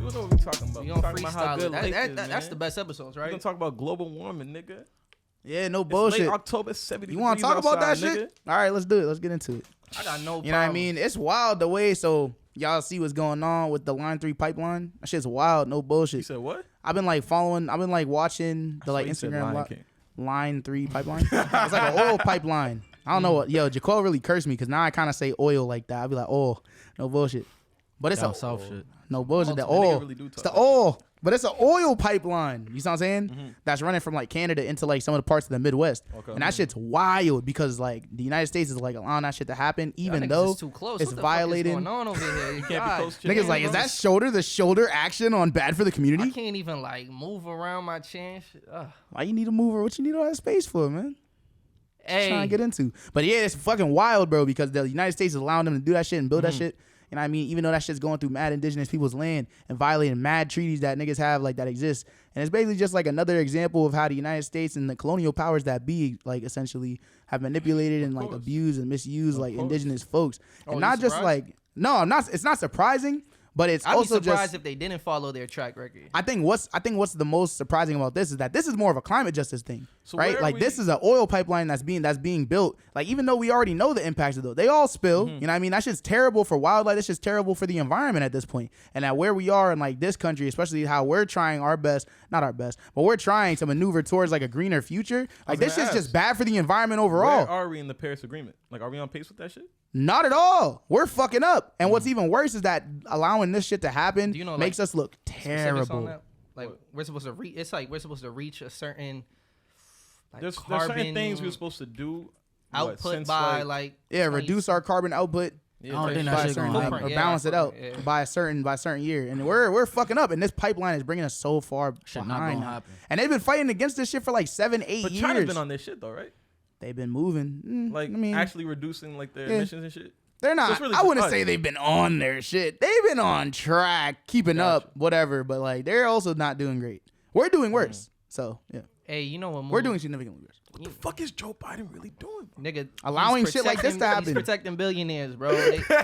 You know what we talking about. We gonna talking about how good freestyle life it. is, That's the best episodes, We right? gonna talk about global warming, nigga. Yeah, no It's bullshit. late October, 70 You want to talk about that shit? All right, let's do it. Let's get into it. I got no problem. You know what I mean? It's wild the way. So y'all see what's going on with the Line 3 pipeline. That shit's wild. No bullshit. You said what? I've been like following. I've been like watching the like Instagram Line 3 pipeline. It's like an oil pipeline. I don't know what. Yo, Jaquel really cursed me because now I kind of say oil like that. I'll be like, oh, no bullshit. But it's a South shit. No bullshit. The Multiple oil. nigga really do It's talk the like oil. But it's an oil pipeline. You see what I'm saying? That's running from like Canada into like some of the parts of the Midwest. Okay. And that shit's wild because like the United States is like allowing that shit to happen, even though too close. it's what the violating. Fuck is going on over here? You can't be close to Niggas like, is that shoulder action on bad for the community? I can't even like move around my chin. Why you need to move or what you need all that space for, man? Hey, Trying to get into. But yeah, it's fucking wild, bro, because the United States is allowing them to do that shit and build that shit. And I mean, even though that shit's going through mad indigenous people's land and violating mad treaties that niggas have like that exist. And it's basically just like another example of how the United States and the colonial powers that be like essentially have manipulated and like abused and misused like indigenous folks. And not just like, no, I'm not, it's not surprising. But it's I'd also be surprised just, if they didn't follow their track record. I think what's the most surprising about this is that this is more of a climate justice thing, So right? Like this is an oil pipeline that's being built. Like even though we already know the impacts of those, they all spill. You know what I mean? That's just terrible for wildlife. That's just terrible for the environment at this point. And at where we are in like this country, especially how we're trying our best, not our best, but we're trying to maneuver towards like a greener future. Like this shit's just bad for the environment overall. Where are we in the Paris Agreement? Like, are we on pace with that shit? Not at all. We're fucking up. And what's even worse is that allowing this shit to happen makes us look terrible. Like we're supposed to reach. It's like we're supposed to reach a certain like There's carbon certain things we're supposed to do. output by like reduce our carbon output. I don't think that shit gonna happen. Or balance it out by a certain year, and we're fucking up, and this pipeline is bringing us so far behind. And they've been fighting against this shit for like 7-8 years. But China's been on this shit though, right? They've been moving, like actually reducing like their emissions and shit. They're not. So really I wouldn't say they've been on their shit. They've been on track, keeping up, whatever. But like they're also not doing great. We're doing worse. So yeah. Hey, you know what? We're doing significantly worse. What the fuck is Joe Biden really doing, bro? Nigga? Allowing shit like this to happen. He's protecting billionaires, bro.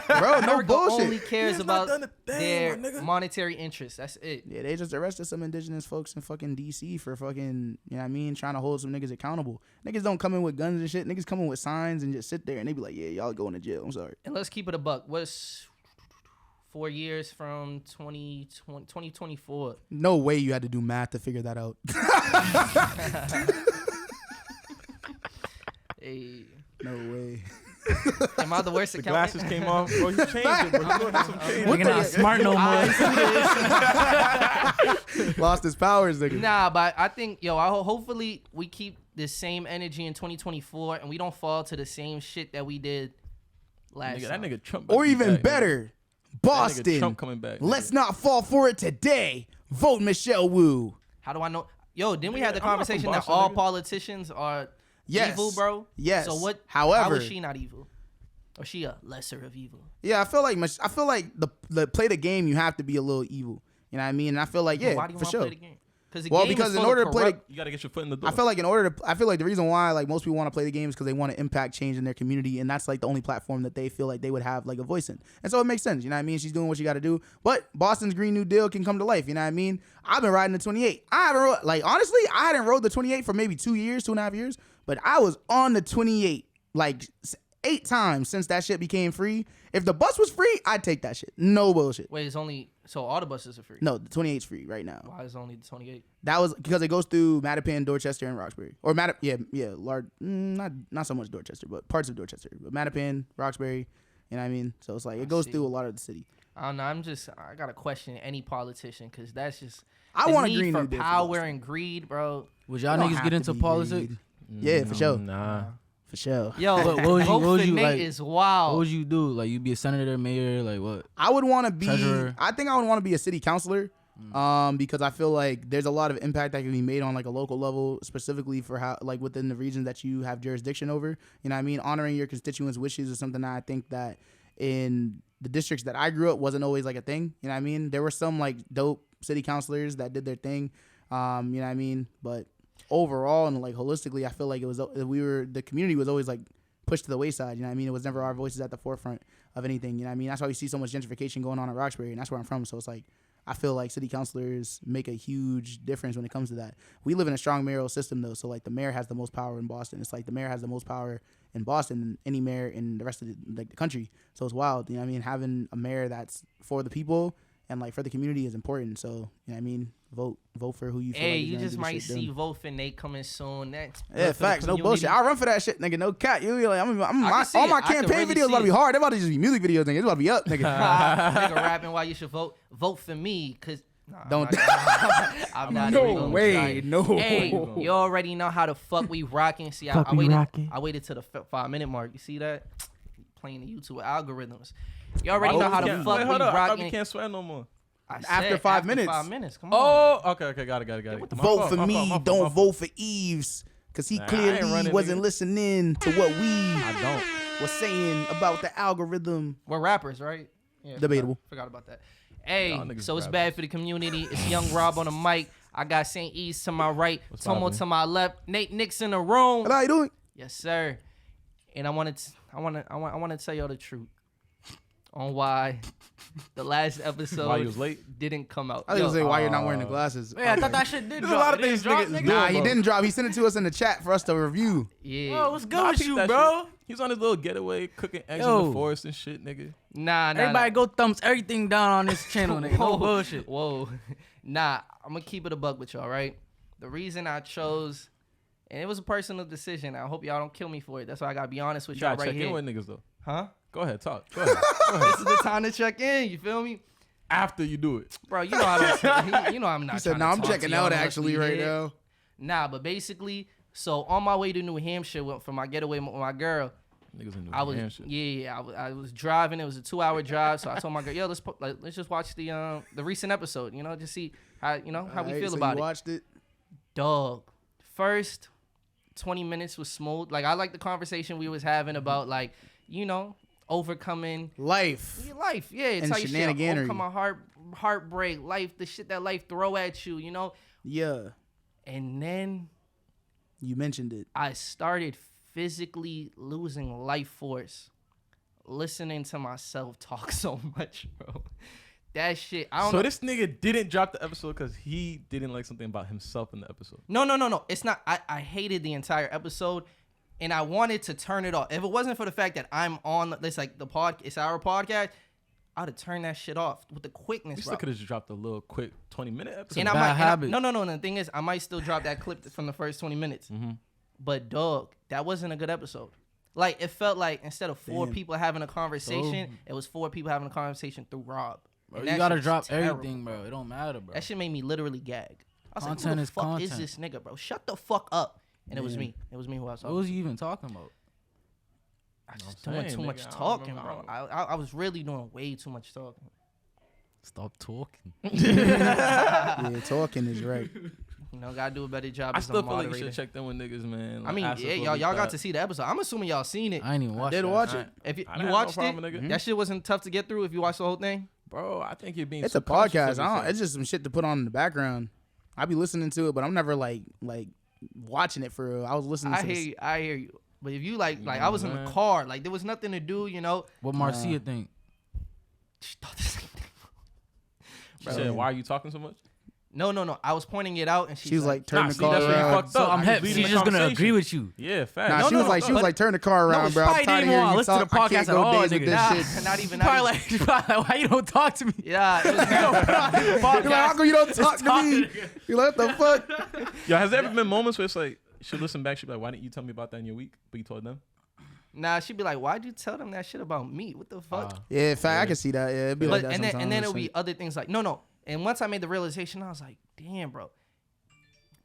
Bro, no bullshit. Only cares about their monetary interests. That's it. Yeah, they just arrested some indigenous folks in fucking DC for fucking, you know what I mean, trying to hold some niggas accountable. Niggas don't come in with guns and shit. Niggas come in with signs and just sit there and they be like, yeah, y'all going to jail. I'm sorry. And let's keep it a buck. What's 4 years from 2024? No way you had to do math to figure that out. Hey. No way. Am I the worst The accountant? glasses came off. Bro, you changed it, bro. You doing some change. Nigga not smart no more. Lost his powers, nigga. Nah, but I think, hopefully we keep the same energy in 2024 and we don't fall to the same shit that we did last That time. nigga Trump. Or even better, Boston. Trump coming back. Let's not fall for it today. Vote Michelle Wu. How do I know? Yo, didn't we have the I'm not from conversation that Boston, all nigga. politicians are evil, bro? Yes. So what? However, how is she not evil? Or she a lesser of evil? Yeah, I feel like the play the game, you have to be a little evil. You know what I mean? And I feel like Why do you for want to sure. play the game? Because in order to play, You gotta get your foot in the door. I feel like the reason why like most people want to play the game is because they want to impact change in their community, and that's like the only platform that they feel like they would have like a voice in. And so it makes sense, you know what I mean? She's doing what she got to do. But Boston's Green New Deal can come to life, you know what I mean? I've been riding the 28. I hadn't rode the 28 for maybe 2.5 years, but I was on the 28 like 8 times since that shit became free. If the bus was free, I'd take that shit. No bullshit. Wait, it's only so all the buses are free? No, the 28's free right now. Why is it only the 28? That was because it goes through Mattapan, Dorchester, and Roxbury. Or large, not so much Dorchester, but parts of Dorchester. But Mattapan, Roxbury, you know what I mean? So it's like it goes through a lot of the city. I don't know. I gotta question any politician because that's just. I want a green Green for New Deal for power Boston. and greed, bro. Would y'all niggas get into politics? Yeah, for sure. Nah. For sure. Yo, what would you like? Is wild. What would you do? Like, you be a senator, mayor, like what? I would want to be. Treasurer. I think I would want to be a city councilor, because I feel like there's a lot of impact that can be made on like a local level, specifically for how like within the region that you have jurisdiction over. You know what I mean? Honoring your constituents' wishes is something that I think that in the districts that I grew up wasn't always like a thing. You know what I mean? There were some like dope city councilors that did their thing. You know what I mean? But overall and like holistically, I feel like the community was always like pushed to the wayside. You know what I mean? It was never our voices at the forefront of anything. You know what I mean? That's why we see so much gentrification going on in Roxbury, and that's where I'm from. So it's like I feel like city councilors make a huge difference when it comes to that. We live in a strong mayoral system though, so like the mayor has the most power in Boston. It's like the mayor has the most power in Boston than any mayor in the rest of the country. So it's wild. You know what I mean? Having a mayor that's for the people and like for the community is important. So you know what I mean? Vote for who you feel Hey, like you just might see vote for Nate coming soon. That's facts, no bullshit. I'll run for that shit, nigga. No cat. You be like, all my campaign videos about to be hard. They're about to just be music videos, nigga. It's about to be up, nigga. Nigga rapping why you should vote for me, cause don't. I'm not No way, no. Hey, you already know how the fuck we rocking. See, I waited till the 5-minute mark. You see that? Playing the YouTube algorithms. You already know how the fuck we rocking. You can't swear no more. After 5 minutes. 5 minutes. Come on. Oh, okay. Got it. Vote for me. Don't vote for Yves. Because he clearly wasn't listening to what we was saying about the algorithm. We're rappers, right? Yeah, debatable. Forgot about that. Hey, so it's bad for the community. It's Young Rob on the mic. I got St. Yves to my right. Tomo to my left. Nate Nix in the room. How you doing? Yes, sir. And I want to tell y'all the truth on why the last episode why you was late didn't come out. I was gonna say why you're not wearing the glasses. Yeah, I thought that shit did drop. There's a lot of things nigga. Nah, he didn't drop. He sent it to us in the chat for us to review. Yeah. Bro, what's good with you, bro? He was on his little getaway cooking eggs in the forest and shit, nigga. Nah. Everybody go thumbs everything down on this channel, nigga. No bullshit. Whoa. Nah, I'm gonna keep it a buck with y'all, right? The reason I chose, and it was a personal decision. I hope y'all don't kill me for it. That's why I gotta be honest with y'all right check here. in with niggas though. Huh? Go ahead, talk. Go ahead. This is the time to check in. You feel me? After you do it, bro. You know I'm not. He said, "No, I'm checking out actually right now." Nah, but basically, so on my way to New Hampshire for my getaway with my girl. Niggas in New Hampshire. I was driving. It was a 2-hour drive, so I told my girl, "Yo, let's just watch the recent episode. You know, just see how we feel about it." Watched it, dog. First 20 minutes was smooth. Like I like the conversation we was having about like overcoming life. Yeah, it's and like shit. Overcoming heartbreak, life, the shit that life throw at you. Yeah. And then you mentioned it. I started physically losing life force listening to myself talk so much, bro. That shit. I don't know. So this nigga didn't drop the episode because he didn't like something about himself in the episode. No. It's not. I hated the entire episode, and I wanted to turn it off. If it wasn't for the fact that I'm on this, like it's our podcast, I'd have turned that shit off with the quickness. You still could have just dropped a little quick 20-minute episode. And I might. No. The thing is, I might still drop that clip from the first 20 minutes. Mm-hmm. But dog, that wasn't a good episode. Like it felt like instead of 4 people having a conversation, it was 4 people having a conversation through Rob. Bro, you gotta drop everything, bro. It don't matter, bro. That shit made me literally gag. I was content like, is who the fuck content. is this nigga, bro? Shut the fuck up. And it was me. It was me who I was talking. What was you even talking about? I just doing too much talking, bro. I was really doing way too much talking. Stop talking. Yeah, talking is right. Gotta do a better job. I still feel like you should check them with niggas, man. Like, I mean, y'all got to see the episode. I'm assuming y'all seen it. I ain't even watched it. Did watch it. If you watched it, that shit wasn't tough to get through if you watched the whole thing. Bro, I think you're being. It's a podcast. It's just some shit to put on in the background. I be listening to it, but I'm never like watching it for real. I was listening. I hear you. But if you like I was in the car, like there was nothing to do, What Marcia think? She thought the same thing. She said, "Why are you talking so much?" No. I was pointing it out, and she was like, turn the car around. So I'm happy. She's just gonna agree with you. Yeah, fact. Nah, she was like, turn the car around, bro. I'm tired of hearing you talk. I can't go days with this shit. Not even. Probably like, why you don't talk to me? Yeah. It was You're like, how come you don't talk to me? You like, what the fuck? Yo, has there ever been moments where it's like, she'll listen back, she'll be like, why didn't you tell me about that in your week? But you told them? Nah, she'd be like, why'd you tell them that shit about me? What the fuck? Yeah, in fact, I can see that. Yeah, it'd be like that sometimes. And then it'll be other things like, no. And once I made the realization, I was like, damn, bro.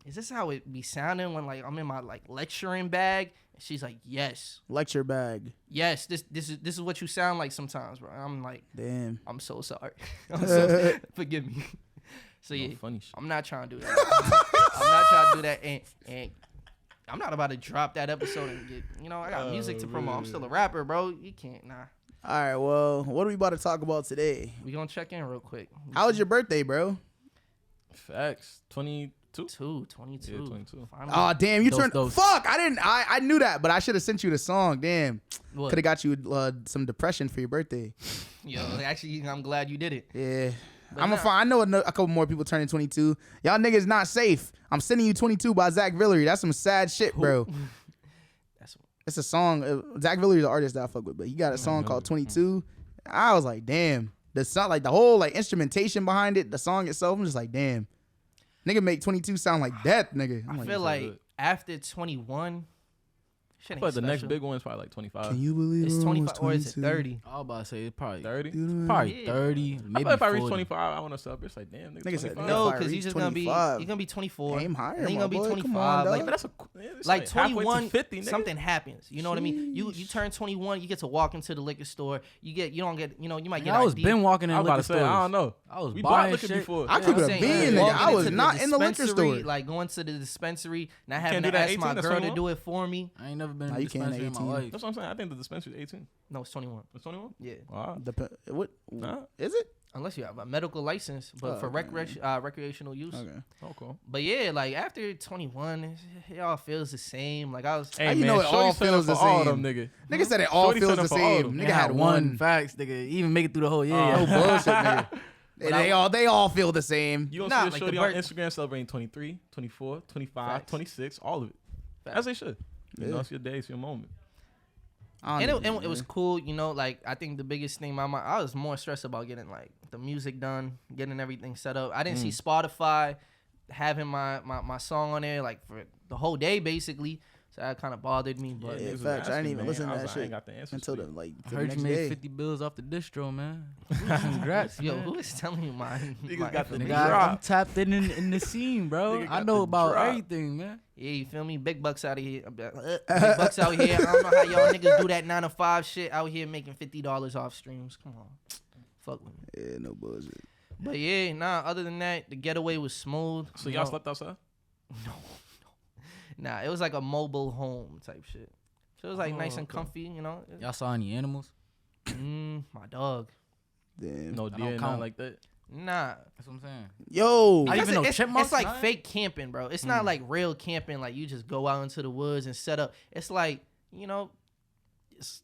Is this how it be sounding when like I'm in my like lecturing bag? And she's like, yes. Lecture bag. Yes, this is what you sound like sometimes, bro. I'm like, damn. I'm so sorry. Forgive me. So yeah, funny shit. I'm not trying to do that. I'm not trying to do that, and I'm not about to drop that episode and get. I got music to promote. I'm still a rapper, bro. You can't, nah. All right, well, what are we about to talk about today? We gonna check in real quick. How was your birthday, bro? Facts. 22. 22. Yeah, 22. Oh damn, you turned. Those. Fuck, I didn't. I knew that, but I should have sent you the song. Damn, could have got you some depression for your birthday. Yo, actually, I'm glad you did it. Yeah, I know a couple more people turning 22. Y'all niggas not safe. I'm sending you 22 by Zach Villery. That's some sad shit, bro. It's a song. Zach Villery is an artist that I fuck with, but he got a song called 22. I was like, damn. The song, like the whole like instrumentation behind it, the song itself, I'm just like, damn. Nigga make 22 sound like death, nigga. I feel like after 21, shit ain't But the next special. big one is probably like 25. Can you believe It's we're 25 almost or is it 22? 30? I was about to say it's probably 30? Probably Yeah. 30, I maybe thought if I 40. reach 25, I want to celebrate. It's like, damn, nigga, Nigga said 25. No, If I because reach you're just gonna be 25, you're gonna be 24. aim higher, And then you're my gonna be boy. 25. Come on, like dog. But that's it's like halfway to 21, 50, nigga. something happens. You know what I mean? You turn 21, you get to walk into the liquor store. You don't get you might get I was ID. been walking in I was about liquor to say, stores. I don't know. I was We bought buying liquor shit. before. I keep I'm it a saying, bean, like, nigga. walking I was into the not in the liquor dispensary, store. Like going to the dispensary, not can't having do to that ask 18, my that's girl to 21? do it for me. I ain't never been Nah, in a you can't dispensary in my 18. life. That's what I'm saying. I think the dispensary is 18. No, it's 21. It's 21? Yeah, Wow. What? Nah. Is it? unless you have a medical license, but Oh, for okay. recreational use. Okay. Oh, cool. But yeah, like after 21, it all feels the same. Like I was. Hey, How you man, know it all Shorty feels set the up for all same? them, nigga. Nigga said it all Shorty feels set the up for all of same. them. Nigga had one. Facts, nigga. Even make it through the whole year. No bullshit, nigga. They all feel the same. You don't Nah, see a like shorty the on birth- Instagram celebrating 23, 24, 25, Facts. 26, all of it. Facts. As they should. You Yeah. know, it's your day, it's your moment. I don't And know, it was man. cool, like I think the biggest thing I was more stressed about getting like the music done, getting everything set up. I didn't see Spotify having my song on there like for the whole day basically, so that kind of bothered me. But Yeah, niggas was facts. I didn't asking, even man. listen to I was that like, I shit ain't got the answers until for the you. like I the heard next you made day. 50 bills off the distro, man. Congrats, yo, man. who is telling you my Niggas got the information? Nigga, drop. I'm tapped in the scene, bro. Nigga I got know the about drop. everything, man. Yeah, you feel me? Big bucks out of here. Big bucks out here. I don't know how y'all niggas do that 9 to 5 shit out here making $50 off streams. Come on, fuck with me. Yeah, no bullshit. But yeah, nah. Other than that, the getaway was smooth. So you y'all know? slept outside? Nah, it was like a mobile home type shit. So it was like Oh, nice and okay. comfy, you know. Y'all saw any animals? My dog. Damn. No don't deer, nothing count. like that. Nah. That's what I'm saying. Yo, I Because even know it's chipmunks, like man. fake camping, bro. It's not like real camping. Like you just go out into the woods and set up. It's like, they So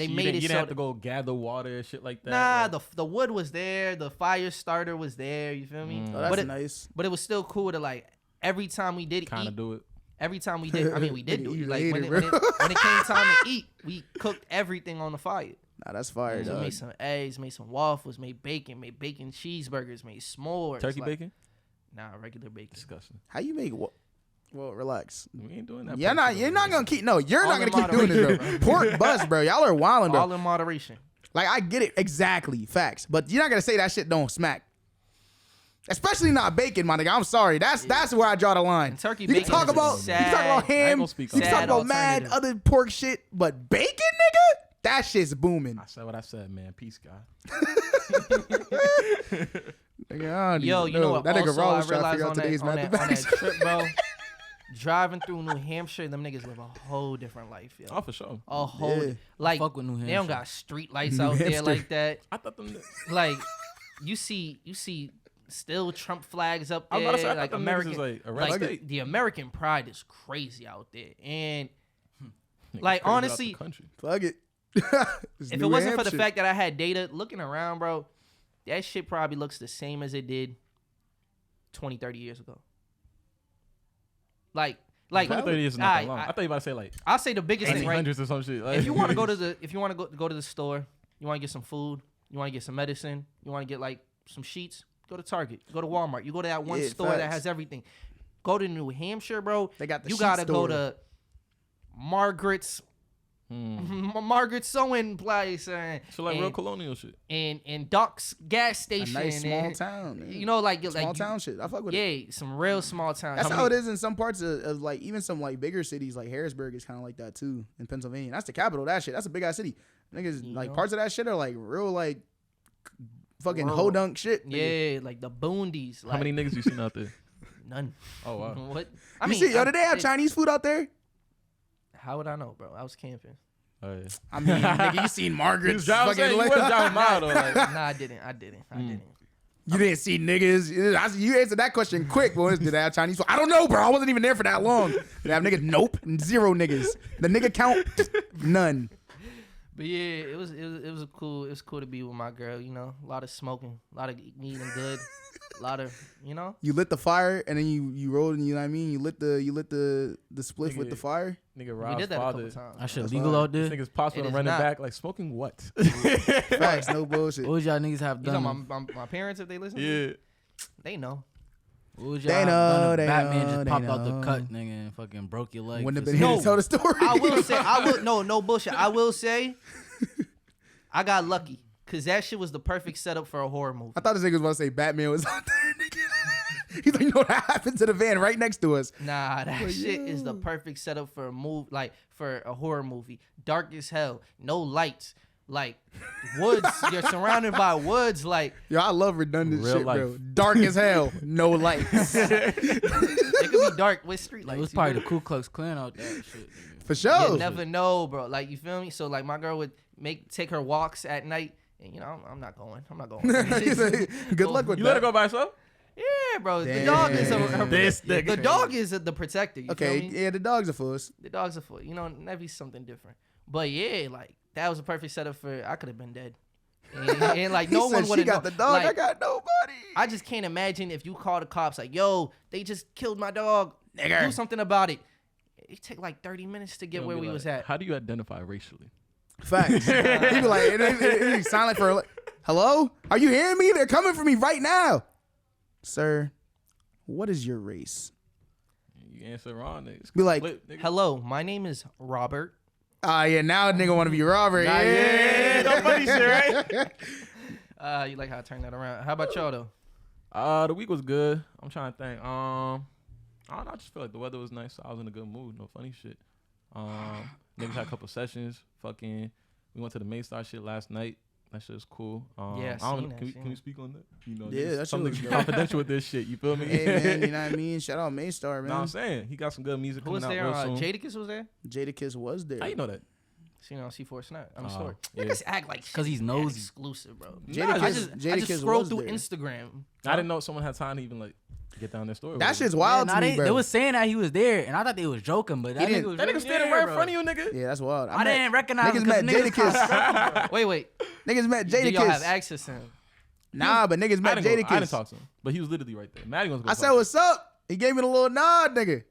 you made didn't, it you so didn't have to go gather water and shit like that. nah, like, the wood was there, the fire starter was there. You feel me? oh, that's but it nice. but it was still cool to like every time we did kind eat. of do it. Every time we did, I mean, we did do You it. Like hate when it, it, bro. when it came time to eat, we cooked everything on the fire. Nah, that's fire, So dog. made some eggs, made some waffles, made bacon cheeseburgers, made s'mores. Turkey like, bacon? Nah, regular bacon. Disgusting. How you make what? Well, relax. We ain't doing that. You're not gonna keep. No, you're All not in gonna keep doing this, moderation, bro. Pork bust, bro. Y'all are wilding, bro. All in moderation. Like I get it exactly, facts. But you're not gonna say that shit don't smack. Especially not bacon, my nigga. I'm sorry. That's where I draw the line. And turkey you can bacon talk is about sad- you can talk about I ain't ham. gonna You speak can on talk that. about mad Alternative. other pork shit, but bacon, nigga, that shit's booming. I said what I said, man. Peace, God. Nigga, I don't Yo, even you know what? That nigga Also, Raw I was trying to realized figure out on that, today's on, that, on that mathematics. trip, bro, driving through New Hampshire, them niggas live a whole different life, yo. Oh, for sure. A whole Yeah. like Fuck with New they don't Hampshire. got street lights New out there Hampshire. like that. I thought them. Like you see still Trump flags up I was there. about to say, I like thought them American, niggas is like a red like state. the American pride is crazy out there. And Niggas like, crazy out honestly, the country. Fuck it. if it wasn't for the fact that I had data looking around, bro, that shit probably looks the same as it did 20, 30 years ago. Like 20, 30 years is not that alright, long. I thought you were about to say like I'll say the biggest thing, right? 1800s or some shit. Like, If you want to go to the store, you want to get some food, you want to get some medicine, you want to get like some sheets, go to Target, go to Walmart. You go to that one Yeah, store that facts. has everything. Go to New Hampshire, bro. They got the you sheet gotta store. go to Margaret's Margaret's sewing place so like real colonial shit. and Doc's gas a station. nice small and, town. Man. You know, like small like town shit. I fuck with it. yeah, some real small town. That's how it is in some parts of like even some like bigger cities like Harrisburg is kind of like that too in Pennsylvania. That's the capital of that shit. That's a big ass city. Niggas You like know? parts of that shit are like real like fucking Rural. hodunk shit. Nigga. Yeah, like the boondies. Like, How many niggas you seen out there? None. Oh wow. What? You see, yo, did they have it- Chinese food out there? How would I know, bro? I was camping. Oh yeah. I mean, nigga, you seen Margaret's You was fucking. driving mild though. Like, Nah, I didn't. You didn't see niggas. You answered that question quick. Boys, did they have Chinese food? I don't know, bro. I wasn't even there for that long. Did they have niggas? Nope. 0 niggas. The nigga count, none. But yeah, it was cool. It was cool to be with my girl. You know, a lot of smoking, a lot of eating good, a lot of You lit the fire and then you rolled and you know what I mean. You lit the spliff with the fire. Nigga, We Rob's did that a father. couple times. I should That's legal fine. out there. This nigga's possible It to is run it not. back like smoking what? Facts, no bullshit. What would y'all niggas have You know, done? my parents, if they listen, Yeah. they know. What would They y'all have know, done they if Batman know, just they popped out the know. cut, nigga, and fucking broke your leg? Wouldn't have for been some- here to tell the story. I will say, no bullshit. I will say, I got lucky because that shit was the perfect setup for a horror movie. I thought this nigga was about to say Batman was out there. Nigga. He's like, you know what happened to the van right next to us? Nah, that shit is the perfect setup for a move, like for a horror movie. Dark as hell, no lights, like woods. You're surrounded by woods, like Yo, I love redundant Real shit, life. bro. Dark as hell, no lights. it could be dark with street It lights. was you probably know? the Ku Klux Klan out that shit. Nigga. For sure. You never know, bro. Like, you feel me? So like my girl would take her walks at night, and you know I'm not going. He's like, good luck with You that. let her go by herself? Yeah, bro. The Damn. dog is This the nigga. dog is the protector. You Okay, feel me? yeah, the dogs are fools. The dog's a foot. You know, that'd be something different. But yeah, like that was a perfect setup for. I could have been dead, and like He no said one she would have. got the dog. Like, I got nobody. I just can't imagine if you call the cops like, "Yo, they just killed my dog. Nigger. Do something about it." It took like 30 minutes to get You'll where be we like, was at. How do you identify racially? Facts. He be like, it silent for like, hello? Are you hearing me? They're coming for me right now. Sir, what is your race? You answer wrong, niggas. Be like, Flip, nigga. Hello, my name is Robert. yeah, now a nigga want to be Robert. Nah, yeah, no funny shit, right? You like how I turned that around? How about y'all though? The week was good. I'm trying to think. I don't know. I just feel like the weather was nice. So I was in a good mood. No funny shit. Niggas had a couple sessions. Fucking, we went to the Maystar shit last night. That shit was cool. Yeah, I don't seen know. that, Can seen we that. speak on that? You know, Yeah, niggas- that some shit niggas was be dope. confidential with this shit. You feel me? Hey, man, you know what I mean? Shout out Maystar, Know what I'm man. saying? He got some good music Who was coming out there? real soon. Jadakiss was there. Jadakiss was there. How you know that? Seen on C4 Snap. I'm Oh, sorry. yeah. Niggas act like shit 'Cause he's that nosy. exclusive, bro. Jadakiss, I just Jadakiss scrolled was through there. Instagram. I didn't know someone had time to even like get down their story. That with shit's it. wild Nah, to me, bro. they was saying that he was there, and I thought they was joking, but that didn't- nigga was That nigga really standing there, right in bro. front of you, nigga. Yeah, that's wild. I didn't recognize him niggas 'cause met niggas Jadakiss. Wait. Niggas met Do y'all have Jadakiss. access to him? Nah, but niggas I met didn't, I didn't Jadakiss. talk to him, but he was literally right there. Maddie was. I said, what's up? He gave me the little nod, nigga.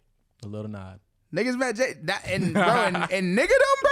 a little nod. Niggas met and bro, and nigga them, bro.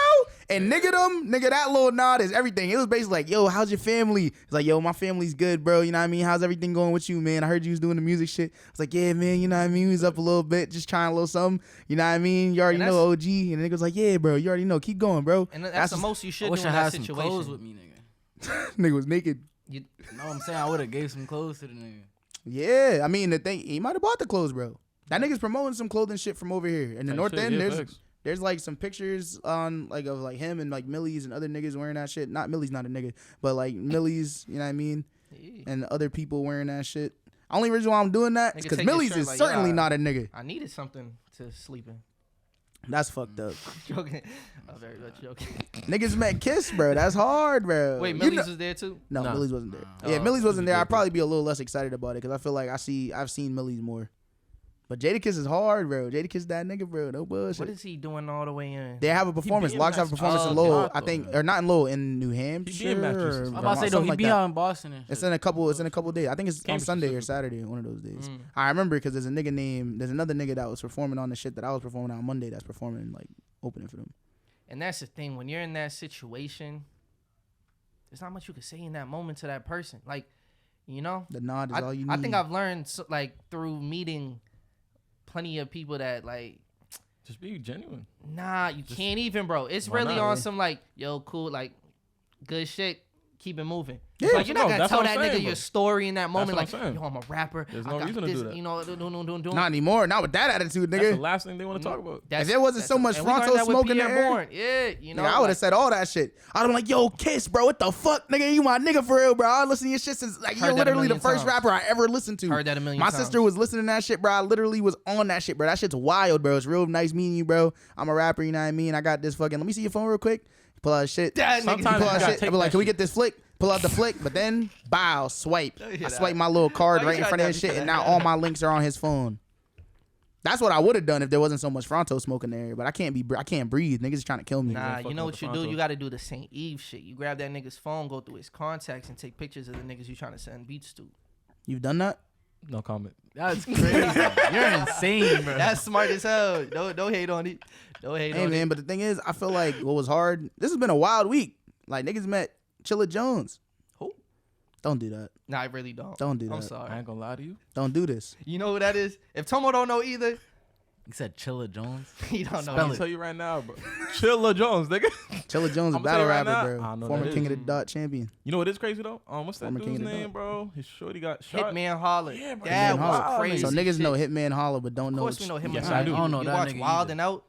And nigga them, nigga, that little nod is everything. It was basically like, yo, how's your family? It's like, yo, my family's good, bro. You know what I mean? How's everything going with you, man? I heard you was doing the music shit. I was like, yeah, man, you know what I mean? We was up a little bit, just trying a little something. You know what I mean? You already And know OG. And the nigga was like, yeah, bro, you already know. Keep going, bro. And that's the just- most you I should do wish in I that had some clothes situation. with me, nigga. Nigga was naked. You, You know what I'm saying? I would have gave some clothes to the nigga. Yeah, I mean, the thing, he might have bought the clothes, bro. That nigga's promoting some clothing shit from over here. In the Type North shit, End, yeah, there's facts. there's like some pictures on like of like him and like Millie's and other niggas wearing that shit. Not Millie's not a nigga, but like Millie's, you know what I mean? yeah. And other people wearing that shit. Only reason why I'm doing that is Nigga because take your Millie's shirt is like, certainly yeah. not a nigga. I needed something to sleep in. That's fucked up. Joking. I'm very much joking. Niggas met Kiss, bro. That's hard, bro. Wait, You Millie's know- was there too? No, Nah. Millie's wasn't there. Oh, Yeah, if Millie's wasn't Millie's there, I'd good, probably be a little less excited about it because I feel like I've seen Millie's more. But Jadakiss is hard, bro. Jadakiss that nigga, bro. No bullshit. What is he doing all the way in? They have a performance. be in Locks have a Mass- performance Oh, in Lowell, okay. I think, or not in Lowell, in New Hampshire. He be in Massachusetts. or I'm about to say, though, something he like be that. out in Boston and shit. It's in a couple days. I think it's on Cambridge Sunday or specifically. Saturday, one of those days. Mm. I remember because there's another nigga that was performing on the shit that I was performing on Monday. That's performing like opening for them. And that's the thing. When you're in that situation, there's not much you can say in that moment to that person. Like, you know? The nod is all you need. I think I've learned, like, through meeting plenty of people that, like, Just be genuine. nah, you can't even, bro. It's Why really not, on man? some, like, yo, cool, like, good shit. Keep it moving. Yeah. Like, you're not No, gonna that's tell what that I'm nigga saying, your bro. story in that moment. what Like, I'm saying. yo, I'm a rapper. There's I no got reason to this, do that. You know, do. Not anymore. Not with that attitude, That's the nigga. last thing they want to talk about. If there wasn't so much and we learned Fronto that with smoke in the Pierre air, Bourne. Yeah, you know. Nigga, I would have like, said all that shit. I'd have been like, yo, Kiss, bro, what the fuck, nigga? You my nigga for real, bro. I listen to your shit since, like, Heard you're that a literally the million first times. rapper I ever listened to. Heard that a million My times. sister was listening to that shit, bro. I literally was on that shit, bro. That shit's wild, bro. It's real nice meeting you, bro. I'm a rapper, you know what I mean? I got this fucking, let me see your phone real quick. Pull out shit. That nigga- You Sometimes pull out you gotta shit. take I be like, that can we shit. get this flick? Pull out the flick, but then, bow, swipe. Yeah, I that- swipe my little card Why you right in trying front of to his be shit, that and now high? all my links are on his phone. That's what I would have done if there wasn't so much Fronto smoke in there. But I can't breathe. Niggas is trying to kill me. Nah, you know what you do? Fronto. You got to do the St. Yves shit. You grab that nigga's phone, go through his contacts, and take pictures of the niggas you trying to send beats to. You've done that? No comment. That's crazy. You're insane, bro. That's smart as hell. Don't hate on it. Don't hate Hey on man, it. but the thing is, I feel like what was hard. This has been a wild week. Like niggas met Chilla Jones. Who? Don't do that. Nah, I really don't. Don't do that. I'm sorry. I ain't gonna lie to you. Don't do this. You know who that is? If Tomo don't know either, You said Chilla Jones. he don't know. Spell I'll either. tell you right now, bro. Chilla Jones, nigga. Chilla Jones, a I'ma tell battle you right rapper, now, I bro. don't know Former that King is. of the Dot champion. You know what is crazy though? What's that Former King dude's of the name, Dot. bro? His shorty got shot. Hitman Holla. Yeah, bro. That Hitman was Holla. crazy. So niggas shit. know Hitman Holla, but don't Of know. course we know him. Yes, and I do. You, I don't know you that watch nigga Wild either. and Out.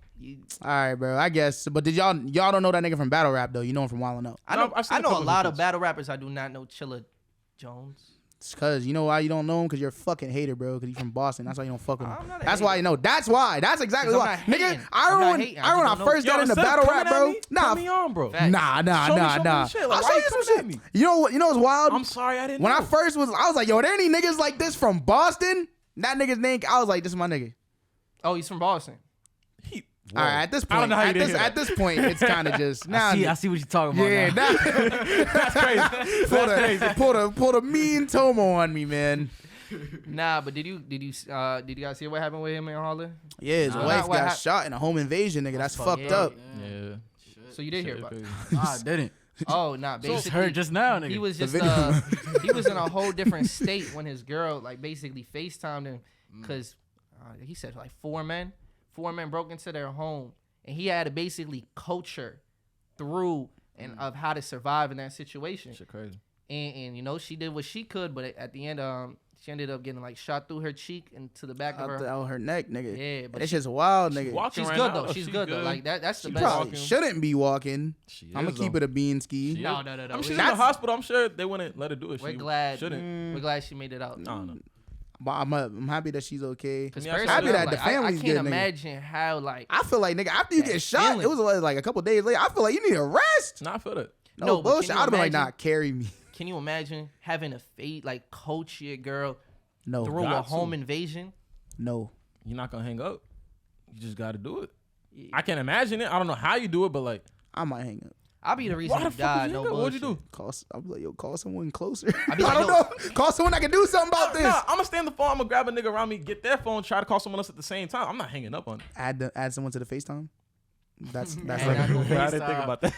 All right, bro. I guess. But did y'all don't know that nigga from battle rap though? You know him from Wild 'N Out. I No, know. I've seen I a know a couple lot of of videos. battle rappers. I do not know Chilla Jones. It's cause you know why you don't know him? Cause you're a fucking hater, bro. Cause he's from Boston. That's why you don't fuck with him. I'm not a That's why hater. you know. That's why. That's exactly 'Cause why. I'm not Nigga, hating. I I'm remember not when hating. I I remember just when I first got into instead of battle coming rap, at bro. me, Nah, put me on, bro. Facts. nah. Show me some shit. Like, I'll why show you you some coming at shit. me? You know what's wild? I'm sorry, I didn't When know. I first I was like, yo, are there any niggas like this from Boston? That nigga's name, I was like, this is my nigga. Oh, he's from Boston. All right, at this I don't point, know how you didn't hear at this point, it's kind of just now. I see what you're talking about. Yeah, now. That's crazy. pulled a mean Tomo on me, man. Nah, but did you guys see what happened with him and Holla? Yeah, his Nah. wife What got hap- shot in a home invasion, nigga. That's fucked yeah. up. Yeah. So you did hear Shit about it? crazy. Nah, I didn't. Oh, nah. Just Basically, heard just now, nigga. he was just video. he was in a whole different state when his girl like basically FaceTimed him because he said like four men broke into their home and he had to basically coach her through and of how to survive in that situation. Shit crazy. And you know she did what she could, but at the end she ended up getting like shot through her cheek and to the back of her. Out her neck, nigga. Yeah, but That shit's wild, nigga. walking she's right good now, though. She's good though. Like that's the She best. Probably walking. shouldn't be walking. She I'm gonna is, keep though. it a bean ski. She No. is. I mean, We- she's in the That's- hospital. I'm sure they wouldn't let her do it. We're She glad. shouldn't. We're glad she made it out. No. But I'm happy that she's okay. Because Yeah, I'm personally, happy that like, the family's I good, can't nigga. imagine how like I feel like, nigga, after you That get shot, feeling. it was like a couple days later. I feel like you need a rest. Nah, I feel that. No, No, but can bullshit. you I'd have been like, imagine- nah, carry me. Can you imagine having a fate like coach your girl No, through a got home to. invasion? no. You're not gonna hang up. You just gotta do it. I can't imagine it. I don't know how you do it, but like, I might hang up. I'll be the reason why you the fuck died. would you No hang up? bullshit. What'd you do? I'll be like, yo, call someone closer. I be like, I don't yo- know. Call someone that can do something about this. Nah, I'm gonna stay on the phone. I'm gonna grab a nigga around me, get their phone, try to call someone else at the same time. I'm not hanging up on it. Add someone to the FaceTime. That's And like I go I didn't think FaceTime. about that.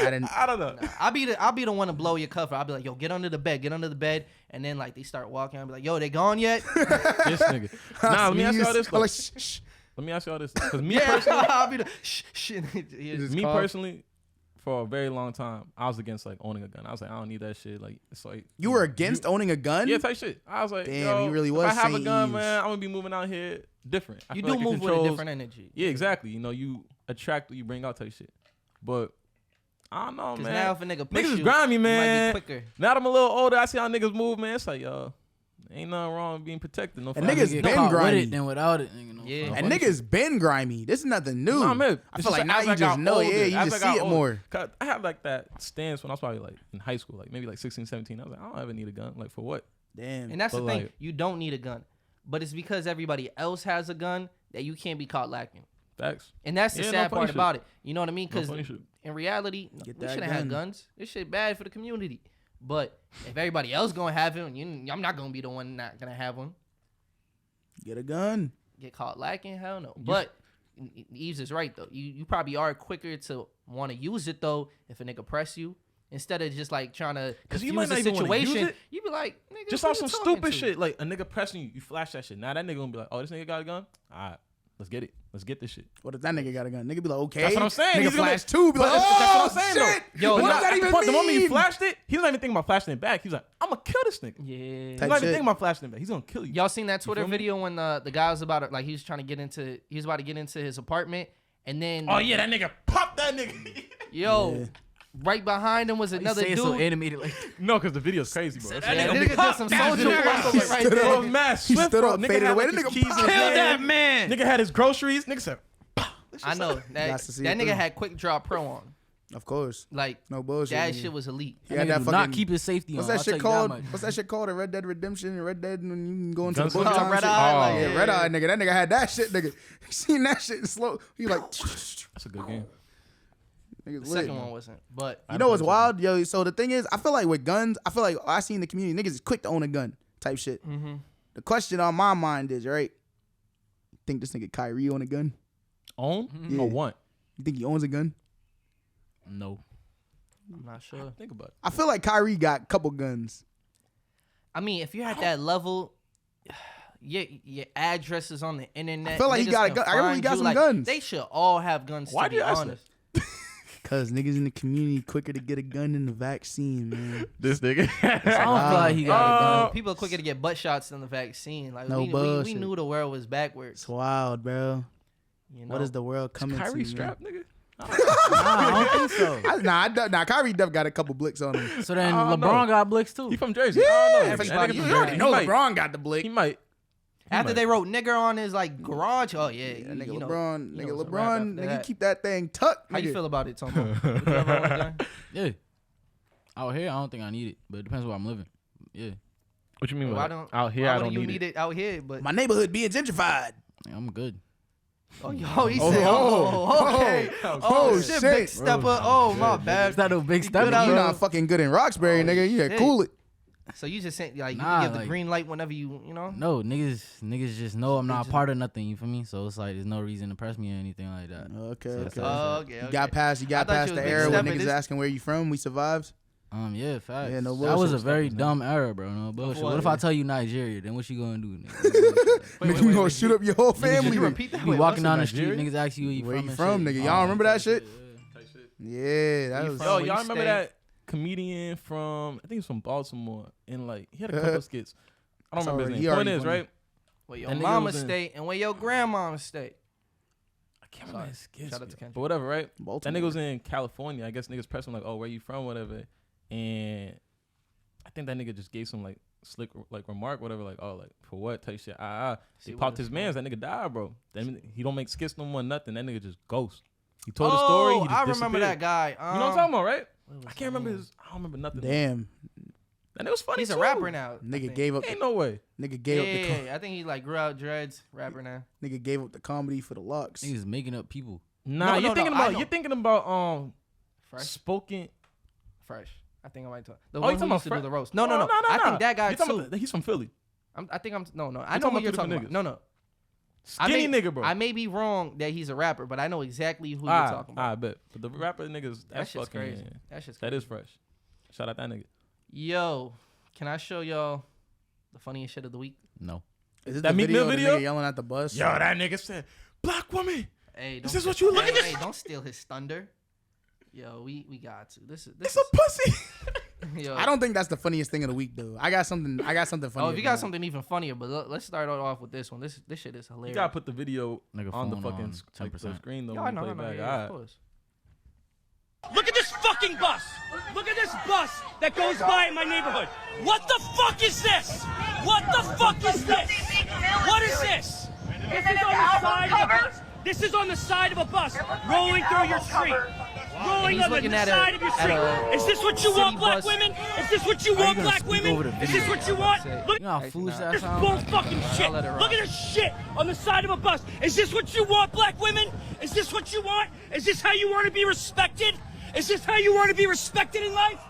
I didn't. I don't know. I'll be the one to blow your cover. I'll be like, yo, get under the bed, and then like they start walking. I'll be like, yo, they gone yet? This nigga. Nah, let me ask y'all this I'm though. like, shh, shh. Let me ask y'all this. Because me Yeah, personally, I'll be the shh. Just me cough. personally, for a very long time, I was against like owning a gun. I was like, I don't need that shit. Like, it's like You were against owning a gun? Yeah, type shit. I was like, Damn, yo, he really if was I have a Saint gun, Yves. man, I'm gonna be moving out here different. I You feel do like it move with a controls- different energy. Yeah, exactly. You know, you attract what you bring out type shit. But I don't know, Because man. now if a nigga push Niggas is you, grimy, you might man. be quicker. Now that I'm a little older, I see how niggas move, man. It's like, yo, ain't nothing wrong with being protected. No And fucking- niggas Get been caught with grimy. it than without it. Nigga, no Yeah. fuck. And niggas been grimy. This is nothing new. Nah, man, I it's feel just like now as you I just got know. older, Yeah, you as just I got see it older. more. 'Cause I have like that stance when I was probably like in high school, like maybe like 16, 17. I was like, I don't ever need a gun. Like for what? Damn. And that's the But, thing. like- You don't need a gun. But it's because everybody else has a gun that you can't be caught lacking. Facts. And that's the Yeah, no sad funny part shit. about it. You know what I mean? No Because funny shit. in reality, Get we that shouldn't have gun. guns. This shit bad for the community. But if everybody else gonna have it, I'm not gonna be the one not gonna have one. Get a gun. Get caught lacking? Hell no. But Yves is right though. You probably are quicker to want to use it though if a nigga press you. Instead of just like trying to Cause you diffuse might the not even wanna use situation, it. you be like, nigga, Just who on you some talking stupid to? shit, like a nigga pressing you, you flash that shit. Now that nigga gonna be like, oh, this nigga got a gun. All right, let's get it. Let's get this shit. What if that nigga got a gun? Nigga be like, okay. That's what I'm saying. Nigga He's gonna flash two. Be But like, that's oh, what I'm saying, though. shit. Yo, what nah, does that At even the moment he mean? flashed it, he's not even thinking about flashing it back. He's like, I'm gonna kill this nigga. Yeah. He's Type not even shit. thinking about flashing it back. He's gonna kill you. Y'all seen that Twitter feel me? video when the guy was about to, like he was about to get into his apartment and then Oh yeah, that nigga popped that nigga. yo Yeah. right behind him was You another say it dude. so animated like No, cause the video's crazy, bro. Yeah, that nigga did some social work shit right Stood there. up. Bro, mad He swift, stood bro. up, Nigga faded had, away. like, That his nigga keys in his popped. kill that hand. man. Nigga had his groceries. Nigga said, I know Got to see that it nigga through. had Quick Draw Pro on. Of course. Like No bullshit. that nigga. shit was elite. He had That that nigga do not fucking. keep his safety What's on. that I'll shit tell you that called? much. What's that shit called? A Red Dead Redemption. Red Dead when you can go into Guns the book Red time Red shit. Eye, like, yeah, yeah. Red Eye nigga. That nigga had that shit, nigga. You seen that shit in slow? He like. That's a good game. The Niggas lit. second one wasn't, but You know what's wild, yo? So the thing is, I feel like with guns, I feel like I seen the community niggas is quick to own a gun type shit. The question on my mind is, right? You think this nigga Kyrie own a gun? Own Yeah. or want? You think he owns a gun? No. I'm not sure. Think about it. I feel like Kyrie got a couple guns. I mean, if you're at that level, your address is on the internet. I feel like he niggas got a can gun. I remember he find got you. some Like, guns. They should all have guns. Why to do be you ask honest. Cause niggas in the community quicker to get a gun than the vaccine, man. This nigga. I don't feel like he got a gun. People are quicker to get butt shots than the vaccine. Like No we bullshit. knew the world was backwards. It's wild, bro. You know? What is the world coming Kyrie to? strapped, nigga. Nah, I don't think so. Nah, Kyrie Duff got a couple blicks on him. So then I don't LeBron know. got blicks too. He from Jersey. Yeah, I don't know. everybody- That you nigga already from know Jersey. LeBron got the blick. He might. After might. they wrote nigger on his like garage, oh yeah, That nigga you know, LeBron, you nigga know, it's a wrap LeBron, after nigga that. keep that thing tucked. How you nigga. feel about it, Tomo? Would you ever own a gun? Yeah. Out here, I don't think I need it, but it depends where I'm living. Yeah. What you mean Why by don't out here? why I don't wouldn't you need it. out here? But My neighborhood being gentrified. I'm good. oh, yo, he Oh, said, oh, okay, oh, shit, shit. big stepper. Oh, my bad. It's not no big He step. good out You here. not fucking good in Roxbury, nigga. You shit. cool it. So you just saying like you Nah, can give the like- green light whenever you know. No, niggas just know I'm not a part of nothing. You feel me? So it's like there's no reason to press me or anything like that. Okay, So it's okay. like- Oh, okay, You got past I thought past you the was era big when stepper. niggas This- asking where you from. We survived. Yeah, facts. Yeah, no that was a bullshit. very dumb era, bro. No bullshit. what? What if I tell you Nigeria? Then what you gonna do? Nigga? Nigga, you gonna shoot up your whole family. Can you nigga. repeat that? You be Wait, walking what's down it? the street, Nigeria? niggas ask you where you Where from. you and from, shit. nigga? Y'all remember that shit? Type shit. Yeah, that Where you was. from? Yo, where you y'all remember stay? that comedian from? I think he's from Baltimore, and like he had a couple of skits. I don't remember his He name. Point already is, funny. right? Where your That nigga mama was in- stay and where your grandmama stay. I can't remember his skits. Shout out to yo. Kendrick. But whatever, right? Baltimore. That nigga was in California. I guess niggas pressed him like, "Oh, where you from?" Whatever, and I think that nigga just gave some like slick like remark, whatever, like, "Oh, like for what?" type shit. They See what popped it's his man's. That nigga died, bro. Then he don't make skits no more, nothing. That nigga just ghost. He told a story. He just I remember that disappeared. guy. You know what I'm talking about, right? I can't remember his. I don't remember nothing. Damn, That nigga was funny. He's a too. rapper now. I nigga think. gave up. Ain't no way. Nigga gave up the. Yeah, I think he like grew out dreads. Rapper now. Nigga gave up the comedy for the locks. Niggas making up people. Nah, No, you're no, thinking I about know. you're thinking about Fresh. spoken. Fresh. I think I might talk. The Oh, one you who talking used to about do the Fre- roast. No. I think that guy You talking too. about- He's from Philly. I think I'm no. I You're know talking who about you're two talking different about. niggas. No. Skinny nigga, bro. I may be wrong that he's a rapper, but I know exactly who you're I talking about. bet. But the rapper niggas, That that's shit's fucking crazy. That shit's crazy. That is fresh. Shout out that nigga. Yo, can I show y'all the funniest shit of the week? No. Is this That the Meek Mill of the video? nigga yelling at the bus? Yo, that nigga said, "Black woman." Hey, Is this what you look at? Hey, don't steal his thunder. Yo, we got to. This It's a pussy. yo. I don't think that's the funniest thing of the week though. I got something funny. Oh, if you got something even funnier, but let's start off with this one. This shit is You hilarious. gotta put the video Nigga on the phone fucking on like, the 10%. screen though. Yo, when I you know, play I know, back. yeah, Alright. of course. Look at this fucking bus. Look at this bus that goes by in my neighborhood. What the fuck is this? What the fuck is this? What is this? This is on the side of a bus. This is on the side of a bus rolling through your street. Rolling He's on the looking at side a- of your at street. a Is this what you city want, black bus. women? Is this what you How you want, gonna black speak women? over the Is this video? what you want? Say- Look You know how Actually, foolish nah. that this sounds? bull fucking shit. let it Look rock. at this shit on the side of a bus. Is this what you want, black women? Is this what you want? Is this how you want to be respected? Is this how you want to be respected in life?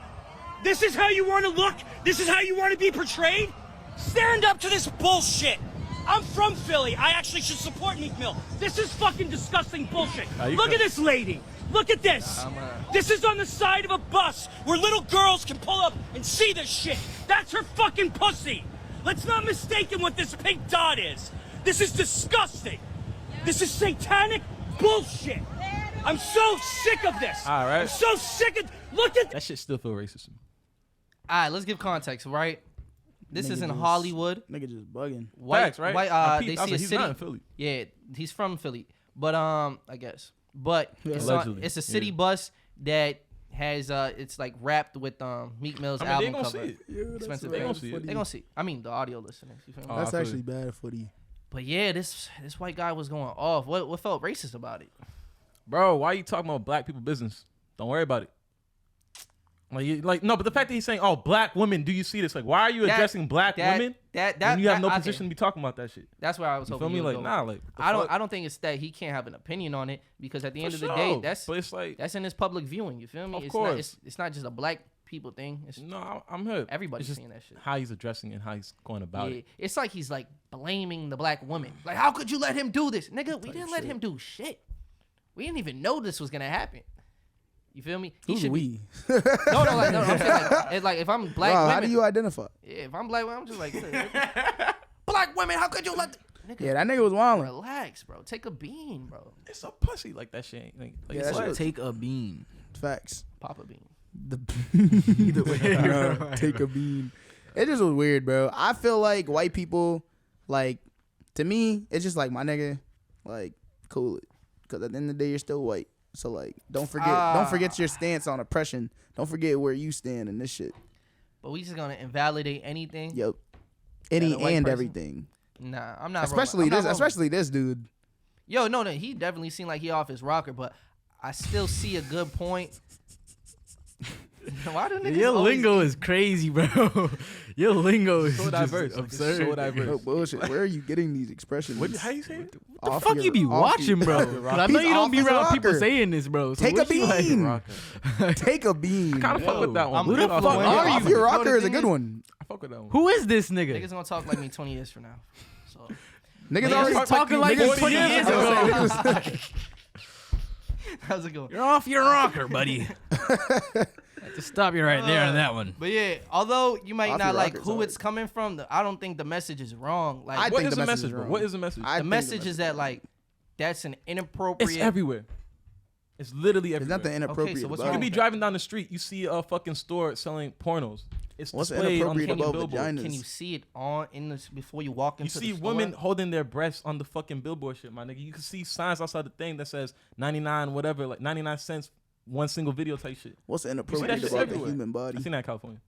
This is how you want to look? This is how you want to be portrayed? Stand up to this bullshit. I'm from Philly. I actually should support Meek Mill. This is fucking disgusting bullshit. you Look go. at this lady. Look at this. This is on the side of a bus where little girls can pull up and see this shit. That's her fucking pussy. Let's not mistake what this pink dot is. This is disgusting. This is satanic bullshit. I'm so sick of this. All right. I'm so sick of. Look at. That shit still feel racist to me. All right, let's give context, right? This is in just- Hollywood. Nigga just bugging. Facts, right? White, I peeped. they I was see a like, he's city. not in Philly. Yeah, he's from Philly, but I guess. But Allegedly, it's a city yeah. bus that has it's like wrapped with Meek Mill's I mean, they album gonna cover. see it. Expensive. They gonna see it. They gonna see. I mean, the audio listeners. You feel me? Oh, That's I feel actually you. bad footy. But yeah, this white guy was going off. What felt racist about it? Bro, why you talking about black people business? Don't worry about it. Like no, but the fact that he's saying, "Oh, black women, do you see this?" Like, why are you addressing black women? when you have no position to be talking about that shit. That's where I was hoping. You feel me? Like, nah, like I don't think it's that he can't have an opinion on it, because at the end of the day, that's in his public viewing. You feel me? Of course. It's not just a black people thing. I'm here. Everybody's seeing that shit. How he's addressing it and how he's going about it. It's like he's like blaming the black woman. Like, how could you let him do this, nigga? We didn't let him do shit. We didn't even know this was gonna happen. You feel me? Who's we? No, I'm saying like if I'm black women. How do you identify? Yeah, if I'm black women, I'm just like, black women, how could you let nigga, yeah, that nigga was wildin'. Relax, bro. Take a bean, bro. It's a pussy like that shit. Like yeah, like, take a bean. Facts. Pop a bean. Either way, take a bean. It just was weird, bro. I feel like white people, like, to me, it's just like, my nigga, like, cool it. Because at the end of the day, you're still white. So, like, don't forget your stance on oppression. Don't forget where you stand in this shit. But we just gonna invalidate anything. Yep. Any and everything. Nah, I'm not. Especially this dude. Yo, no, he definitely seemed like he off his rocker, but I still see a good point. Why do niggas Your lingo is crazy, bro. Your lingo is so diverse. Absurd. So diverse. No bullshit. Where are you getting these expressions? How you say it? What the fuck you be watching, bro? I know you don't be around people saying this, bro. So take a bean. Take a bean. I kind of fuck with that one. Who the fuck are you? Off your rocker is a good one. I fuck with that one. Who is this nigga? Niggas gonna talk like me 20 years from now. So niggas already talking like you 20 years ago. How's it going? You're off your rocker, buddy. To stop you right there on that one. But yeah, although you might Off not your like rockers, who alright. it's coming from, I don't think the message is wrong. Like, What is the message, bro? What is the message? the message is that, like, that's an inappropriate. It's everywhere. It's literally It's everywhere. not the inappropriate. Okay, so what's about You wrong could it. be driving down the street, you see a fucking store selling pornos. It's What's displayed on the inappropriate fucking about billboard. vaginas? Can you see it on in this before you walk You into see the store? women holding their breasts on the fucking billboard shit, my nigga. You can see signs outside the thing that says 99 whatever, like 99 cents, one single video type shit. What's shit inappropriate about the everywhere. human I body? seen that in California.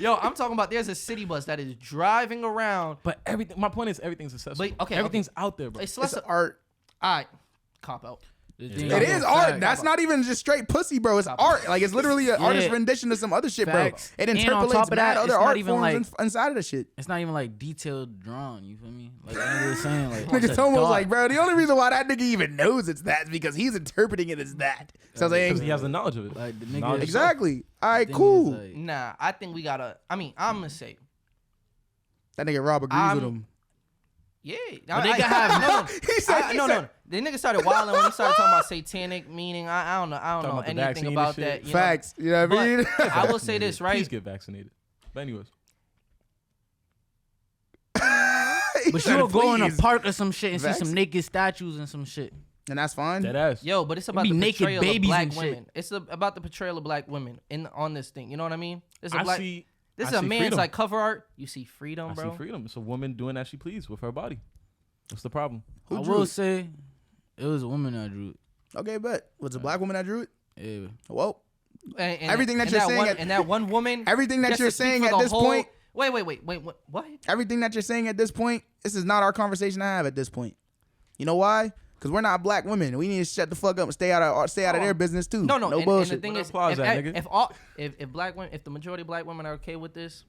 Yo, I'm talking about there's a city bus that is driving around. But everything, my point is everything's accessible. But, okay, everything's out there, bro. It's less It's art. all right, cop out. It is art. That's not even just straight pussy, bro. It's art. Like, it's literally an artist rendition of some other shit, bro. Facts. It And on interpolates top of mad that, other it's not art even forms inside of the shit. It's not even like detailed drawn. You feel me? Like nigga was saying, like Nigga Tomo was like, bro, the only reason why that nigga even knows it's that is because he's interpreting it as that. So Because saying he has the knowledge of it. Like the Knowledge nigga. exactly. All right, thing cool. is, like, Nah, I think we gotta. I mean, I'm gonna say, That nigga Rob agrees with him. yeah. But they can have He said, no. The nigga started wilding when he started talking about satanic meaning. I don't know Talking about the anything vaccinated about shit. that. You know? Facts. You know what I mean? But I will say this, right? Please get vaccinated. But anyways. But you'll go in a park or some shit and see Vax- some naked statues and some shit. And that's fine. Dead ass. Yo, but it's about be the naked portrayal of babies black and shit. women. It's about the portrayal of black women on this thing. You know what I mean? This is I this is see a man's freedom. like cover art. You see freedom, I bro. see freedom. It's a woman doing as she please with her body. What's the problem? Who I drew will it? say, it was a woman that drew it. Okay, bet. Was it a black woman that drew it? Yeah. Well, And Everything that you're saying and that one woman. everything that gets you're to speak saying for at the this whole- point, Wait. What? everything that you're saying at this point, this is not our conversation to have at this point. You know why? Because we're not black women. We need to shut the fuck up and stay out of their business too. No. No and bullshit. the thing What is, applause that, nigga? if black women, if the majority of black women are okay with this,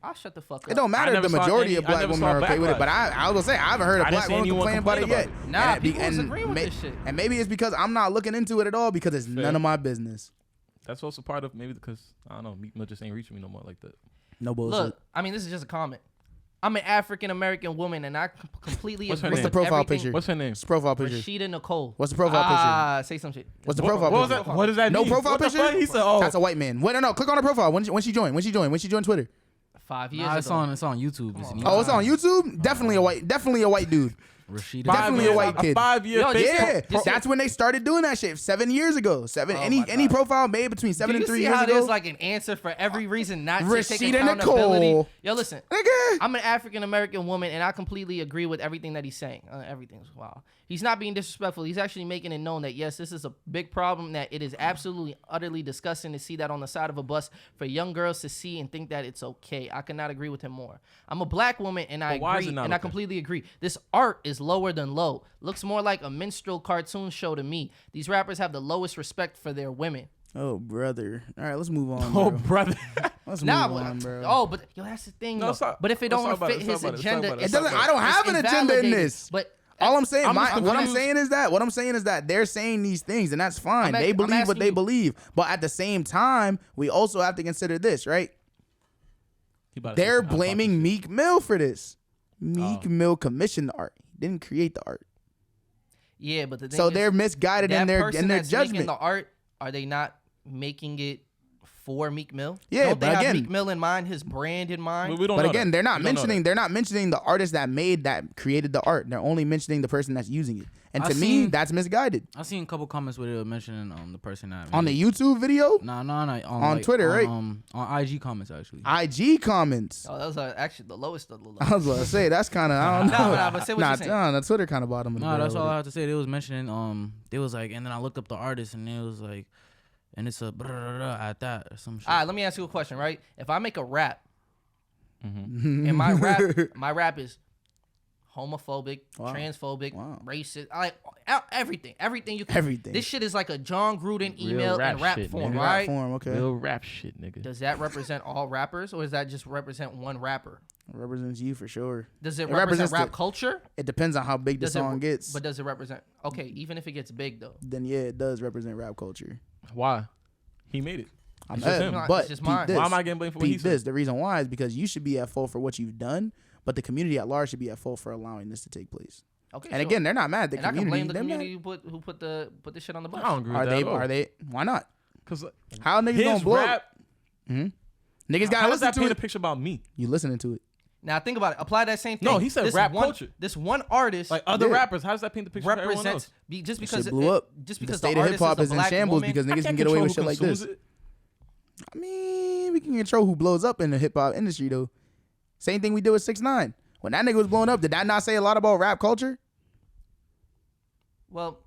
I'll shut the fuck up. It don't matter I if the never saw majority any- of I black never women saw are okay with it, but backlash. I was gonna say I haven't heard a I didn't black see woman anyone complain about it complain yet. about it. Nah, And people was agreeing with this shit. And maybe it's because I'm not looking into it at all because it's none of my business. That's also part of maybe because, I don't know, Meek Mill just ain't reaching me no more like that. No bullshit. Look, I mean, this is just a comment. I'm an African American woman, and I completely What's her agree name? with What's the profile everything. picture? What's her name? What's the profile picture? Rashida Nicole. What's the profile picture? Say some shit. What's the profile What was picture? that? What does that No mean? profile What the picture? fuck? He said, oh. That's a white man. Wait, no. Click on her profile. When she joined? When she joined Twitter? 5 years Nah, it's ago. on YouTube. Oh, it's on YouTube. Definitely a white dude. Rashida. Definitely a white kid. 5 year Yo, Facebook. Yeah, that's when they started doing that shit 7 years ago. Any profile made between 7 Do and you 3 see years how ago. there's like an answer for every reason not to take Rashida accountability? Nicole. Yo, listen. Nigga. I'm an African American woman, and I completely agree with everything that he's saying. Everything's wow. He's not being disrespectful. He's actually making it known that yes, this is a big problem. That it is absolutely, utterly disgusting to see that on the side of a bus for young girls to see and think that it's okay. I cannot agree with him more. I'm a black woman, and I But why is agree, it not and I okay? completely agree. This art is is lower than low. Looks more like a minstrel cartoon show to me. These rappers have the lowest respect for their women. Oh, brother. All right, let's move on. Oh, Bro. brother. Let's Nah, move on, bro. oh, but yo, that's the thing. No, though. stop. But if it Let's don't talk about fit it. his Let's talk about it. agenda, Let's It talk doesn't. about I don't have it's an agenda in invalidated. this. But All I'm saying, I'm just what I'm confused. saying is that they're saying these things, and that's fine. I'm They believe what asking they you. believe, but at the same time, we also have to consider this, right? He about to say They're some hot blaming pocket shit. Meek Mill for this. Meek Mill commissioned the art. He didn't create the art, yeah, but the thing so is, they're misguided that in their person that's judgment. making the art, are they not making it for Meek Mill? Yeah, don't they but have again- Meek Mill in mind, his brand in mind? We don't But know again, that. they're not We don't know mentioning. that. They're not mentioning the artist that created the art. They're only mentioning the person that's using it. And I to me, seen- that's misguided. I seen a couple comments where they were mentioning the person that On made the it. YouTube video, No, on Twitter, right? On IG comments actually. IG comments. Oh, those are actually the lowest of the low. I was gonna say that's kind of I don't No, know. no, but say what you're saying. Nah, the Twitter kind of bottom of the No, that's barrel all I with have to say. They was mentioning they was like, and then I looked up the artist and it was like, and it's a at that or some shit. All right, let me ask you a question, right? If I make a rap, Mm-hmm. and my rap is homophobic, Wow. transphobic, Wow. racist, I like everything you can. Everything. This shit is like a Jon Gruden Real email rap in rap shit, form, nigga. it. right? Rap form, okay. Real rap shit, nigga. Does that represent all rappers, or does that just represent one rapper? Represents you for sure. Does it, It represent represents rap the- culture? It depends on how big the Does song it, gets. But does it represent? Okay, even if it gets big though. Then yeah, it does represent rap culture. Why? He made it. I'm It's just him. No, but it's just peep mine. this. Why am I getting blamed for what he Peep said? this. The reason why is because you should be at fault for what you've done, but the community at large should be at fault for allowing this to take place. Okay, And sure. again, they're not mad at the and I can community. blame the They're mad. community who put the shit on the bus. I don't agree Are with they? that. Are they? Why not? Because How niggas his gonna blow? rap, Niggas how gotta does listen that to paint a it. picture about me? You listening to it? Now think about it. Apply that same thing. No, he said This rap one, culture. This one artist Like other Yeah. rappers, how does that paint the picture for everyone represents else? just That because shit blew up. Just The because state the of artist hip hop is is a in black shambles woman, because I niggas can can't get away control with who shit like consumes this. it. I mean, we can control who blows up in the hip hop industry though. Same thing we did with 6ix9ine. When that nigga was blowing up, did that not say a lot about rap culture? well,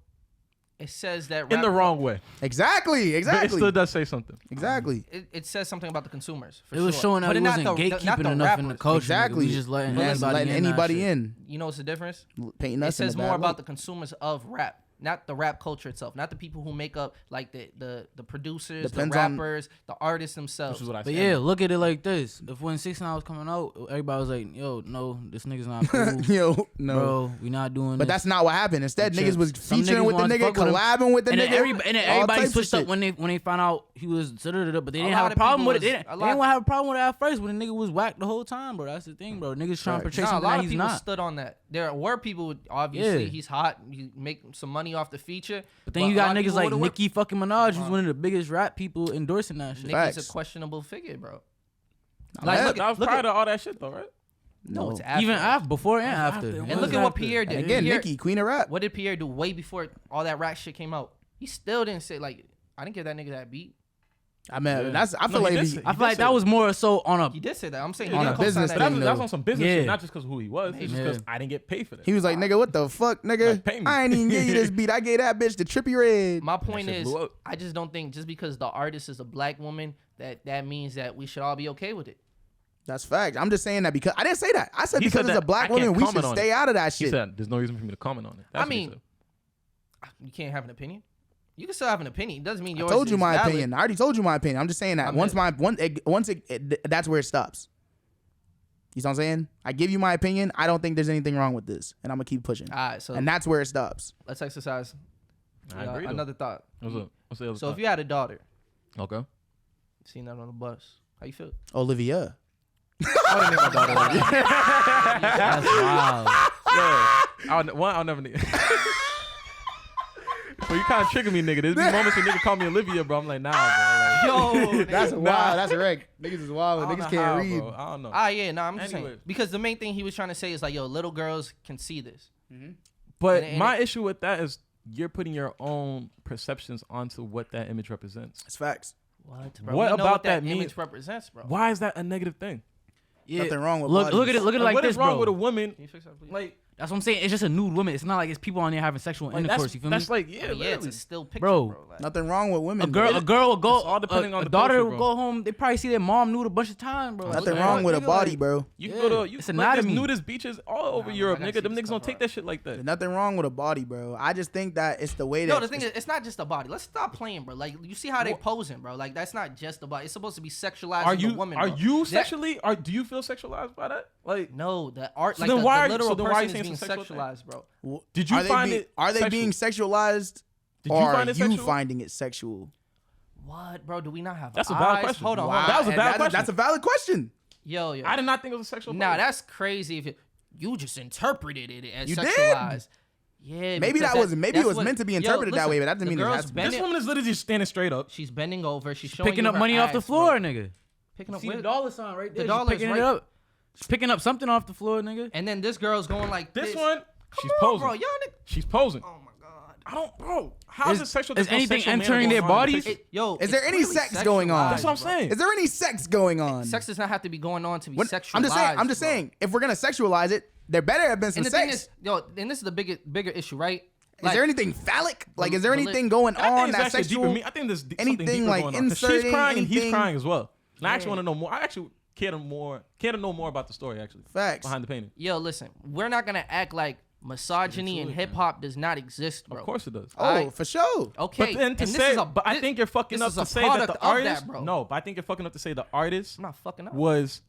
it says that In rap the wrong way. Exactly. But it still Exactly. does say something. Exactly. It says something about the consumers. For It was sure. showing that But he not wasn't the gatekeeping enough in the rappers. culture. Exactly. We just letting And anybody letting in. that anybody shit. in. You know what's the difference? Painting It us in says a more bad about light. the consumers of rap, not the rap culture itself, not the people who make up like the producers, Depends the on- rappers, the artists themselves. Which is what I But said. yeah, look at it like this. If when 6ix9ine was coming out, everybody was like, "Yo, no, this nigga's not cool, Yo, no. bro. We not doing But this." that's not what happened. Instead, Some niggas was some featuring niggas with the wanted to nigga, fuck with him. collabing with the and nigga. then all everybody types of switched up shit. when they found out he was but they didn't lot have a of problem people with it. was- They a didn't lot- have a problem with it at first when the nigga was whacked the whole time, bro. That's the thing, bro. Niggas trying to portray Nah, a something lot that of he's people not. stood on that. There were people, obviously, Yeah. he's hot, he make some money off the feature. But then you got niggas like Nick. Nicki fucking Minaj, who's one of the biggest rap people endorsing that shit. Nicki's Facts. a questionable figure, bro. I'm Like, mad. look That was look prior at- to all that shit, though, right? No, No. it's after. Even after, before and After. after. And And What look is at what after? Pierre And did. again, Pierre- Nicki, queen of rap. What did Pierre do way before all that rap shit came out? He still didn't say, like, I didn't give that nigga that beat. I mean, Yeah. I No, feel he like did he- say- I feel like that was more so on a He did say that. I'm saying Yeah, he on didn't a co-sign business that But thing, beat. that's though. on some business Yeah. shit, not just because of who he was. It's just Yeah. because I didn't get paid for that. he was like, nigga, what the fuck, nigga? Like, pay me. I ain't even give you this beat. I gave that bitch the trippy red. My point shit is, blew up. I just don't think just because the artist is a black woman that means that we should all be okay with it. That's fact. I'm just saying that because I didn't say that. I said He because said it's a that black I can't woman, we should comment on stay it. out of that He shit. said, "There's no reason for me to comment on it." That's what he mean, said. You can't have an opinion. You can still have an opinion. It doesn't mean I yours told you is my valid. opinion. I already told you my opinion. I'm just saying that I'm once just- that's where it stops. You know what I'm saying? I give you my opinion. I don't think there's anything wrong with this, and I'm gonna keep pushing. All right, so And that's where it stops. let's exercise I agree. though. another thought. What's up? What's the other So thought? if you had a daughter, Okay. seen that on the bus, how you feel? Olivia. I didn't name my daughter Olivia. That's wild. Yeah. I'll never need. Well, you kind of trigger me, nigga. There's be moments when nigga call me Olivia, bro. I'm like, nah, bro. Like, Yo, That's Nah. wild. That's wreck. Niggas is wild. I don't Niggas know can't how, read. bro. I don't know. I'm just saying Anyway. because the main thing he was trying to say is like, yo, little girls can see this. But and my issue with that is you're putting your own perceptions onto what that image represents. It's facts. What? What we know about what that image means- represents, bro? Why is that a negative thing? Yeah. Nothing wrong with Look at bodies. it. Look at it Like, like what this, is wrong bro. with a woman? Can you fix that, please? Like, That's what I'm saying. It's just a nude woman. It's not like it's people on there having sexual intercourse. You feel me? That's like, yeah, Yeah, it's a still picture, Bro. bro. Like, Nothing wrong with women. A girl will go. It's all depending on a the daughter culture, will bro. go home. They probably see their mom nude a bunch of times, bro. Nothing Like, wrong with a nigga, body, like- bro. You Yeah, can go to it's there's anatomy. nudist beaches all over Nah, Europe, I gotta nigga. Them see niggas this don't cover take up. that shit like There's that. nothing wrong with a body, bro. I just think that it's the way that no, the thing is, it's not just the body. Let's stop playing, bro. Like, you see how they posing, bro. Like, that's not just the body. It's supposed to be sexualized Are as you a woman, are bro. you That- sexually? Do you feel sexualized by that? Like, No, the art, So like then the, why the are you- literal so then why are you person is saying being it's a sexual sexualized, bro. did you find it? Are they sexual? being sexualized? Did you or find it are you sexual? finding it sexual? What, bro? Do we not have That's a eyes? valid question. Hold on, Wow. hold on. That was a valid question. That's a valid question. Yo. I did not think it was a sexual. Nah, pose. that's crazy. If you just interpreted it as You did? sexualized. Yeah, Maybe because that was maybe it that's was what- meant to be Yo, interpreted that listen, way, but that doesn't the mean it girl's has to be. bending- This woman is literally just standing straight up. She's bending over. She's showing Picking you up her money off the ass, floor, bro. nigga. Picking up See the with, dollar sign right there. The dollar's She's picking right- it up. She's picking up something off the floor, nigga. and then this girl's going like This this. one, Come she's on, posing. bro. Y'all niggas. She's posing. Oh my god. I don't, bro. How is it sexual? is There's no anything sexual manner entering going their on in the bodies? picture? Yo, Is there it's any really sex going on? That's what I'm sexualized, bro. saying. Is there any sex going on? Sex does not have to be going on to be When- sexualized. I'm just bro. saying, if we're gonna sexualize it, there better have been some And the sex. thing is, yo, and this is the bigger issue, right? Is there anything phallic? Like, is there Bel- anything going I think on it's that's actually deeper. sexual? I think there's something anything deeper like going on. 'Cause she's inserting crying and he's anything- crying as well. And I actually Yeah. want to know more. I actually care to know more about the story actually Facts. behind the painting. Yo, listen, we're not gonna act like misogyny in hip hop does not exist, bro. Of course it does. Oh, Alright. for sure. Okay, But then to and this say, is a, but I think you're fucking this up is to a say that product the of artist. that, bro. No, but I think you're fucking up to say the artist I'm not fucking up. was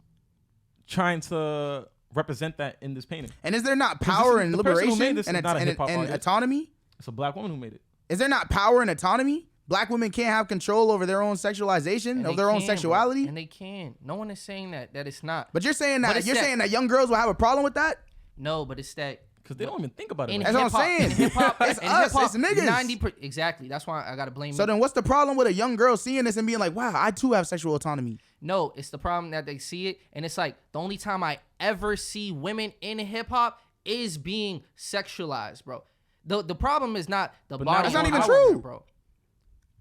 trying to represent that in this painting. And is there not 'Cause power this is- and the person who liberation made this is and, not a hip-hop and artist. autonomy? It's a black woman who made it. Is there not power and autonomy? Black women can't have control over their own sexualization, And of they their own can, bro. sexuality. And they can. No one is saying that it's not. But you're saying But that it's that- saying that young girls will have a problem with that? No, but it's that Because they don't even think about it. in Like That's that. what I'm hip-hop- saying. In hip-hop, It's in us, hip-hop, it's niggas. 90%. Exactly. That's why I gotta blame. So you. then what's the problem with a young girl seeing this and being like, wow, I too have sexual autonomy? No, it's the problem that they see it, and it's like the only time I ever see women in hip hop is being sexualized, bro. The problem is not the But body. that's not or even how true. women, bro.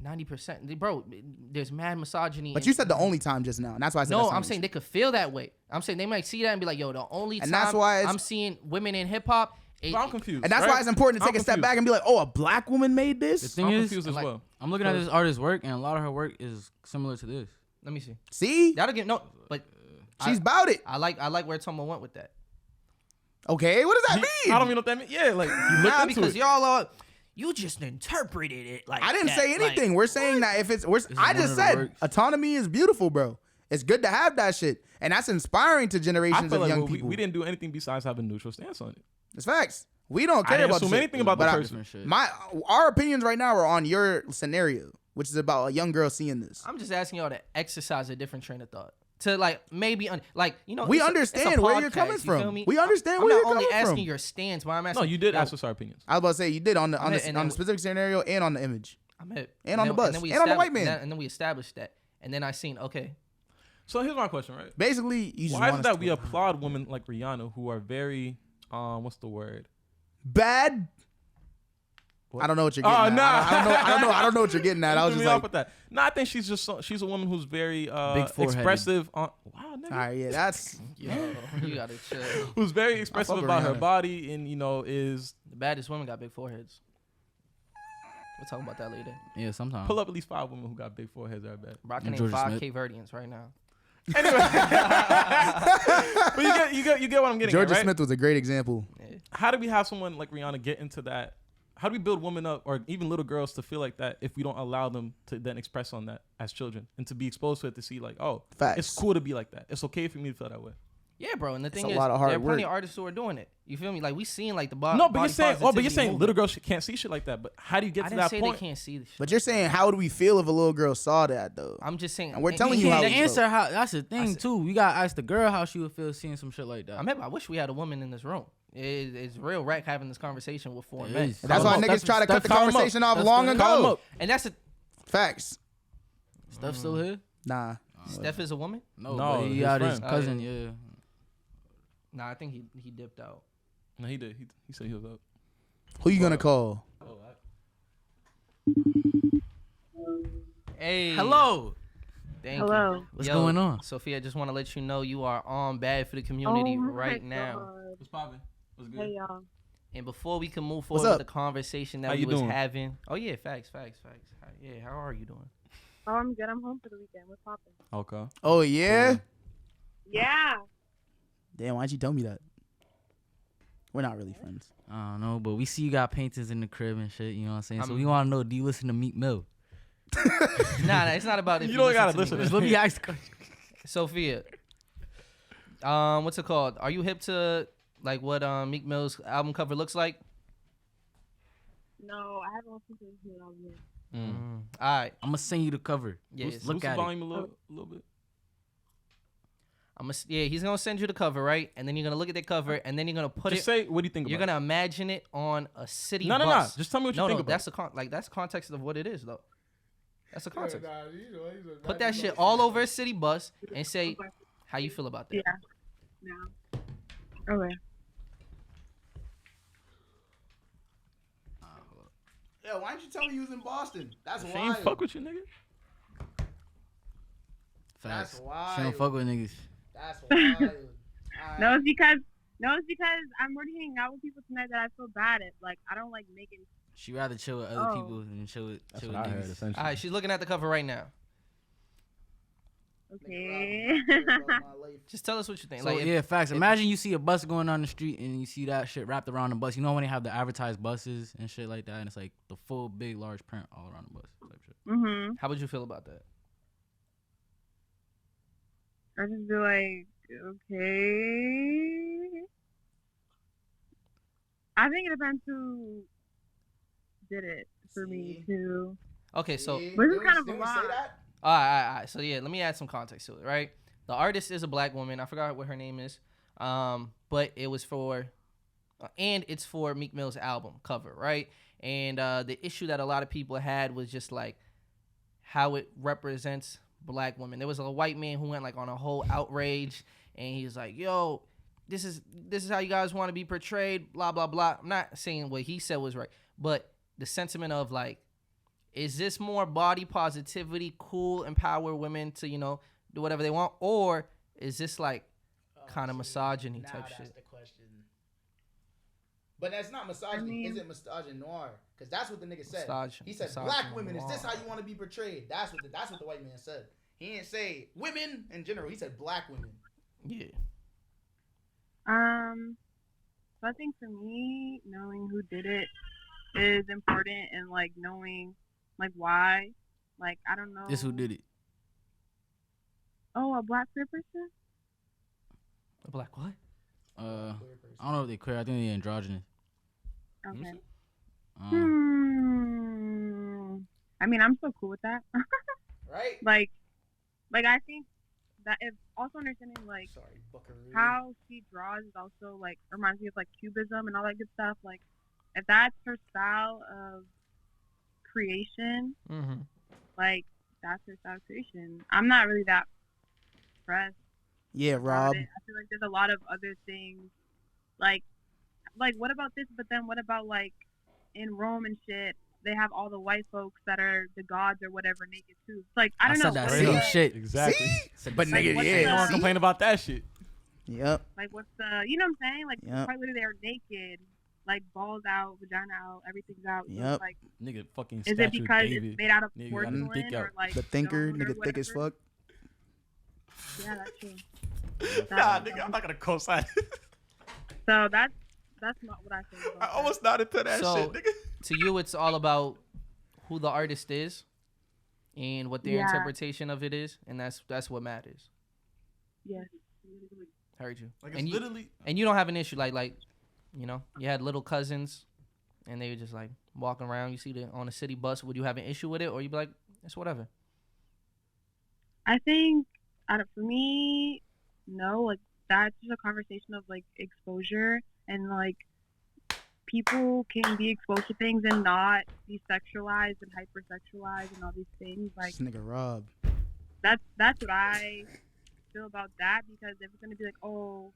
90%, bro. There's mad misogyny. But and- you said the only time just now, and that's why I said no. that's not I'm an saying issue. they could feel that way. I'm saying they might see that and be like, "Yo, the only And time that's why it's- I'm seeing women in hip hop." But I'm confused. And that's right? why it's important to I'm take a step confused. back and be like, oh, a black woman made The this? thing I'm is, confused as like- well. I'm looking at this artist's work, and a lot of her work is similar to this. Let me see. See? That'll get no, but She's about it. I like where Tomo went with that. Okay, what does that mean? I don't even know what that means. Yeah, like you looked Nah, into because it. y'all are. You just interpreted it like I didn't that, say anything. like- We're saying that if it's, is I one just of the said works. autonomy is beautiful, bro. It's good to have that shit. And that's inspiring to I generations feel of like young we people. didn't do anything besides have a neutral stance on it. It's facts. We don't I care didn't about the assume shit. anything about the But person. Shit. our opinions right now are on your scenario, which is about a young girl seeing this. I'm just asking y'all to exercise a different train of thought. To like maybe like you know We it's a understand where you're podcast, coming you feel from. me? We understand I'm where not you're only coming asking from. your stance, but I'm asking. No, you did yo, ask us our opinions. I was about to say you did on the I'm hit, and on then- the specific scenario and on the image. I'm hit. And on the then- bus, then we and on the white established- man. And then we established that, and then I seen okay. So here's my question, right? Basically, you just Why want is it us that to we go applaud women like Rihanna who are very, what's the word? bad? What? I don't know what you're getting Oh, at. nah. I don't know what you're getting at. I was You just threw me off like, with that. No, I think she's just she's a woman who's very foreheaded. expressive. Wow, nigga. all right, yeah, that's Yo, you gotta chill. Who's very expressive fuck with about her Rihanna. body and is The baddest women got big foreheads. We'll talk about that later. Yeah, sometimes. pull up at least 5 women who got big foreheads that are bad. Rockin' And ain't Georgia 5 Smith. K Verdians right now. But you get what I'm getting Georgia at, right? Smith was a great example. How do we have someone like Rihanna get into that? How do we build women up or even little girls to feel like that if we don't allow them to then express on that as children and to be exposed to it to see like, oh, Facts. it's cool to be like that. It's okay for me to feel that way. Yeah, bro. And the thing a is, lot of hard there are plenty work. of artists who are doing it. You feel me? Like we seen like the body. No, but you're saying, movement. little girls can't see shit like that. But how do you get I to didn't that say point? they can't see this shit. But you're saying, how would we feel if a little girl saw that though? I'm just saying. And we're telling he you can't how The we answer. feel. answer, how that's the thing said- too. We gotta ask the girl how she would feel seeing some shit like that. I wish we had a woman in this room. It's real wrack having this conversation with 4 It men. is. And that's Call why him up. niggas try to cut the Call him up. conversation off That's long good. Call him ago. up. And that's a Facts. Steph still here? Nah. Steph is a woman. No, No, but he his got his friend. cousin. Yeah. Nah, I think he dipped out. No, he did. He said he was up. Who you gonna call? Hey. Hello. Thank Hello. You. What's going on? Sophia, I just want to let you know you are on Bad for the Community Oh my right now. God. What's poppin'? Hey y'all. And before we can move What's forward with up? the conversation that How we you was doing? having. Oh yeah, facts. Yeah, how are you doing? Oh, I'm good. I'm home for the weekend. What's poppin'? Okay. Oh yeah. Yeah. Damn, why'd you tell me that? We're not really friends. I don't know, but we see you got paintings in the crib and shit. You know what I'm saying? So we want to know: do you listen to Meek Mill? Nah, it's not about if You don't gotta listen listen to to me. Let me ask the question. Sophia. What's it called? Are you hip to like what Meek Mill's album cover looks like? No, I haven't listened to this new album yet. All right. I'm gonna send you the cover. Yeah, Look Boost the at it. volume a little bit. He's gonna send you the cover, right? And then you're gonna look at the cover, and then you're gonna put Just it. say, what do you think You're about gonna imagine it on a city No. bus. Just tell me what you think about that's it. that's context of what it is, though. That's the context. Put that shit all over a city bus and say how you feel about that. Yeah. No. Okay. Yeah, why didn't you tell me you was in Boston? That's She ain't fuck with you, nigga. That's Facts. wild. She don't fuck with niggas. That's wild. No, it's because I'm already hanging out with people tonight that I feel bad at. Like I don't like making. She rather chill with other Oh. people than chill with That's chill what with I heard, niggas. essentially. All right, she's looking at the cover right now. Okay. Just tell us what you think. So Like, yeah, facts. Imagine you see a bus going down the street and you see that shit wrapped around the bus. You know when they have the advertised buses and shit like that, and it's like the full big large print all around the bus type shit. Mhm. how would you feel about that? I just be like, okay. I think it depends who did it for me too. Okay, so But this is kind of a lot. all right. So yeah, let me add some context to it. Right, the artist is a black woman. I forgot what her name is. But it was for, and it's for Meek Mill's album cover, right? And the issue that a lot of people had was just like how it represents black women. There was a white man who went like on a whole outrage, and he was like, "Yo, this is how you guys want to be portrayed." Blah blah blah. I'm not saying what he said was right, but the sentiment of like, is this more body positivity, cool, empower women to do whatever they want, or is this like kind of misogyny type shit? The question. But that's not misogyny. Is it misogyny noir? Because that's what the nigga said. He said, "Black women, is this how you want to be portrayed?" That's what the white man said. He didn't say women in general. He said black women. Yeah. So I think for me, knowing who did it is important, and like knowing like why. Like I don't know. This who did it? Oh, a black queer person? A black what? I don't know if they queer. I think they androgynous. Okay. Um, I mean, I'm so cool with that. Right? Like I think that if also understanding like how she draws is also like reminds me of like cubism and all that good stuff. Like if that's her style of creation, like that's her style of creation. I'm not really that impressed. Yeah, Rob. I feel like there's a lot of other things, like what about this? But then what about like in Rome and shit? They have all the white folks that are the gods or whatever naked too. It's like I don't know. said that what same is that? shit. Exactly. But Like, nigga, what's yeah. No one the- complain about that shit. Yep. Like what's the? You know what I'm saying? Like Yep. quite literally they're naked, like balls out, vagina out, everything's out. So Yep. it's like, Nigga, fucking is statue it because David. it's made out of Nigga, porcelain got them thick or out. like The thinker, stone or nigga, thick as whatever? fuck. Yeah, that's true. Nah, nigga, I'm not gonna co-sign. So that's not what I think. I almost nodded to that So- shit, nigga. To you, it's all about who the artist is and what their Yeah. interpretation of it is, and that's what matters. Yes. Heard you. Like, and it's you literally... and you don't have an issue like you had little cousins, and they were just like walking around. You see them on a city bus. Would you have an issue with it, or you be like, it's whatever? I think for me, no. Like that's just a conversation of like exposure and like people can be exposed to things and not be sexualized and hypersexualized and all these things. Like This nigga Rob. that's what I feel about that, because if it's gonna be like, oh,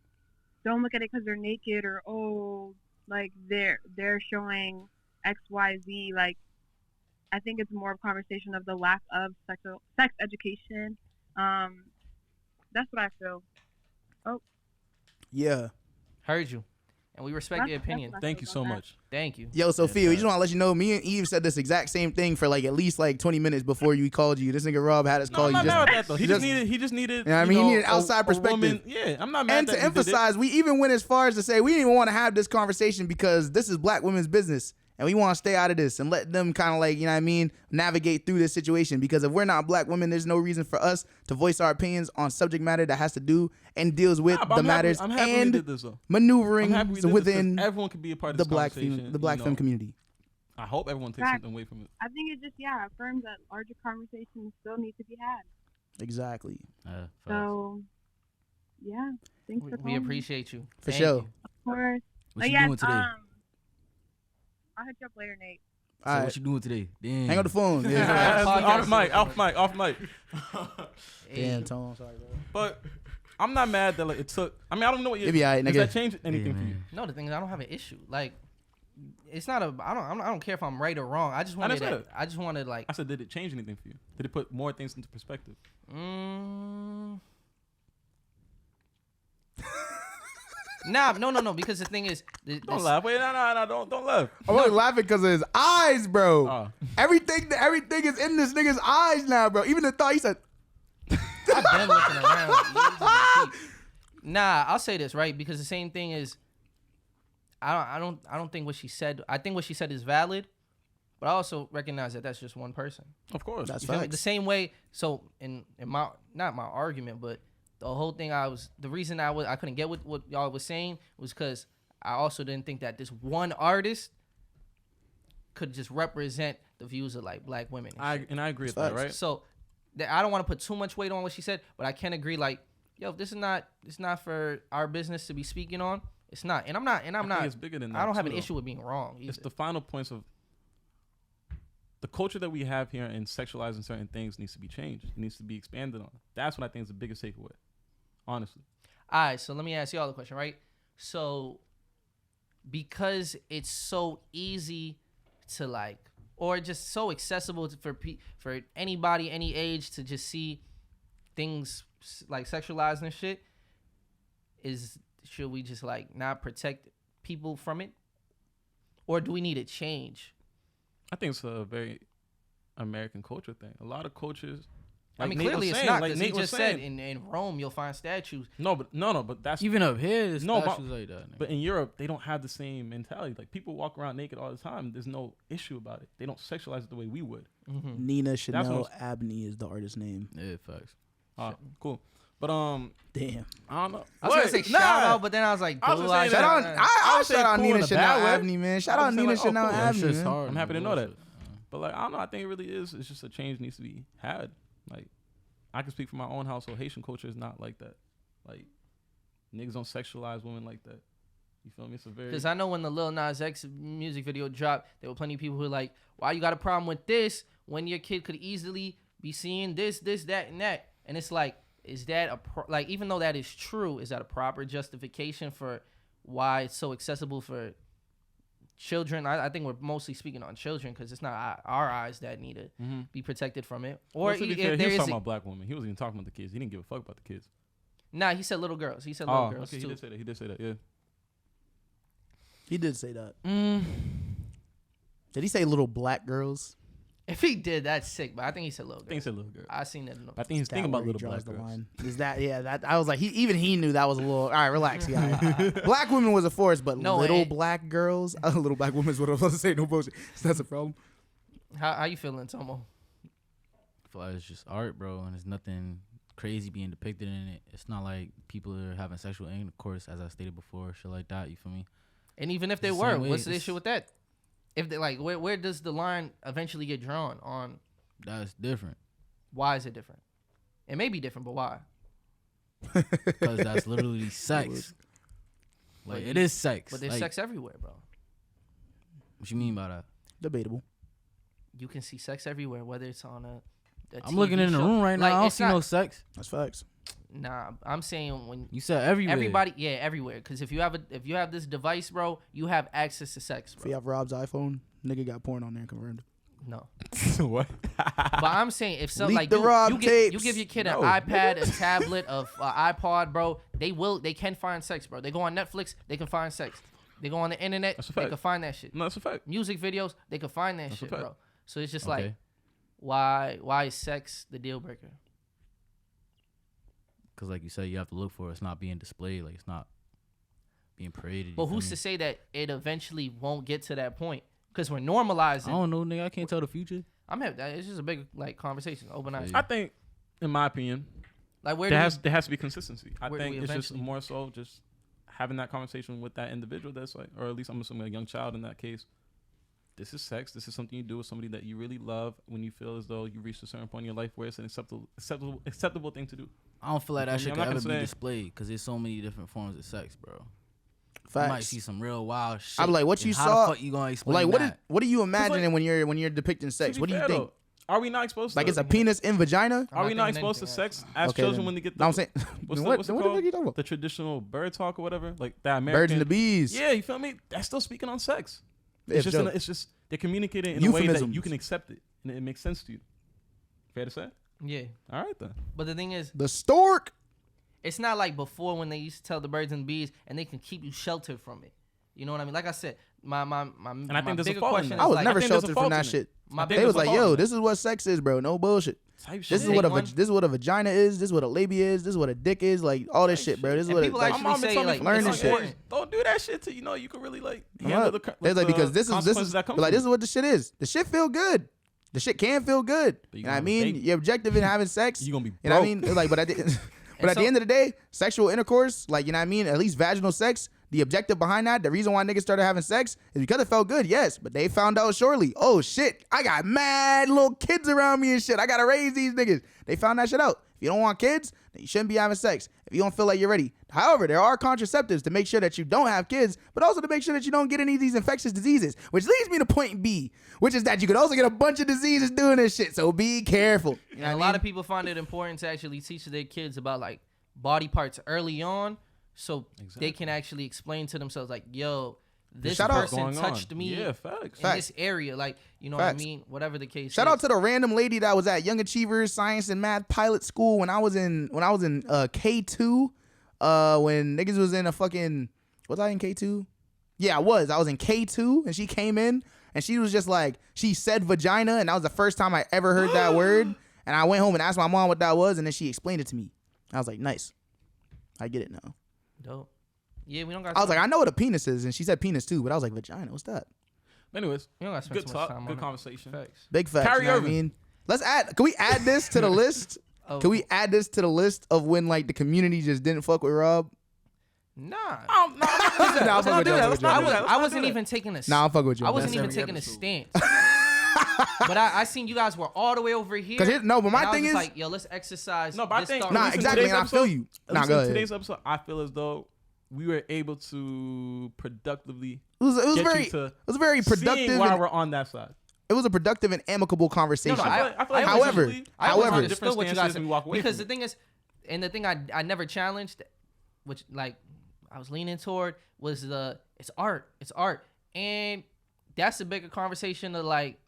don't look at it because they're naked, or oh, like they're showing X, Y, Z. Like I think it's more of a conversation of the lack of sex education. That's what I feel. Yeah. Heard you. and we respect your opinion. Thank you so much. Thank you. Yo, Sophia, we just want to let you know, me and Yves said this exact same thing for like at least like 20 minutes before we called you. This nigga Rob had us call you. I'm not mad at that though. He just You needed. know what I mean? He needed outside perspective. Woman. Yeah, I'm not mad. And at to that he did it. emphasize, we even went as far as to say we didn't even want to have this conversation because this is black women's business. And we want to stay out of this and let them kind of like, you know what I mean, navigate through this situation. Because if we're not black women, there's no reason for us to voice our opinions on subject matter that has to do and deals with the matters and maneuvering within everyone can be a part of the this black conversation, the black femme community. I hope everyone takes something away from it. I think it just affirms that larger conversations still need to be had. Exactly. So, yeah, thanks for calling. We appreciate you. For sure. Of course. What you doing today? I'll hit you up later, Nate. So All right. what you doing today? Damn. Hang on the phone. Off mic. Damn, Tomo. Sorry, bro. But I'm not mad that like it took. I mean, I don't know what you. It be all right, does nigga. that change anything for you? No, the thing is, I don't have an issue. Like, it's not a. I don't care if I'm right or wrong. I just wanted. I just wanted like. I said, did it change anything for you? Did it put more things into perspective? No. Because the thing is, Don't laugh. Wait, no. Don't laugh. I'm only laughing because of his eyes, bro. Everything is in this nigga's eyes now, bro. Even the thought he said. I've been looking around. Nah, I'll say this, right? Because the same thing is, I don't think what she said. I think what she said is valid, but I also recognize that that's just one person. Of course, that's facts. The same way. So in my not my argument, but the whole thing the reason I couldn't get what y'all was saying was because I also didn't think that this one artist could just represent the views of like black women. I agree with that, right? So I don't want to put too much weight on what she said, but I can agree like, yo, this is not for our business to be speaking on. It's not. And I'm not. It's bigger than that. I don't have too, an though. issue with being wrong either. It's the final points of the culture that we have here and sexualizing certain things needs to be changed. It needs to be expanded on. That's what I think is the biggest takeaway. Honestly. All right, so let me ask y'all a question, right? So because it's so easy to like, or just so accessible for anybody, any age to just see things like sexualized and shit, should we just like not protect people from it? Or do we need a change? I think it's a very American culture thing. A lot of cultures. Like I mean, clearly it's not, because he just said in Rome you'll find statues. No, but that's even up here. There's no, statues like that. But in Europe, they don't have the same mentality. Like people walk around naked all the time. There's no issue about it. They don't sexualize it the way we would. Mm-hmm. Nina Chanel Abney is the artist name. Yeah, facts. Cool. But damn, I don't know. I was gonna say shout out, but then I was like, I'll shout out Nina Chanel Abney, man. Shout out Nina Chanel Abney, man. I'm happy to know that. But like I don't know. I think it really is. It's just a change needs to be had. Like I can speak for my own household. Haitian culture is not like that. Like niggas don't sexualize women like that. You feel me? It's a very because I know when the Lil Nas X music video dropped, there were plenty of people who were like, "Why you got a problem with this when your kid could easily be seeing this, that, and that?" And it's like, is that like even though that is true, is that a proper justification for why it's so accessible for children? I think we're mostly speaking on children because it's not our eyes that need to be protected from it. Or he was talking about black women. He wasn't even talking about the kids. He didn't give a fuck about the kids. Nah, he said little girls. He said little girls okay, too. He did say that. Yeah. He did say that. Did he say little black girls? If he did, that's sick. But I think he said little girls. I think he said little girls. I seen that. I think he's thinking about little black girls. Line. Is that that? I was like, he knew that was a little. All right, relax, guy. Black women was a force, but little black girls, little black women is what I was supposed to say. No bullshit. That's a problem. How you feeling, Tomo? I feel like it's just art, bro, and there's nothing crazy being depicted in it. It's not like people are having sexual intercourse, as I stated before, shit like that. You feel me? And even if they were, what's the issue with that? If they like, where does the line eventually get drawn on? That's different. Why is it different? It may be different, but why? Because that's literally sex. Like it is sex. But there's like, sex everywhere, bro. What you mean by that? Debatable. You can see sex everywhere, whether it's on a I'm TV looking in the show. room right now. Like, I don't see no sex. That's facts. Nah, I'm saying when you said everywhere. Everybody, yeah, everywhere. Because if you have this device, bro, you have access to sex, bro. If you have Rob's iPhone, nigga got porn on there confirmed. No. What? But I'm saying if some like you give your kid an iPad, a tablet, an iPod, bro, they can find sex, bro. They go on Netflix, they can find sex. They go on the internet, That's a they fact. can find that shit. No, that's a fact. Music videos, they can find that That's a shit, fact. bro. So it's just Okay. like, why is sex the deal breaker? Because like you said, you have to look for it. It's not being displayed. Like it's not being paraded. But who's to say that it eventually won't get to that point? Because we're normalizing. I don't know, nigga. I can't tell the future. It's just a big like conversation, open eyes. I think, in my opinion, Like where there do has to be consistency. I where do think we it's just eventually- more so just having that conversation with that individual that's like, or at least I'm assuming a young child in that case. This is sex. This is something you do with somebody that you really love when you feel as though you reached a certain point in your life where it's an acceptable thing to do. I don't feel like that I'm shit not could ever gonna be say- displayed because there's so many different forms of sex, bro. You might Facts. see some real wild shit. I'm like, what and you how saw- the fuck you gonna explain Like, that? what are you imagining like- when you're depicting sex? To be What do you fair, think? though, are we not exposed Like to it's a penis in vagina? Are we I'm not thinking exposed to anything, sex as Okay, children then. when they get No, I'm saying. what's what it the fuck called? are you talking about? The traditional bird talk or whatever? Like that Birds American. and the bees. Yeah, you feel me? That's still speaking on sex. Yeah, It's just sure. it's just they're communicating in a way that Euphemisms. you can accept it and it makes sense to you. Fair to say? Yeah. All right then. But the thing is, The stork. it's not like before when they used to tell the birds and bees and they can keep you sheltered from it. You know what I mean? Like I said, my I think there's a bigger fault in question that. is I was like, never I think there's a sheltered fault from that in it. shit. My I think They there's was a like, fault in yo, it. this is what sex is, bro. No bullshit. Type shit. This is Big what one. this is what a vagina is. This is what a labia is. This is what a dick is. Like all this shit, bro. This is And what people like, actually My mom say, told me like, from learn a this young shit. age, don't do that shit till you know you can really like I'm handle not- the. They was like, because this is consequences that come like from this is it. what the shit is. The shit feel good. The shit can feel good. But You you know what I gonna mean? baby. You're objective in having sex. You gonna be You know what I broke. mean? Like, but at the so- end of the day, sexual intercourse, like, you know what I mean? At least vaginal sex, the objective behind that, the reason why niggas started having sex is because it felt good, yes. But they found out shortly, oh shit, I got mad little kids around me and shit. I gotta raise these niggas. They found that shit out. If you don't want kids, then you shouldn't be having sex. If you don't feel like you're ready. However, there are contraceptives to make sure that you don't have kids, but also to make sure that you don't get any of these infectious diseases. Which leads me to point B, which is that you could also get a bunch of diseases doing this shit. So be careful. You know And a what I lot mean? of people find it important to actually teach their kids about like body parts early on, so they can actually explain to themselves like, "Yo, this Shout out. person Going touched on. me Yeah, facts. in this area." Like, you know Facts. what I mean? Whatever the case. Shout is. out to the random lady that was at Young Achievers Science and Math Pilot School when I was in K2. When niggas was in a fucking, was I in K2? Yeah, I was in K2 and she came in and she was just like, she said vagina and that was the first time I ever heard that word. And I went home and asked my mom what that was and then she explained it to me. I was like, nice. I get it now. Dope. Yeah, we don't got. I was like, I know what a penis is, and she said penis too, but I was like, vagina, what's that? Anyways, we don't got to spend good too much talk, time good on it. conversation. Facts. Big facts. Kyrie You know what I Irving. mean? Can we add this to the list? Oh, Can we add this to the list of when like the community just didn't fuck with Rob? Nah. Oh, no, let's not do that. Nah, I'm Let's fucking not with do you, that. I'm Let's fucking not with do you. that. I wasn't even taking a. Nah, I'm fucking with you. I on wasn't that. even every taking a episode. stance. But I seen you guys were all the way over here. But and my I was thing just is, like, yo, let's exercise. No, but I this think start nah, with- exactly, today's and I feel episode- you. At Nah, least go in ahead. today's episode, I feel as though we were able to productively It was get very you to very productive. seeing why And, we're on that side. it was a productive and amicable conversation. I feel like However, usually I always However- understood what you guys different said we walk away because from the it. thing is, and the thing I never challenged, which like I was leaning toward was it's art, and that's a bigger conversation of like,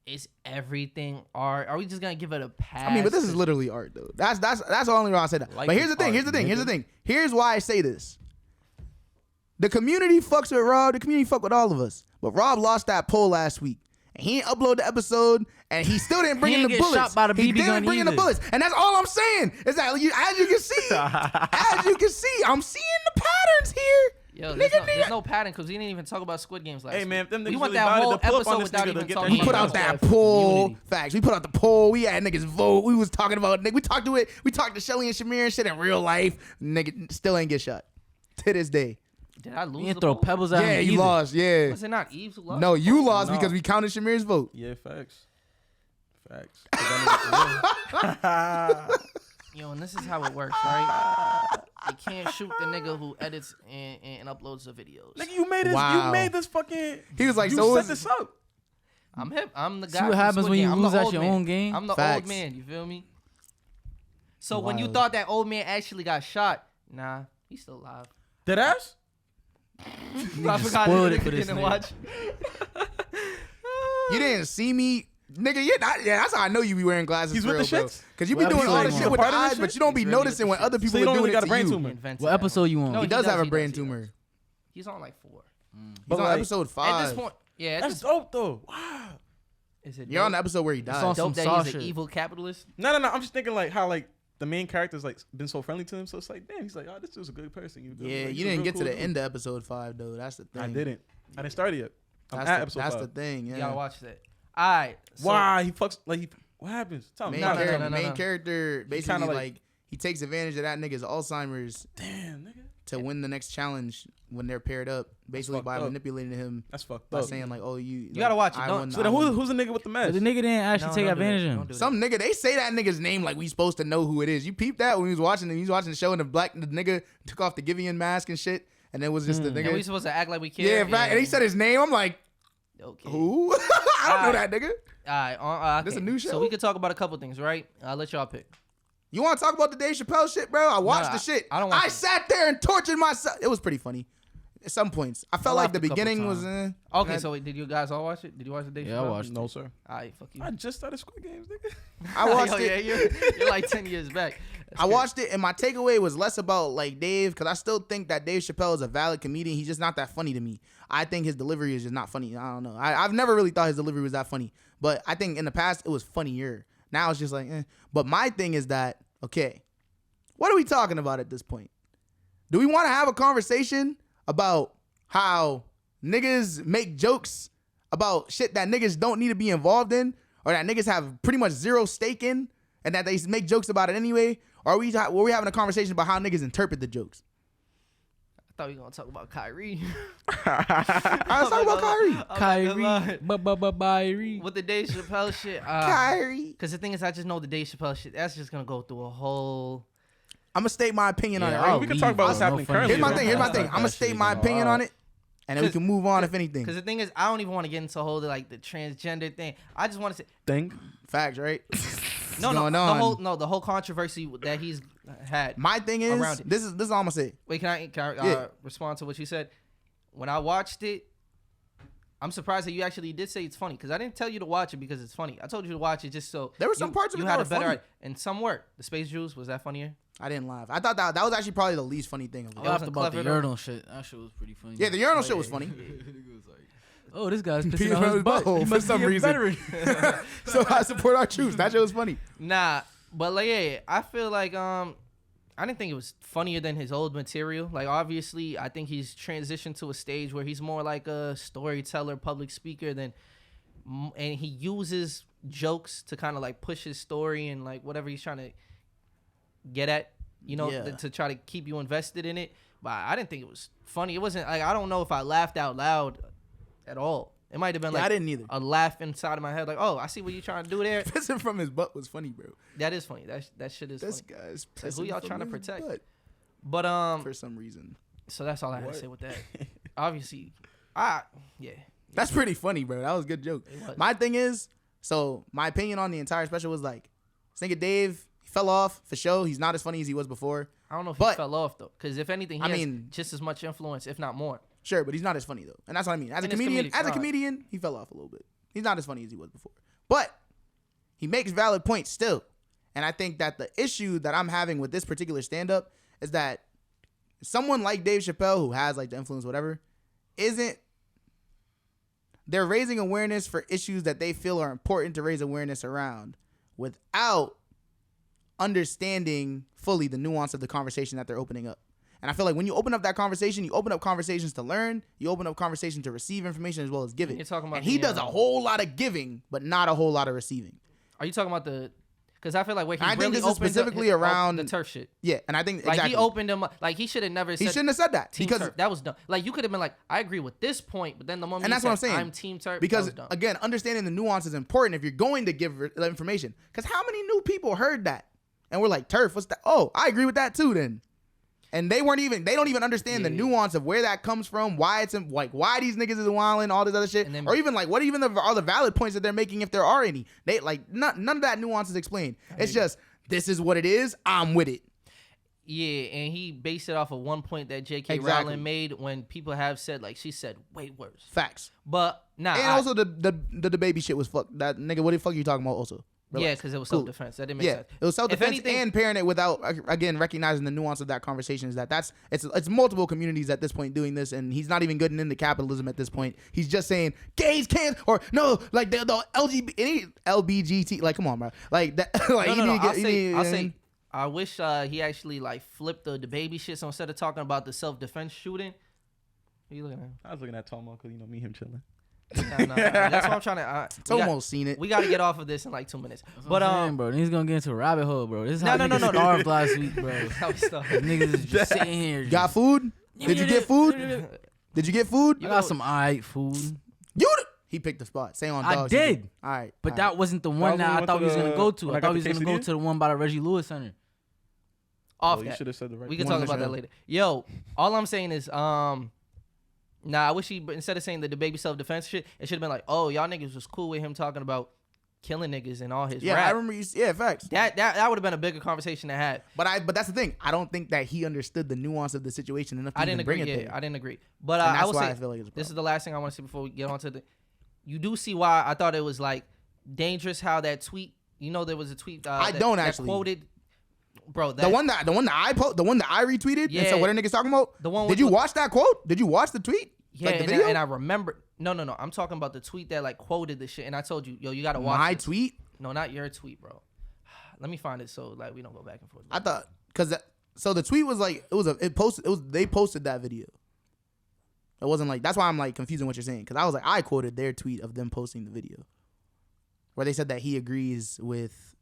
is everything art? Are we just gonna give it a pass? I mean, but this is literally art, though. That's the only reason I say that. Life but here's is the thing. art, Here's the thing. Here's the nigga. thing. Here's why I say this. The community fucks with Rob. The community fuck with all of us. But Rob lost that poll last week. And he didn't upload the episode, and he still didn't bring He in didn't the get bullets. shot by the He BB didn't gun bring in the either. bullets, and that's all I'm saying. Is that as you can see, I'm seeing the patterns here. Yo, Nigga, there's no pattern because we didn't even talk about Squid Games last Hey week. man, if them we niggas went really that about whole it, to pull up episode on this without nigga even to get talking We that put about out that the poll. community. Facts. We put out the poll. We had niggas vote. We was talking about nigga. We talked to it. We talked to Shelly and Shamir and shit in real life. Nigga still ain't get shot to this day. Did I lose You didn't the throw poll? pebbles at Yeah, him you either. lost. Yeah. Was it not Yves who lost? No, you lost No. because we counted Shamir's vote. Yeah, facts. Facts. Yo, and this is how it works, right? You can't shoot the nigga who edits and uploads the videos. Nigga, you made this. Wow. You made this fucking. He was like, you so set is- this up. I'm hip. I'm the guy. See what from happens Squid when you Game. I'm lose the at old your man. own game? I'm the Facts. old man. You feel me? So when you Wild. thought that old man actually got shot, nah, he's still alive. Dead ass. I forgot spoiled that it for nigga this didn't nigga. watch. You didn't see me, nigga. Yeah, that's how I know you be wearing glasses. He's for with real, the bro. shits? Cause you be What doing all episode the you shit on? with the Part of this eyes, but shit? you don't be He's really noticing with when the other shits. people So you are don't doing really it got to a brain you. tumor. Invented What that episode you on? No, He does have a brain he does. tumor. He's on like 4. He's on like, episode 5. At this point, yeah, That's dope though. Wow. is it You're on the dope? episode where he It's on dies. some Dope that saw he's an shit. evil capitalist. No. I'm just thinking like how like the main character's like been so friendly to him, so it's like damn, he's like, oh, this dude's a good person. Yeah, Like, you didn't get to the end of episode 5 though. That's the thing. I didn't start it yet. I'm That's, at the, episode that's 5. the thing. Yeah. You gotta watch that. All right. So, Why he fucks like what happens? Tell me. Main, No. main character basically kinda, like, like- he takes advantage of that nigga's Alzheimer's Damn, nigga. to win the next challenge when they're paired up, basically fucked by up. manipulating him That's fucked by up. saying like, oh you gotta watch it. I Don't- won- So I then won. who's the nigga with the But mess? the nigga didn't actually take don't do advantage that. of him. Don't do that. Some nigga, they say that nigga's name like we supposed to know who it is. You peeped that when he was watching the show and the nigga took off the Giveon mask and shit, and it was just the And we nigga. supposed to act like we care. Yeah, right. And he said his name. I'm like, Okay. who? I don't know that nigga. All right. This okay. a new show? So we could talk about a couple things, right? I'll let y'all pick. You want to talk about the Dave Chappelle shit, bro? I watched Nah, the shit. I don't watch I it. sat there and tortured myself. It was pretty funny. At some points, I felt I like the laughed a couple beginning was. Okay, that- so wait, did you guys all watch it? Did you watch the day? Yeah, I watched No, sir. All right, fuck you. I just started Squid Games, nigga. I watched Yo, it. Yeah, you're like 10 years back. That's I good. watched it, and my takeaway was less about like Dave, because I still think that Dave Chappelle is a valid comedian. He's just not that funny to me. I think his delivery is just not funny. I don't know. I've never really thought his delivery was that funny, but I think in the past it was funnier. Now it's just like, eh. But my thing is that, okay, what are we talking about at this point? Do we want to have a conversation about how niggas make jokes about shit that niggas don't need to be involved in, or that niggas have pretty much zero stake in, and that they make jokes about it anyway? Or were we having a conversation about how niggas interpret the jokes? I thought we were gonna talk about Kyrie. I was talking about Kyrie. Kyrie. With the Dave Chappelle shit. Kyrie. Because the thing is, I just know the Dave Chappelle shit. That's just gonna go through a whole. I'm gonna state my opinion on it. Yeah, Right? we can talk about what's happening currently. Here's my bro. thing. I'm That gonna state shit my is opinion on it, and then we can move on if anything. Because the thing is, I don't even want to get into whole like the transgender thing. I just want to say Thing. Facts, right? no, going on? the whole controversy that he's had. My thing is, Around it. this is all I'm gonna say. Wait, can I Yeah. respond to what you said? When I watched it, I'm surprised that you actually did say it's funny, because I didn't tell you to watch it because it's funny. I told you to watch it just so There were some parts of you it had that a were better funny. and some were. The Space Juice, was that funnier? I didn't laugh. I thought that was actually probably the least funny thing of it. It I laughed wasn't about the clever, though. urinal shit. That shit was pretty funny. Yeah, the urinal shit was funny. Oh, this guy's Peeing pissing on on his his butt. butthole He for must some be a reason. veteran. So I support our troops. That shit was funny. Nah, but like yeah, I feel like I didn't think it was funnier than his old material. Like obviously, I think he's transitioned to a stage where he's more like a storyteller, public speaker and he uses jokes to kind of like push his story and like whatever he's trying to get at, you know, Yeah. to try to keep you invested in it. But I didn't think it was funny. It wasn't like, I don't know if I laughed out loud at all. It might have been Yeah, like I didn't either. a laugh inside of my head, like, oh, I see what you're trying to do there. Pissing from his butt was funny, bro. That is funny. That shit is This funny. guy's Like, who pissing y'all from trying to his protect? butt But for some reason. so that's all I had What? to say with that. Obviously, yeah. That's pretty funny, bro. That was a good joke. It was. My thing is, so my opinion on the entire special was like, this nigga Dave, he fell off for sure. He's not as funny as he was before. I don't know if But- he fell off though, because if anything, he I has mean- just as much influence, if not more. Sure, but he's not as funny though. And that's what I mean. As a And it's comedian, comedic. he fell off a little bit. He's not as funny as he was before. But he makes valid points still. And I think that the issue that I'm having with this particular stand-up is that someone like Dave Chappelle, who has like the influence, whatever, they're raising awareness for issues that they feel are important to raise awareness around without understanding fully the nuance of the conversation that they're opening up. And I feel like when you open up that conversation, you open up conversations to learn, you open up conversations to receive information as well as give it. You're talking about and he the, does a whole lot of giving, but not a whole lot of receiving. Are you talking about the? Because I feel like where he I think really this is opened specifically up around- the turf shit. Yeah, and I think Like exactly. he opened him up. Like he should have never. He said shouldn't have said that Team because turf. That was dumb. Like you could have been like, I agree with this point, but then the moment And you that's what I'm said, saying. I'm team turf. because that was dumb. again, understanding the nuance is important if you're going to give information. Because how many new people heard that and we're like, turf, what's that? Oh, I agree with that too. Then, and they don't even understand the Yeah. nuance of where that comes from, why it's like why these niggas is wilding, all this other shit, And then- or even like what even are the valid points that they're making if there are any. They like none of that nuance is explained. It's just this is what it is. I'm with it. Yeah, and he based it off of one point that J.K. Exactly. Rowling made when people have said like she said way worse. Facts. But nah, And also the baby shit was fuck. That nigga, what the fuck are you talking about? Also, Relax. Yeah, because it was Cool. self-defense. That didn't make Yeah, sense. it was self-defense anything- and pairing it without, again, recognizing the nuance of that conversation is that it's multiple communities at this point doing this, and he's not even getting into capitalism at this point. He's just saying gays can't, or no, like the LBGT, like come on, bro, like that. Like No. I'll you say. I wish he actually like flipped the baby shit. So instead of talking about the self-defense shooting, what are you looking at? I was looking at Tomo because me and him chilling. Nah. That's what I'm trying to. Tomo's seen it. We got to get off of this in like 2 minutes. But bro, he's gonna get into a rabbit hole, bro. This is how No. niggas starved last week, bro. How we start. Niggas is just sitting here. Got food? Did you get food? Did you get food? I got some alright food. He picked the spot. Say on I dog. did. All right. But all that right. wasn't the one was that when I we thought went we to was gonna the- go to. when I I got thought we the was gonna go quesadilla? to the one by the Reggie Lewis Center. Off You that. should have said the right. We can One talk on the about that show. later. Yo, all I'm saying is, I wish he, instead of saying the baby self-defense shit, it should have been like, oh, y'all niggas was cool with him talking about killing niggas and all his Yeah, rap. I remember you. Yeah, facts. That would have been a bigger conversation to have. But that's the thing. I don't think that he understood the nuance of the situation enough to I even didn't bring agree. it Yeah, there. I didn't agree. But And I that's will why say, I feel like it's a this is problem. the last thing I want to say before we get on to the. You do see why I thought it was like dangerous how that tweet. You know, there was a tweet. I that, don't that actually. quoted. Bro, The one that I retweeted. And so Yeah. what are niggas talking about? The one Did with you the- watch that quote? Did you watch the tweet? Yeah, Like the and, video? and I remember. No. I'm talking about the tweet that like quoted the shit, and I told you, yo, you gotta watch My this. tweet. No, not your tweet, bro. Let me find it so like we don't go back and forth. I thought so the tweet was like they posted that video. It wasn't like, that's why I'm like confusing what you're saying, because I was like, I quoted their tweet of them posting the video where they said that he agrees with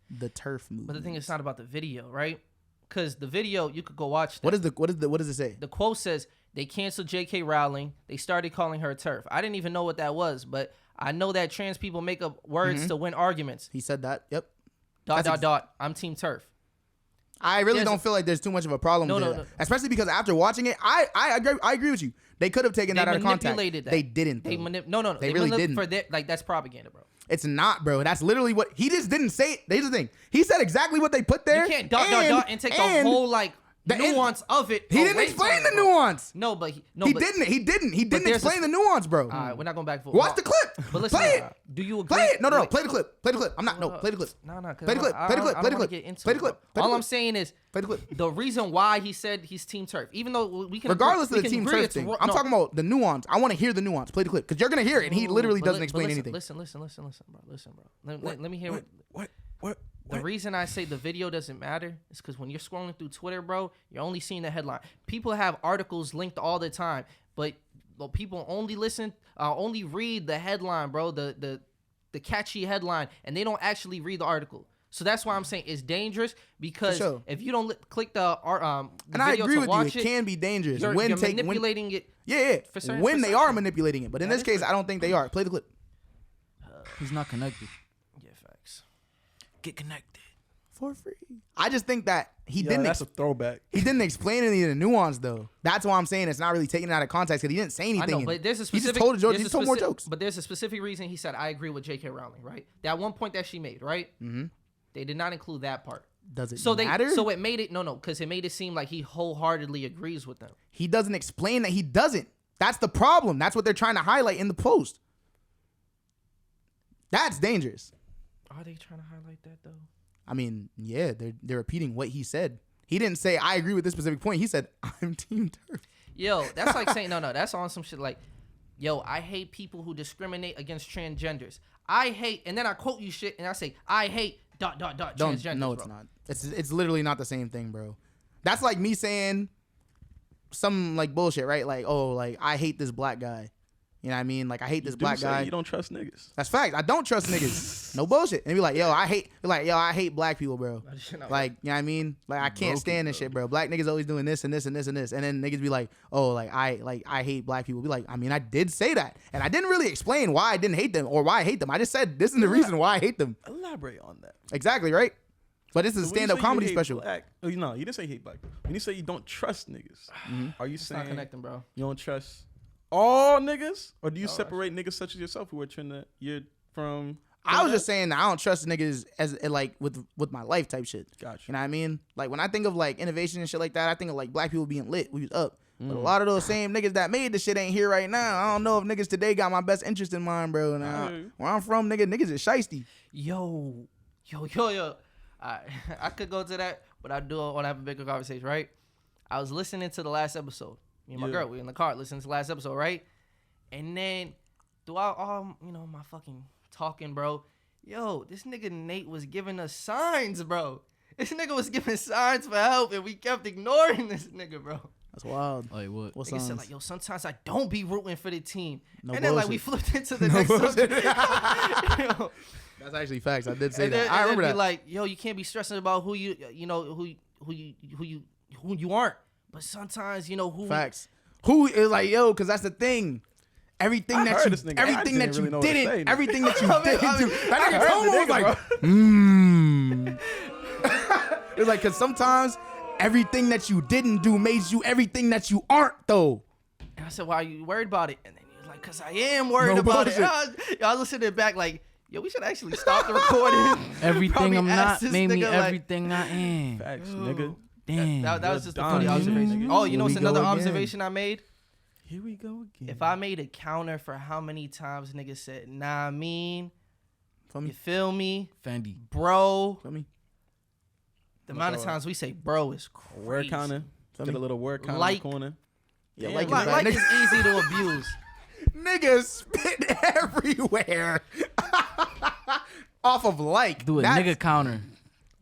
the turf movement. But the thing is, it's not about the video, right? Because the video, you could go watch that. What does it say? The quote says they canceled J.K. Rowling. They started calling her turf. I didn't even know what that was, but I know that trans people make up words to win arguments. He said that. Yep. Dot. I'm team turf. I really There's don't feel like there's too much of a problem No, with no, that. no. Especially because after watching it, I agree with you. They could have taken They that out of context. manipulated that. They didn't. They though. no. They really didn't. For their, like that's propaganda, bro. It's not, bro. That's literally what he just didn't say. It. Here's the thing. He said exactly what they put there. You can't dot and take the whole like nuance of it. He didn't away explain from the it, bro. nuance. No, but he didn't there's explain the nuance, bro. All right, we're not going back and forth. Watch the clip. But listen, Play it. Do you agree? Play it. No. Wait. Play the clip. Play the clip. I'm not. No. Play the clip. No. Play the clip. Play the clip. Play the clip. Play the clip. All I'm saying is Play the clip. the reason why he said he's team turf, even though we can Regardless agree, of the we can team agree turf it's thing, wrong- I'm no. talking about the nuance. I want to hear the nuance. Play the clip because you're gonna hear it, and he literally But doesn't li- explain but anything. Listen, bro. Listen, bro. Let me hear What? The reason I say the video doesn't matter is because when you're scrolling through Twitter, bro, you're only seeing the headline. People have articles linked all the time, but people only read the headline, bro, the catchy headline, and they don't actually read the article. So that's why I'm saying it's dangerous because sure. if you don't click the And I video agree to with you. watch It can be dangerous you're manipulating it. Yeah. for certain When they are perception. manipulating it, but in That this is case, true. I don't think they are. Play the clip. He's not connected. Yeah, facts. Get connected. For free. I just think that he Yo, didn't. that's a throwback. He didn't explain any of the nuance though. That's why I'm saying it's not really taken out of context because he didn't say anything. I know, in but it. there's a He specific. just told a joke. there's He a told more speci- jokes. But there's a specific reason he said I agree with J.K. Rowling, right? That one point that she made, right? Mm-hmm. They did not include that part. Does it So matter? so it made it because it made it seem like he wholeheartedly agrees with them. He doesn't explain that he doesn't. That's the problem. That's what they're trying to highlight in the post. That's dangerous. Are they trying to highlight that though? I mean, yeah, they're repeating what he said. He didn't say I agree with this specific point. He said I'm team turf. Yo, that's like saying no. That's on some shit like, yo, I hate people who discriminate against transgenders. I hate, and then I quote you shit, and I say I hate ... transgenders. No, it's bro. not. It's literally not the same thing, bro. That's like me saying some like bullshit, right? Like, oh, like I hate this black guy. You know what I mean? Like I hate this black guy. You don't trust niggas. That's fact. I don't trust niggas. No bullshit. And be like, yo, I hate black people, bro. Like, you know what I mean? Like I can't stand this shit, bro. Black niggas always doing this and this and this and this. And then niggas be like, oh, I hate black people. Be like, I mean, I did say that. And I didn't really explain why I didn't hate them or why I hate them. I just said this is the reason why I hate them. Elaborate on that. Exactly, right? But this is a So when you stand-up say you comedy hate special. Black, you didn't say hate black. When you say you don't trust niggas, are you It's not saying connecting, bro. you don't trust all niggas, or do you separate niggas such as yourself who are you're from? I was just saying that I don't trust niggas as like with my life type shit. Gotcha. You know what I mean? Like when I think of like innovation and shit like that, I think of like black people being lit. We was up. But a lot of those same niggas that made the shit ain't here right now. I don't know if niggas today got my best interest in mind, bro. Now, where I'm from, niggas is shiesty. Yo, Yo. I could go to that, but I do want to have a bigger conversation, right? I was listening to the last episode. Me and my girl, we in the car listening to the last episode, right? And then throughout all, my fucking talking, bro, yo, this nigga Nate was giving us signs, bro. This nigga was giving signs for help, and we kept ignoring this nigga, bro. That's wild. Like what? What Nigga signs? said, like, yo, sometimes I don't be rooting for the team. No and then, like, we bullshit. flipped into the next subject. Yo. That's actually facts. I did say And that. then, I remember be that. like, yo, you can't be stressing about who you aren't. But sometimes, who. Facts. Who is like, yo, because that's the thing. Everything I that heard you, this nigga. I everything that didn't you really know what to say, didn't, nigga. everything that you didn't do. That I nigga heard Tomo the was nigga, like, It's like, because sometimes everything that you didn't do made you everything that you aren't, though. And I said, why are you worried about it? And then he was like, because I am worried No about bullshit. it. I was listening back like, yo, we should actually stop the recording. Everything Probably I'm ask not this made me nigga, like- everything I am. Facts, nigga. Damn. That was just a Done, funny nigga. observation. Oh, you Here know we what's go another again. observation I made? Here we go again. If I made a counter for how many times niggas said, nah, I mean, Feel you me? feel me? Fendi. Bro. Feel me? The amount of times we say bro is A crazy. word counter. Feel Get me? a little word counter Like- in the corner. Yeah, Yeah, like, Like, like, like is easy to abuse. niggas spit everywhere. Off of like. Do a That's- nigga counter.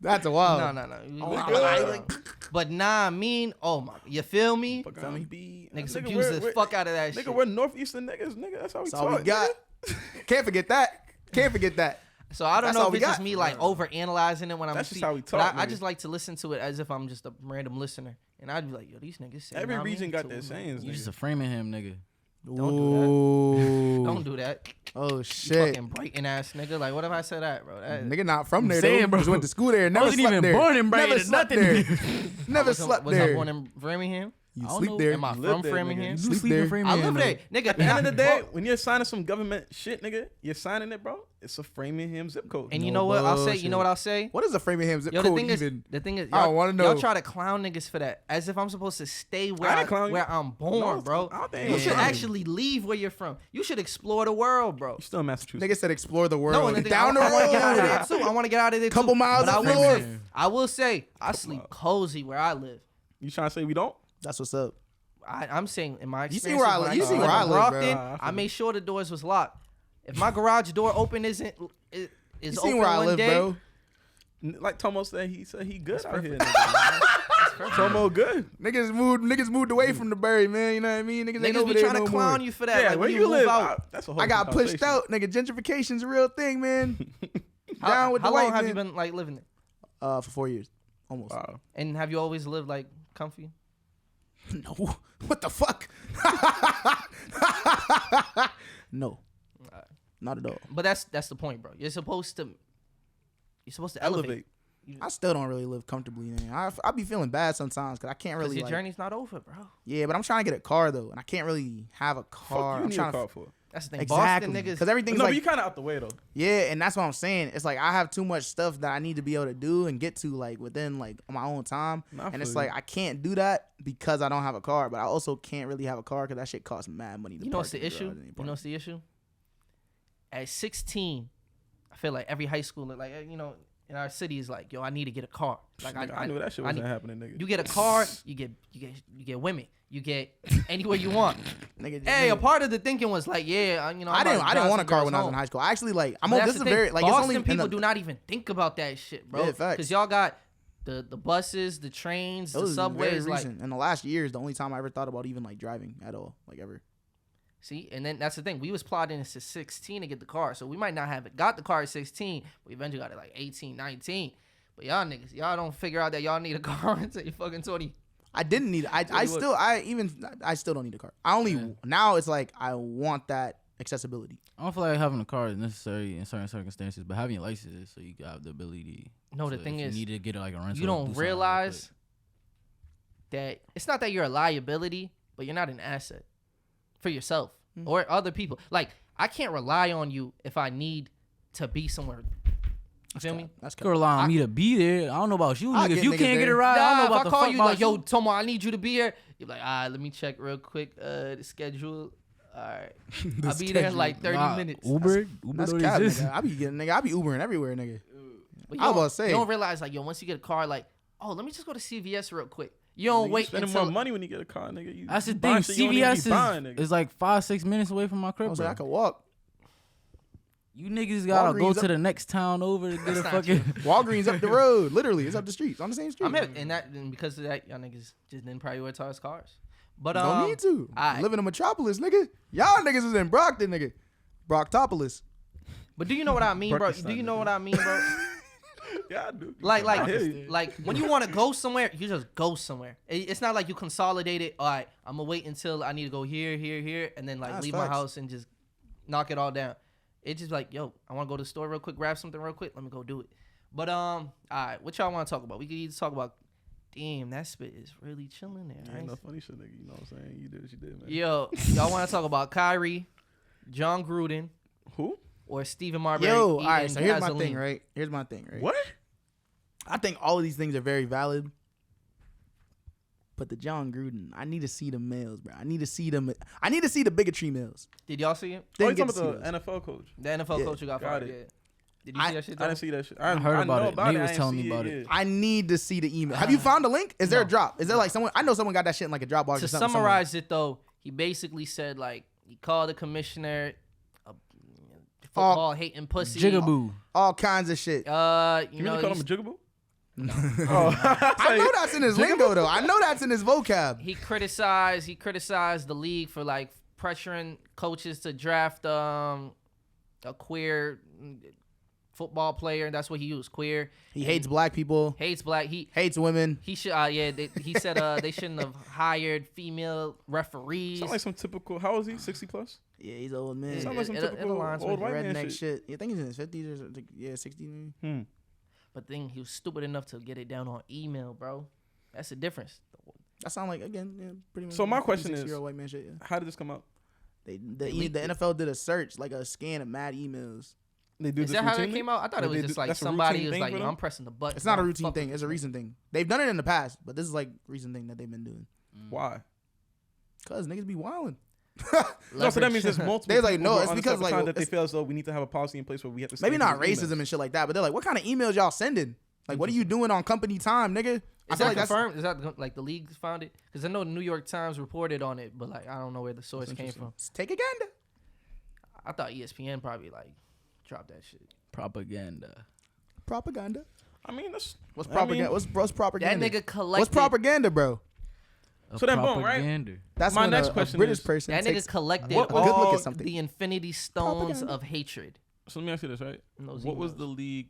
That's a wild. No. But nah, I mean, oh my, you feel me? Fuck on B. Niggas Nigga, abuse the we're- fuck out of that Nigga, shit. we're northeastern niggas. Nigga, that's how we That's all talk. we got. Can't forget that. Can't forget that. So I don't That's know all if we it's just got. me like over analyzing it when I'm. That's just see- how we but talk, I nigga. just like to listen to it as if I'm just a random listener, and I'd be like, yo, these niggas say. Every nah, I region mean, got too, their man. sayings. You nigga. just a framing him, nigga. Don't do that. Oh You shit. fucking Brighton ass nigga. Like, what if I said that, bro? That, Nigga not from I'm there, saying, though. bro. Just went to school there. Never wasn't slept even there. born in Brighton, Never slept nothing. there. Never was slept I there. born in Framingham? You I don't sleep know. there. Am I You from live there, Framingham? nigga. You Sleep sleep there. in Framingham. I live though. there, nigga. At the end of the day, when you're signing some government shit, nigga, you're signing it, bro. It's a Framingham zip code. And you No know what I'll say? You bullshit. know what I'll say? What is a Framingham zip Yo, the code thing even? is, I y'all, wanna know. y'all try to clown niggas for that, as if I'm supposed to stay where didn't clown you. where I'm born, No, bro. I don't think You it's should clowning. actually leave where you're from. You should explore the world, bro. You still in Massachusetts. Nigga said explore the world. No, and the thing, Down the I want to get out of there road. too. I want to get out of there Couple too. miles But up I will north. say- I will say, I sleep cozy where I live. You trying to say we don't? That's what's up. I'm saying in my You experience, see where I live- you see where I live, bro. I made sure the doors was locked. If my garage door open is You open seen where I one live, day, bro? Like Tomo said, he good out here. Nigga. Tomo good. Niggas moved away from the Bury, man. You know what I mean? Niggas ain't niggas over be there trying no to clown more. you for that. Yeah, like, where when you move live? out. That's a whole I got different pushed conversation. out, nigga. Gentrification's a real thing, man. How, Down with how the long white have man. you been like living there? For 4 years, almost. Wow. And have you always lived like comfy? No, what the fuck? No, not at all. But that's the point, bro. You're supposed to elevate. I still don't really live comfortably, man. I be feeling bad sometimes because I can't Because really. your Like, journey's not over, bro. yeah, but I'm trying to get a car though, and I can't really have a car. Fuck you I'm need a trying car to. for. That's the thing. Exactly, Boston niggas. because everything's No, but like you kind of out the way though. yeah, and that's what I'm saying. It's like I have too much stuff that I need to be able to do and get to like within like on my own time, Nah, I and it's feel like I can't do that because I don't have a car. But I also can't really have a car because that shit costs mad money. To You know what's park the in issue? garage and You know what's the issue? At 16, I feel like every high schooler, like in our city, is like, yo, I need to get a car. Like Nigga, I knew that shit I wasn't need- happening, nigga. You get a car, you get women, you get anywhere you want. Nigga, Hey, nigga. a part of the thinking was like, yeah, I'm I didn't about to want a drive car some when I was girls in home. high school. I actually like I'm But on that's this the is thing. very like Boston it's only in people the, do not even think about that shit, bro. Yeah, facts. Because y'all got the buses, the trains, those the is subways. very Like, recent. In the last year is the only time I ever thought about even like driving at all, like ever. see, and then that's the thing. We was plotting to 16 to get the car, so we might not have got the car at 16, but we eventually got it like 18, 19. But y'all niggas, y'all don't figure out that y'all need a car until you fucking 20. I didn't need it. I still don't need a car. I only now it's like I want that accessibility. I don't feel like having a car is necessary in certain circumstances, but having a license is so you got the ability. No, the so thing if is, you need to get like a rental. you do don't something real realize that it's not that you're a liability, but you're not an asset for yourself or other people. Like, I can't rely on you if I need to be somewhere. You feel me? That's quick. You can rely on me to be there. I don't know about you. I Nigga. If get you niggas can't get there. a ride, I don't know Nah, about if I the call fuck you about like, yo, you. Tomo, I need you to be here. You're like, let me check real quick the schedule. All right. I'll be there in like 30 minutes. Uber That's don't cap, exist. nigga. I be Ubering everywhere, nigga. But I was about to say. You don't realize, like, yo, once you get a car, like, oh, let me just go to CVS real quick. You don't wait spending until more money when you get a car, nigga. That's the thing. CVS is like 5-6 minutes away from my I crib. was Bro. like, I could walk. You niggas gotta go Walgreens to the next town over to get a fucking. Walgreens up the road. Literally, it's up the street. It's on the same street. and because of that, y'all niggas just didn't prioritize cars. But Don't need to. I Live in a metropolis, nigga. Y'all niggas is in Brockton, nigga. Brocktopolis. But do you know what I mean, bro? Do you know what I mean, bro? Yeah, I do. Like when you want to go somewhere, you just go somewhere. It's not like you consolidate it. All right, I'm gonna wait until I need to go here, and then like That's leave facts. my house and just knock it all down. It's just like, yo, I want to go to the store real quick, grab something real quick. Let me go do it. But all right, what y'all want to talk about? We could either talk about, damn, that spit is really chilling there. Ain't Right? no funny shit, nigga. You know what I'm saying? You did what you did, man. Yo, y'all want to talk about Kyrie, Jon Gruden, Who? or Stephen Marbury? Yo, all eating right, so here's my gasoline? thing, right? Here's my thing, right? What? I think all of these things are very valid. But the Jon Gruden, I need to see the males, bro. I need to see them. I need to see the bigotry males. Did y'all see it? Oh, Didn't you get talking to see about those. the NFL coach? The NFL Yeah, coach who got got fired. it. Yeah. Did you see that shit? I though? didn't see that shit. I heard about know it. about Nigga it. was I telling ain't me see about it. it. I need to see the email. Have you found the link? Is there a No. drop? Is there like someone? I know someone got that shit in like a Dropbox. To or something summarize it though, he basically said like he called the commissioner a football hating pussy. Jigaboo. all kinds of shit. You You know, really call him a he's- jigaboo? Oh. I know that's in his lingo though. I know that's in his vocab. he criticized the league for like pressuring coaches to draft a queer football player. That's what he used, queer. He hates black people. Hates black. He Hates women. he should he said they shouldn't have hired female referees. Sound like some typical. How old is he? 60 plus? Yeah, he's old man. Sound like some it typical aligns with old white man Redneck shit. shit. You think he's in his 50s or something? Yeah, 60 maybe. But then he was stupid enough to get it down on email, bro. That's the difference. That sound like again, yeah, pretty much. So my question is- 56-year-old white man shit. Yeah. How did this come out? The leaked it. NFL did a search, like a scan of mad emails. They do Is this that how that routinely? came out? I thought Like it was they just do- like that's a somebody routine was thing like, for yo, them? I'm pressing the button. It's not a Don't routine fuck thing. with It's a this recent thing. They've done it in the past, but this is like recent thing that they've been doing. Why? Cause niggas be wilding. No, so that means there's multiple. They're like, people no, who are it's on this because, type of like, time that they it's- feel as though we need to have a policy in place where we have to. Maybe scan not these racism emails. and shit like that, but they're like, what kind of emails y'all sending? Like, what are you doing on company time, nigga? I Is feel that like that's confirmed? Is that like the league found it? Because I know the New York Times reported on it, but like I don't know where the source came from. take a gander. I thought ESPN probably like dropped that shit. Propaganda. Propaganda. I mean, that's What's I propaganda? mean, What's That propaganda? nigga collected. What's propaganda, bro? A So then boom, right? propaganda. That's My when next a question British is- person That takes nigga collected good look all at something. the infinity stones Propaganda. of hatred. So let me ask you this, right? in those What was emails. the league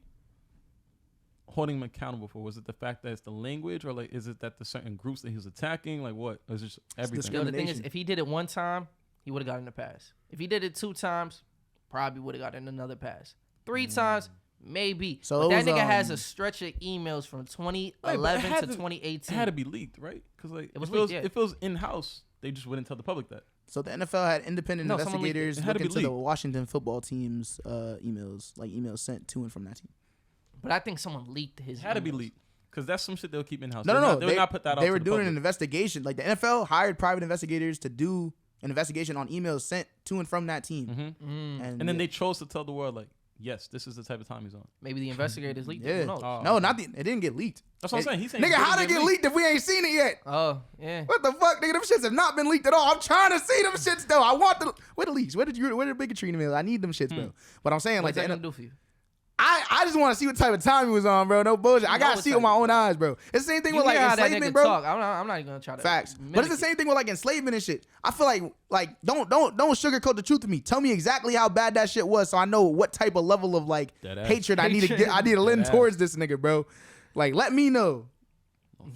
holding him accountable for? Was it the fact that it's the language, or like is it that the certain groups that he was attacking? Like what? Or is it just everything? Yo, the thing is, discrimination. if he did it one time, he would have gotten a pass. If he did it 2 times, probably would have gotten another pass. 3 times, maybe. So but it that was, nigga has a stretch of emails from 2011 had to to- 2018. It had to be leaked, right? Because like It was if it was, leaked, yeah. if it was in house, they just wouldn't tell the public that. So the NFL had independent No, someone leaked it. investigators It had look to be into the leaked. Washington football team's emails, like emails sent to and from that team. But I think someone leaked his. It had to be emails. leaked because that's some shit they'll keep in house. No. They would not put that out. They to were the doing public. an investigation. Like the NFL hired private investigators to do an investigation on emails sent to and from that team. Mhm. And And then they chose to tell the world like, yes, this is the type of time he's on. Maybe the investigators leaked it. yeah, Who knows? Oh. no, not the. It didn't get leaked. That's what I'm saying. He's saying Nigga, it how didn't did it get leaked if we ain't seen it yet? Oh, yeah. What the fuck, nigga? Them shits have not been leaked at all. I'm trying to see them shits though. I want the where the leaks. Where the bigotry emails? I need them shits, bro. But I'm saying What's like that the gonna do for you? I just want to see what type of time he was on, bro. No bullshit. I know gotta what see it with type my of own eyes, bro. It's the same thing You with like hear how that enslavement, nigga bro. talk. I'm not even gonna try to. Facts. But it's mimic the it. same thing with like enslavement and shit. I feel like don't sugarcoat the truth to me. Tell me exactly how bad that shit was, so I know what type of level of like Dead ass. hatred I need to get. I need to lend Dead towards this nigga, bro. Like, let me know.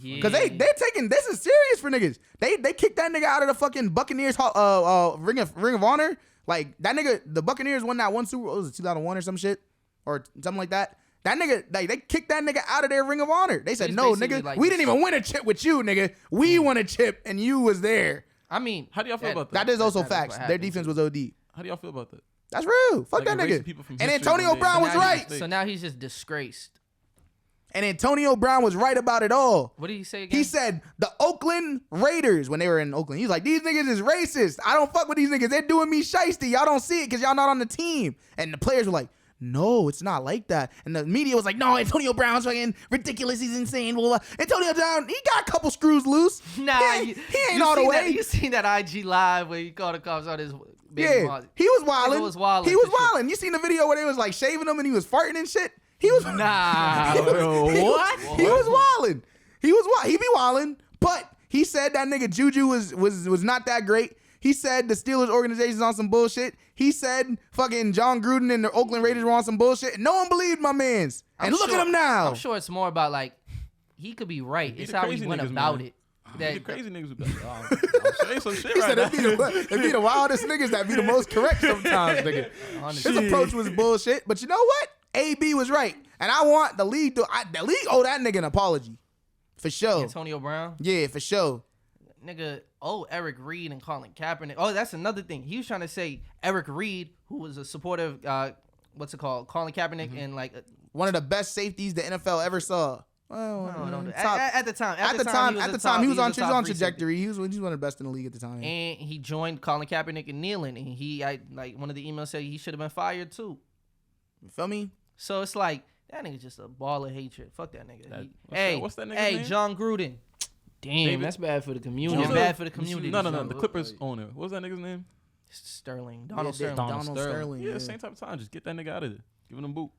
Yeah. Cause they taking this is serious for niggas. They kicked that nigga out of the fucking Buccaneers Ring of Honor. Like that nigga, the Buccaneers won that one Super Bowl. Was it 2001 or some shit or something like that? That nigga, like they kicked that nigga out of their Ring of Honor. They said, He's no, basically nigga, like we this- didn't even win a chip with you, nigga. We won a chip and you was there. I mean, How do y'all feel about that? That is also that is what facts. Their happened. defense was OD. How do y'all feel about that? That's real. Fuck Like that erasing nigga. people from And history Antonio when they- Brown was now right. he's- So now he's just disgraced. And Antonio Brown was right about it all. What did he say again? He said the Oakland Raiders, when they were in Oakland, he was like, these niggas is racist. I don't fuck with these niggas. They're doing me shiesty. Y'all don't see it because y'all not on the team. And the players were like, No, it's not like that. And the media was like, no, Antonio Brown's fucking ridiculous. He's insane. Blah, blah, blah. Antonio Brown, he got a couple screws loose. Nah, he ain't all the way. You seen that IG live where he called the cops on his baby mom? He was wilding. He was wilding. He was wilding. You seen the video where they was like shaving him and he was farting and shit? He was Nah, he was wilding. He was wild. He be wilding. But he said that nigga Juju was not that great. He said the Steelers organization's on some bullshit. He said fucking Jon Gruden and the Oakland Raiders were on some bullshit. No one believed my mans. And look at him now. I'm sure it's more about like he could be right. It's how he went about it. The crazy niggas be like, I'm saying some shit He right said now. it be the wildest niggas that be the most correct sometimes, nigga. His approach was bullshit. But you know what? AB was right. And I want the league to owe that nigga an apology. For sure. Antonio Brown? Yeah, for sure. Nigga, Eric Reed and Colin Kaepernick. Oh, that's another thing. He was trying to say Eric Reed, who was a supporter of, Colin Kaepernick and like... one of the best safeties the NFL ever saw. Well, no. At the time, he was on trajectory. He was one of the best in the league at the time. And he joined Colin Kaepernick and kneeling. And one of the emails said he should have been fired too. You feel me? So it's like, that nigga's just a ball of hatred. Fuck that nigga. What's that nigga's name? Jon Gruden. Damn, David? That's bad for the community. Bad for the community. No. The Clippers owner. What was that nigga's name? Sterling. Donald Sterling. Yeah, same type of time. Just get that nigga out of there. Give him a boot.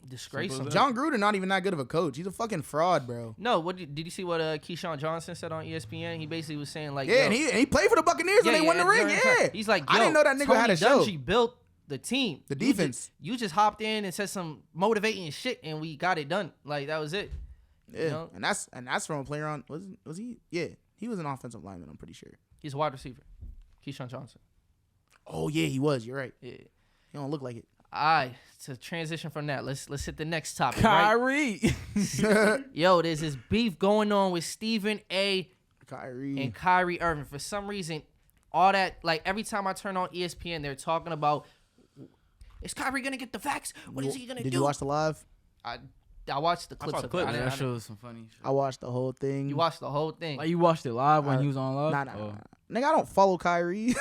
Disgrace him. Jon Gruden not even that good of a coach. He's a fucking fraud, bro. No, did you see what Keyshawn Johnson said on ESPN? He basically was saying like, and he played for the Buccaneers when they won the ring. Yeah, he's like, I didn't know that nigga Tony had a show. Dungy built the team, the defense. You just hopped in and said some motivating shit, and we got it done. Like that was it. Yeah, you know? and that's from a player on was he? Yeah, he was an offensive lineman. I'm pretty sure. He's a wide receiver, Keyshawn Johnson. Oh yeah, he was. You're right. Yeah, he don't look like it. All right, to transition from that, let's hit the next topic. Kyrie. Right? Yo, there's this beef going on with Stephen A. Kyrie and Kyrie Irving. For some reason, all that, like every time I turn on ESPN, they're talking about, is Kyrie gonna get the vax? What is he gonna do? Did you watch the live? I watched the clips. I saw the clip. That shows some funny shit. I watched the whole thing. You watched the whole thing. Like you watched it live when he was on live? Nah. Nigga, I don't follow Kyrie.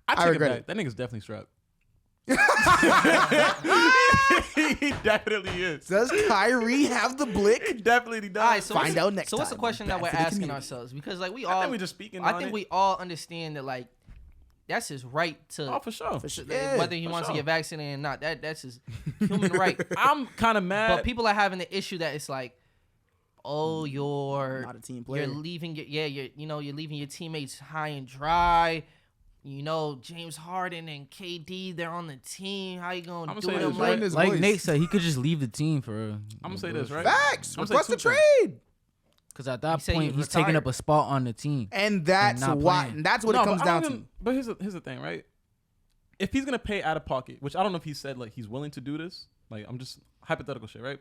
I regret it. That nigga's definitely strapped. He definitely is. Does Kyrie have the blick? He definitely does. All right, so Find out next So what's the time. question that we're asking ourselves? Because like we all, I think we're just speaking. I think we all understand that like that's his right to. Oh, for sure. Whether he wants to get vaccinated or not, that's his human right. I'm kind of mad. But people are having the issue that it's like, oh, you're not a team player. You're leaving you're leaving your teammates high and dry. You know, James Harden and KD, they're on the team. How you gonna do it? Like Nate said, he could just leave the team for. I'm gonna say this, right? Facts. Request a trade. Because at that point, he's taking up a spot on the team, and that's why. And that's what it comes down to. But here's the thing, right? If he's gonna pay out of pocket, which I don't know if he said like he's willing to do this. Like I'm just hypothetical shit, right?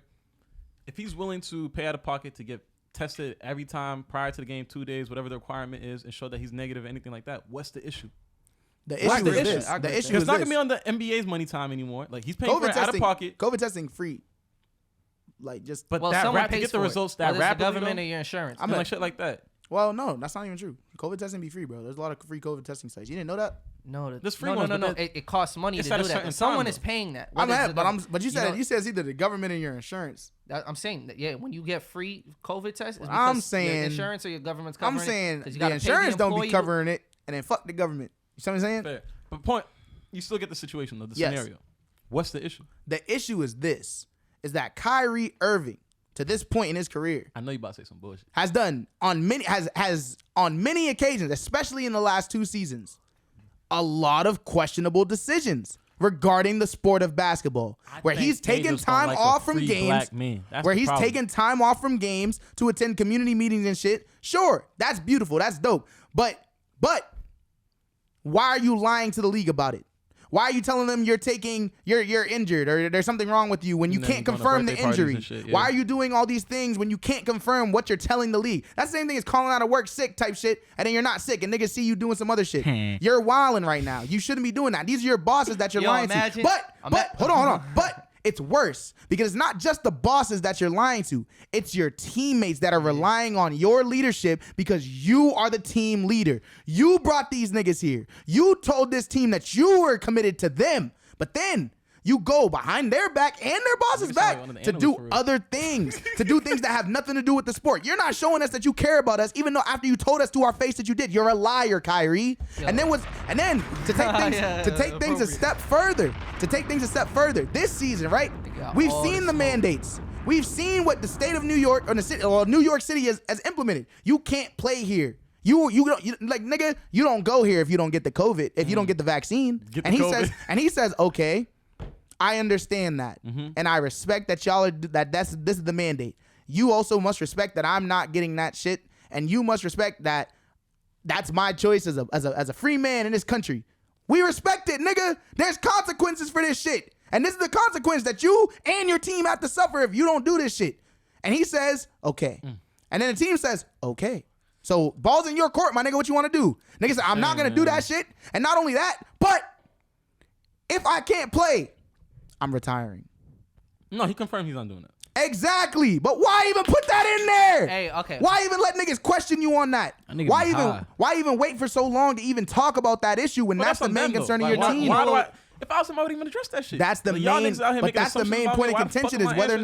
If he's willing to pay out of pocket to get tested every time prior to the game, 2 days, whatever the requirement is, and show that he's negative or anything like that, what's the issue? The issue is this. The issue is it's not gonna be on the NBA's money time anymore. Like he's paying for it out of pocket. COVID testing free. Like just, but that rap to get the results that rapidly. The government or your insurance. I mean, like shit like that. Well, no, that's not even true. COVID testing be free, bro. There's a lot of free COVID testing sites. You didn't know that? No, there's free ones. No. It costs money to do that. Someone is paying that. But you said it's either the government or your insurance. I'm saying that when you get free COVID tests, it's I'm saying your insurance or your government's covering it. I'm saying the insurance don't be covering it, and then fuck the government. You see what I'm saying? Fair. But point, you still get the situation though, the scenario. What's the issue? The issue is this: is that Kyrie Irving, to this point in his career, I know you about to say some bullshit, has done on many occasions, especially in the last 2 seasons, a lot of questionable decisions regarding the sport of basketball, where he's taken time off from games, taken time off from games to attend community meetings and shit. Sure, that's beautiful, that's dope, but why are you lying to the league about it? Why are you telling them you're injured or there's something wrong with you when you can't confirm the injury? Why are you doing all these things when you can't confirm what you're telling the league? That's the same thing as calling out of work sick type shit, and then you're not sick and niggas see you doing some other shit. You're wilding right now. You shouldn't be doing that. These are your bosses that you're lying to. But hold on. But it's worse because it's not just the bosses that you're lying to. It's your teammates that are relying on your leadership because you are the team leader. You brought these niggas here. You told this team that you were committed to them. But then You go behind their back and their boss's Nigga sound back like one of the to animals do for real. other things, to do things that have nothing to do with the sport. You're not showing us that you care about us, even though after you told us to our face that you did. You're a liar, Kyrie. And then to take things things a step further, this season, right? We've seen the mandates. We've seen what the state of New York or the city or New York City has implemented. You can't play here. You nigga, you don't go here if you don't get the COVID, if you don't get the vaccine. He says, okay, I understand that, and I respect that y'all are this is the mandate. You also must respect that I'm not getting that shit, and you must respect that that's my choice as a free man in this country. We respect it, nigga. There's consequences for this shit, and this is the consequence that you and your team have to suffer if you don't do this shit. And he says, okay, and then the team says, okay. So ball's in your court, my nigga. What you want to do? Nigga said, I'm not gonna do that shit. And not only that, but if I can't play, I'm retiring. No, he confirmed he's not doing that. Exactly. But why even put that in there? Hey, okay. Why even let niggas question you on that? Why even wait for so long to even talk about that issue when that's the main concern of your team? If I was him, I would even address that shit. That's the main. But that's the main point of contention is whether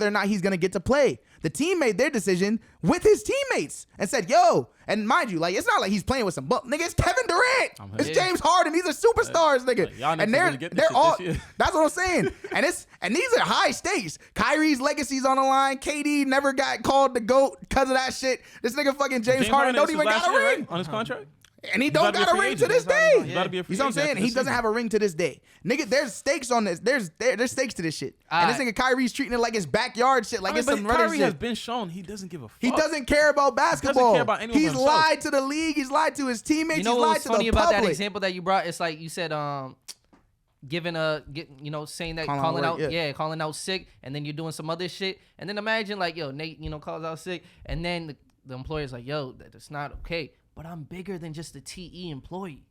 or not he's gonna get to play. The team made their decision with his teammates and said, "Yo," and mind you, like it's not like he's playing with some nigga. It's Kevin Durant. It's James Harden. These are superstars, nigga. And they're all. That's what I'm saying. And these are high stakes. Kyrie's legacy's on the line. KD never got called the GOAT because of that shit. This nigga fucking James Harden don't even got a ring right? On his contract. And he don't got a ring to this day. You know what I'm saying? He doesn't have a ring to this day. Nigga, there's stakes on this. There's stakes to this shit. And this nigga Kyrie's treating it like his backyard shit. Like it's some regular Kyrie shit. has been shown he doesn't give a fuck. He doesn't care about basketball. He doesn't care about anyone He's but himself. lied to the league. He's lied to his teammates. You know he's what lied was to funny the about public. that example that you brought? It's like you said, saying that calling out sick, and then you're doing some other shit, and then imagine like, yo, Nate, calls out sick, and then the employer's like, yo, that's not okay. But I'm bigger than just a TE employee.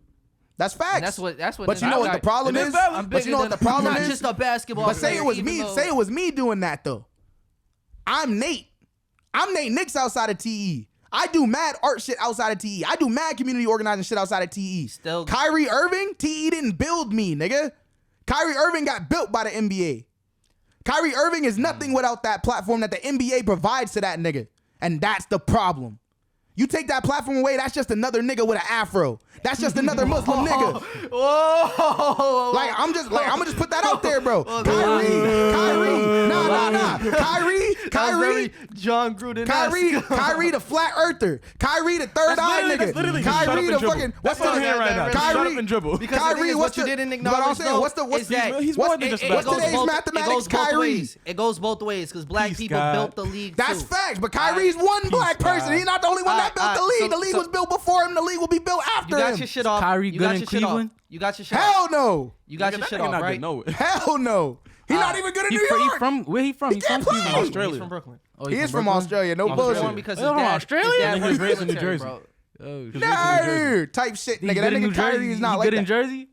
That's facts. And that's what. But you know what the problem is? But you know what the problem is? Just a basketball. But say it was me. Say it was me doing that though. I'm Nate. I'm Nate Nix outside of TE. I do mad art shit outside of TE. I do mad community organizing shit outside of TE. Still, Kyrie Irving, TE didn't build me, nigga. Kyrie Irving got built by the NBA. Kyrie Irving is nothing without that platform that the NBA provides to that nigga. And that's the problem. You take that platform away, that's just another nigga with an afro. That's just another Muslim nigga. Whoa. Like I'm gonna just put that out there, bro. Kyrie, nah. Kyrie, Jon Gruden. Kyrie the flat earther. Kyrie the third eye nigga. Kyrie the fucking what's the hand right now? Shut up and dribble. Because Kyrie, what you didn't acknowledge what's today's mathematics? Kyrie. It goes both ways because black people built the league. That's too. facts, but Kyrie's one black person. He's not the only one that built the league. The league was built before him. The league will be built after him. You got your shit off. Kyrie good in Cleveland? You got your shit off. Hell no. You got your shit off, right? Hell no. He's not even good in New York. Where he from? He can't play. Australia. He's from Brooklyn. Oh, He is from Australia. No bullshit. Because from Australia? His He was raised in New Jersey. No, type shit, nigga. That nigga Kyrie is not like good in that. Jersey?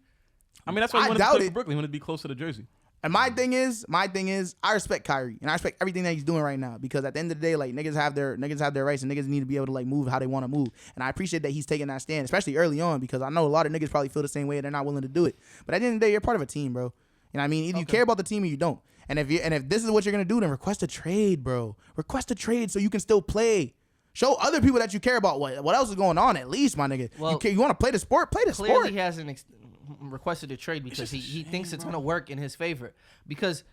I mean, that's why he I wanted to doubt play it. for Brooklyn. He wanted to be closer to Jersey. And my thing is, I respect Kyrie and I respect everything that he's doing right now because at the end of the day, like niggas have their rights and niggas need to be able to like move how they want to move. And I appreciate that he's taking that stand, especially early on, because I know a lot of niggas probably feel the same way and they're not willing to do it. But at the end of the day, you're part of a team, bro. You know what I mean? Either you care about the team or you don't. And if this is what you're gonna do, then request a trade, bro. Request a trade so you can still play. Show other people that you care about what else is going on at least, my nigga. Well, you want to play the sport? Play the sport. Clearly he hasn't requested a trade because he thinks it's going to work in his favor. Because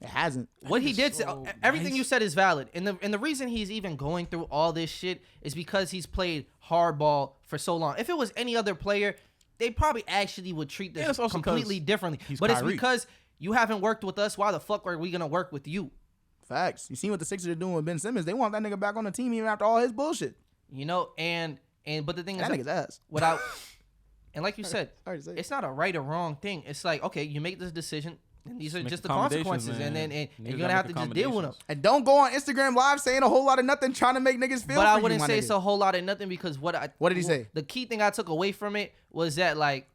it hasn't. What he did, everything you said is valid. And the reason he's even going through all this shit is because he's played hardball for so long. If it was any other player, they probably actually would treat this completely differently. But Kyrie. It's because you haven't worked with us. Why the fuck are we going to work with you? Facts. You seen what the Sixers are doing with Ben Simmons? They want that nigga back on the team even after all his bullshit. You know, but the thing that is, nigga's ass. Without, and like you said, it's not a right or wrong thing. It's like, okay, you make this decision, and these are just the consequences, and you're gonna have to just deal with them. And don't go on Instagram Live saying a whole lot of nothing, trying to make niggas feel. But I wouldn't say it's a whole lot of nothing because what did he say? The key thing I took away from it was that like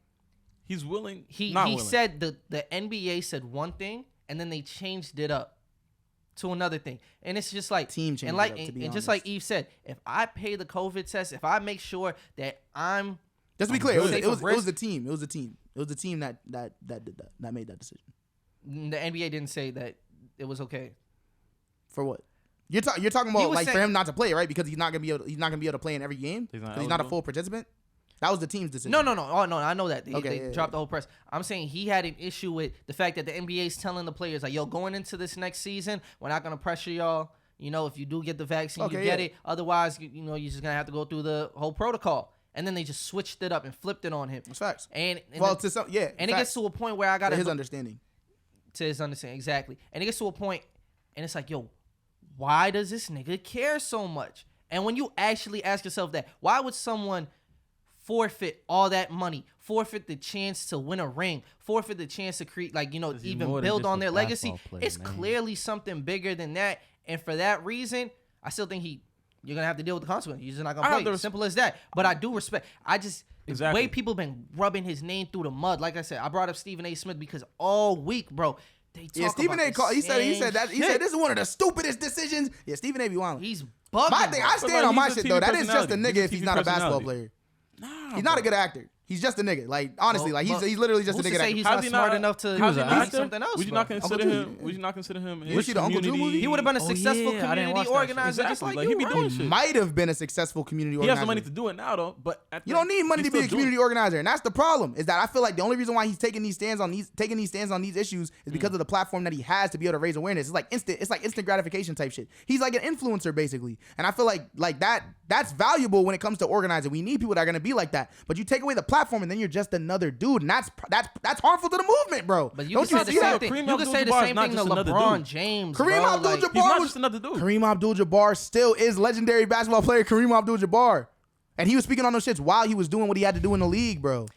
he's willing. He said the NBA said one thing, and then they changed it up to another thing, and it's just like team change, and just like Yves said, if I pay the COVID test, if I make sure that I'm just to be clear, it was the team. It was the team. It was the team that did that made that decision. The NBA didn't say that it was okay. For what? You're talking about like saying, for him not to play, right? Because he's not gonna be able to play in every game. He's He's not a full participant. That was the team's decision. No. Oh, no, I know that. They Okay, dropped the whole press. I'm saying he had an issue with the fact that the NBA is telling the players, like, yo, going into this next season, we're not going to pressure y'all. You know, if you do get the vaccine, you get it. Otherwise, you're just going to have to go through the whole protocol. And then they just switched it up and flipped it on him. That's facts. And well, then, to some, yeah. And it gets to a point where I got to his understanding. To his understanding, exactly. And it gets to a point, and it's like, yo, why does this nigga care so much? And when you actually ask yourself that, why would someone forfeit all that money, forfeit the chance to win a ring, forfeit the chance to create, like, even build on their legacy? It's clearly something bigger than that. And for that reason, I still think you're going to have to deal with the consequences. You're just not going to play. Simple as that. But I do respect. The way people been rubbing his name through the mud, like I said, I brought up Stephen A. Smith because all week, bro, they talk Stephen A. about He said this is one of the stupidest decisions. Yeah, Stephen A. be wild. He's bugging. My thing, I stand on my shit though. That is just a nigga if he's not a basketball player. Nah, he's not a good actor. He's just a nigga. Like, honestly, he's literally just a nigga. He's not smart enough to do something else. Would you not consider him? Would you not consider him? Was he the Uncle Drew movie? He would have been a successful community organizer, just like you. He be doing shit. Might have been a successful community organizer. He has the money to do it now, though. But you don't need money to be a community organizer, and that's the problem. Is that I feel like the only reason why he's taking these stands on these issues is because of the platform that he has to be able to raise awareness. It's like instant gratification type shit. He's like an influencer basically, and I feel like that's valuable when it comes to organizing. We need people that are gonna be like that. But you take away the platform, and then you're just another dude, and that's harmful to the movement, bro. But you can say the same thing. You can say the same thing to LeBron James. Kareem Abdul-Jabbar was just another dude. Kareem Abdul-Jabbar still is legendary basketball player Kareem Abdul-Jabbar, and he was speaking on those shits while he was doing what he had to do in the league, bro.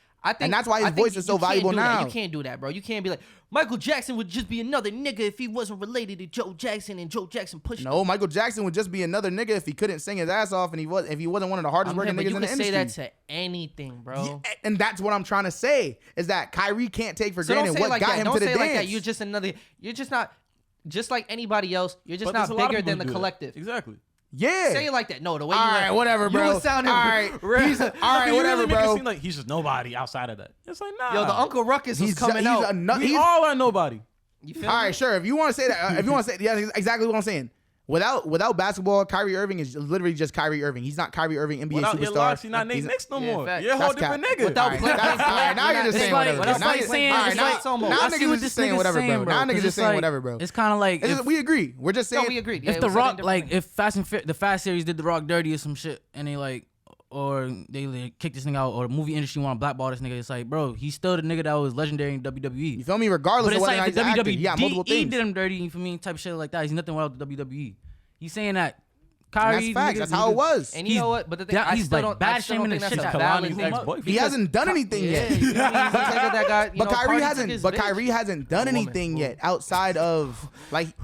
And that's why his voice is so valuable now. You can't do that, bro. You can't be like, Michael Jackson would just be another nigga if he wasn't related to Joe Jackson and Joe Jackson pushed. No, Michael Jackson would just be another nigga if he couldn't sing his ass off and if he wasn't one of the hardest working niggas in the industry. You can say that to anything, bro. Yeah, and that's what I'm trying to say is that Kyrie can't take for granted what got him to the dance. Don't say like that. You're just another. You're just not. Just like anybody else, you're just not bigger than the collective. Exactly. Yeah. Say it like that. No, the way all right, whatever, bro. You were sounding all right, whatever, bro. It seem like he's just nobody outside of that. It's like, nah. Yo, the Uncle Ruckus was coming out. We all are nobody. You feel all me? right, sure. If you want to say that, yeah, exactly what I'm saying. Without basketball, Kyrie Irving is literally just Kyrie Irving. He's not Kyrie Irving, NBA without superstar. Your locks, he's not Nate Knicks no more. Fact. You're a whole different nigga. Without now you're just saying whatever. Now niggas is just saying whatever, bro. Now niggas just saying whatever, bro. It's kind of like we agree. We're just saying we agreed. If the Rock, like, if the Fast series did the Rock dirty or some shit, and they like, or they like, kick this nigga out, or the movie industry want to blackball this nigga, it's like, bro, he's still the nigga that was legendary in WWE. You feel me? Regardless of whether like he's actor, he got multiple things. did him dirty, you feel me? Type of shit like that. He's nothing without the WWE. He's saying that. Kyrie, that's facts. That's how it was. And you know what? But the thing, I still don't think that's a valid thing. He hasn't done anything yet. But Kyrie hasn't done anything yet outside of like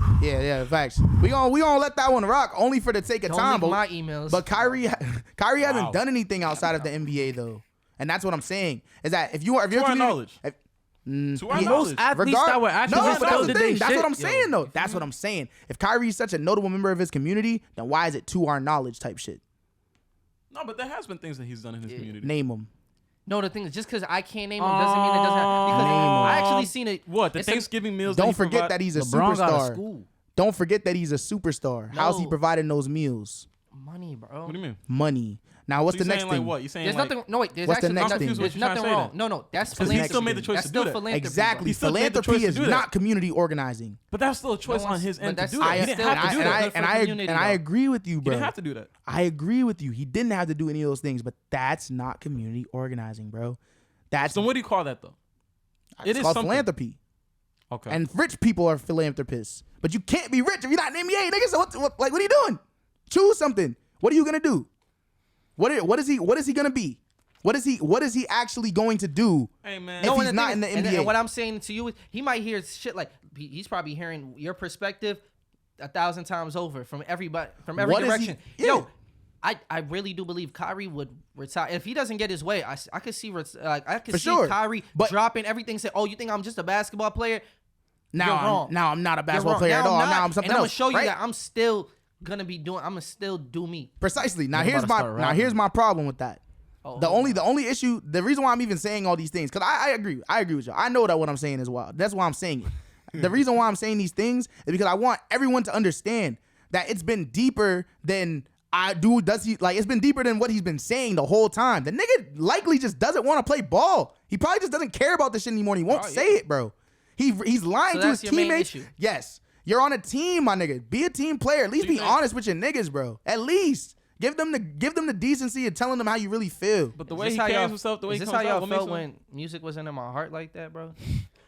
facts. We gonna let that one rock only for the sake of time. But my emails. But Kyrie hasn't done anything outside of the NBA though, and that's what I'm saying. Is that if you're knowledge. Most athletes that were activists, that's what I'm saying though. That's what I'm saying. If Kyrie is such a notable member of his community, then why is it to our knowledge type shit? No, but there has been things that he's done in his community. Name them. No, the thing is, just because I can't name him doesn't mean it doesn't happen. Because I actually seen it. What, the Thanksgiving meals? Don't forget that he's a superstar. Don't forget that he's a superstar. How's he providing those meals? Money, bro. What do you mean? Money. Now, what's the next thing? Like what? You saying there's like, nothing. No, wait. There's what's actually the next thing? There's nothing wrong. No, that's philanthropy. He still made the choice to do that. Exactly. Philanthropy is not community organizing. But that's still a choice on his end to do that. He didn't have to do that. And I agree with you, bro. He didn't have to do that. I agree with you. He didn't have to do any of those things, but that's not community organizing, bro. So what do you call that though? It's called philanthropy. Okay. And rich people are philanthropists, but you can't be rich if you're not in the NBA, nigga. So what are you doing? Choose something. What are you gonna do? What is he gonna be? What is he actually going to do? Hey man, if he's not in the NBA? And what I'm saying to you is, he might hear shit like he's probably hearing your perspective 1,000 times over from everybody, from every direction. Yo, I really do believe Kyrie would retire if he doesn't get his way. I could see Kyrie dropping everything. Say, oh, you think I'm just a basketball player? Now I'm not a basketball player at all. Now I'm something else. And I'm gonna show you that I'm still gonna be doing. I'm gonna still do me. Precisely. Now here's my problem with that. The only issue, the reason why I'm even saying all these things, because I agree with y'all. I know that what I'm saying is wild. That's why I'm saying it. The reason why I'm saying these things is because I want everyone to understand that it's been deeper than it's been deeper than what he's been saying the whole time. The nigga likely just doesn't want to play ball. He probably just doesn't care about this shit anymore. He won't say it, bro. He's lying to his teammates. Yes. You're on a team, my nigga. Be a team player. At least be honest with your niggas, bro. At least. Give them the decency of telling them how you really feel. But the way he carries himself, the way he comes out, is this how y'all felt when music wasn't in my heart like that, bro?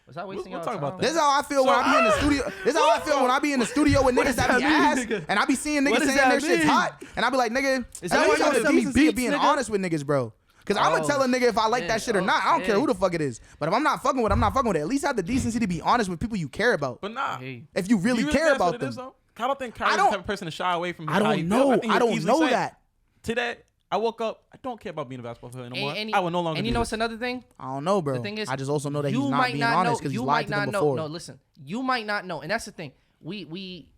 Was I wasting y'all time? About that. This is how I feel when I be in the studio. This is how I feel when I be in the studio with niggas that be ass, and I be seeing niggas saying their shit's hot, and I be like, nigga, is that why you the decency of being honest with niggas, bro? Because I'm gonna tell a nigga if I like that shit or not. I don't care who the fuck it is. But if I'm not fucking with it, I'm not fucking with it. At least have the decency to be honest with people you care about. But nah, if you really care about them. I don't think Kyrie's the type of person to shy away from. I don't know. I don't know that. Today, I woke up. I don't care about being a basketball player anymore. I will no longer. And you know what's another thing? I don't know, bro. The thing is, I just also know that he's not being honest because he's lied to them before. No, listen. You might not know, and that's the thing. We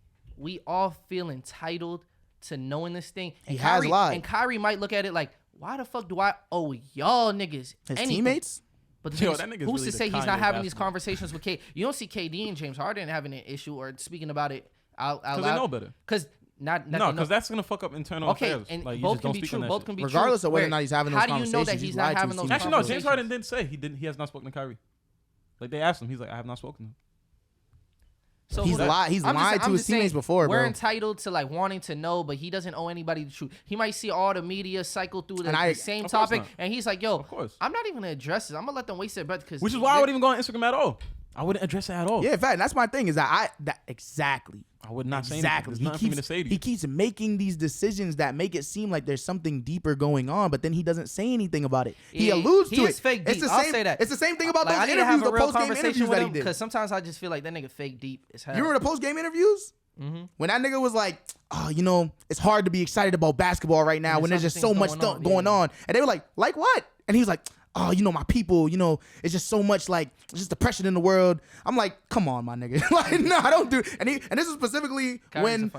all feel entitled to knowing this thing. And he has lied. And Kyrie might look at it like, why the fuck do I owe y'all niggas his anything? Teammates? But who's really to say he's not having these conversations with K? You don't see KD and James Harden having an issue or speaking about it out loud. Because they know better. Because that's gonna fuck up internal affairs. And like, both can be true. Both can be regardless true. of whether or not he's having those conversations. How do you know that he's not having those conversations? Actually, no. James Harden didn't say he has not spoken to Kyrie. Like they asked him, he's like, I have not spoken to him. So he's lied to his teammates before, bro. We're entitled to like wanting to know, but he doesn't owe anybody the truth. He might see all the media cycle through the same topic, and he's like, "Yo, I'm not even gonna address this. I'm gonna let them waste their breath." Which is why I wouldn't even go on Instagram at all. I wouldn't address it at all. Yeah, in fact, that's my thing. Is that exactly. I would not say anything. There's nothing for me to say to you. He keeps making these decisions that make it seem like there's something deeper going on, but then he doesn't say anything about it. He alludes to it. Fake deep. It's the same, I'll say that. It's the same thing about like, those interviews, the post-game interviews that he did. Because sometimes I just feel like that nigga fake deep as hell. You remember the post-game interviews? Mm-hmm. When that nigga was like, oh, you know, it's hard to be excited about basketball right now when there's just so much stuff going on. And they were like what? And he was like, oh, you know, my people, you know, it's just so much like just depression in the world. I'm like, come on, my nigga. Like, no, I don't do. And this is specifically when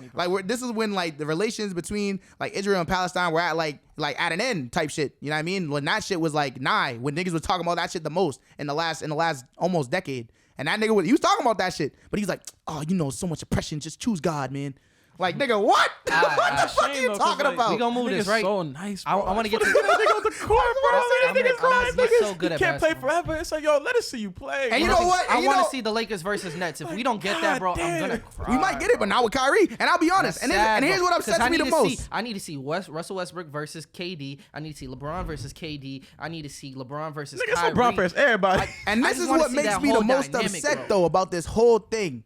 this is when like the relations between like Israel and Palestine were at like at an end type shit. You know what I mean? When that shit was like when niggas was talking about that shit the most in the last almost decade. And that nigga he was talking about that shit, but he's like, oh, you know, so much oppression. Just choose God, man. Like, nigga, what? What the fuck are you talking about? We gonna move this, right? So nice, bro. I want to get to this nigga on the court, bro. This nigga crying. He's so good at can't play basketball. forever. It's like, yo, let us see you play. And you know what? I want to see the Lakers versus Nets. If we don't get that, bro, I'm gonna cry. We might get it, but not with Kyrie. And I'll be honest. And here's what upsets me the most. I need to see Russell Westbrook versus KD. I need to see LeBron versus KD. I need to see LeBron versus Kyrie. LeBron versus everybody. And this is what makes me the most upset, though, about this whole thing.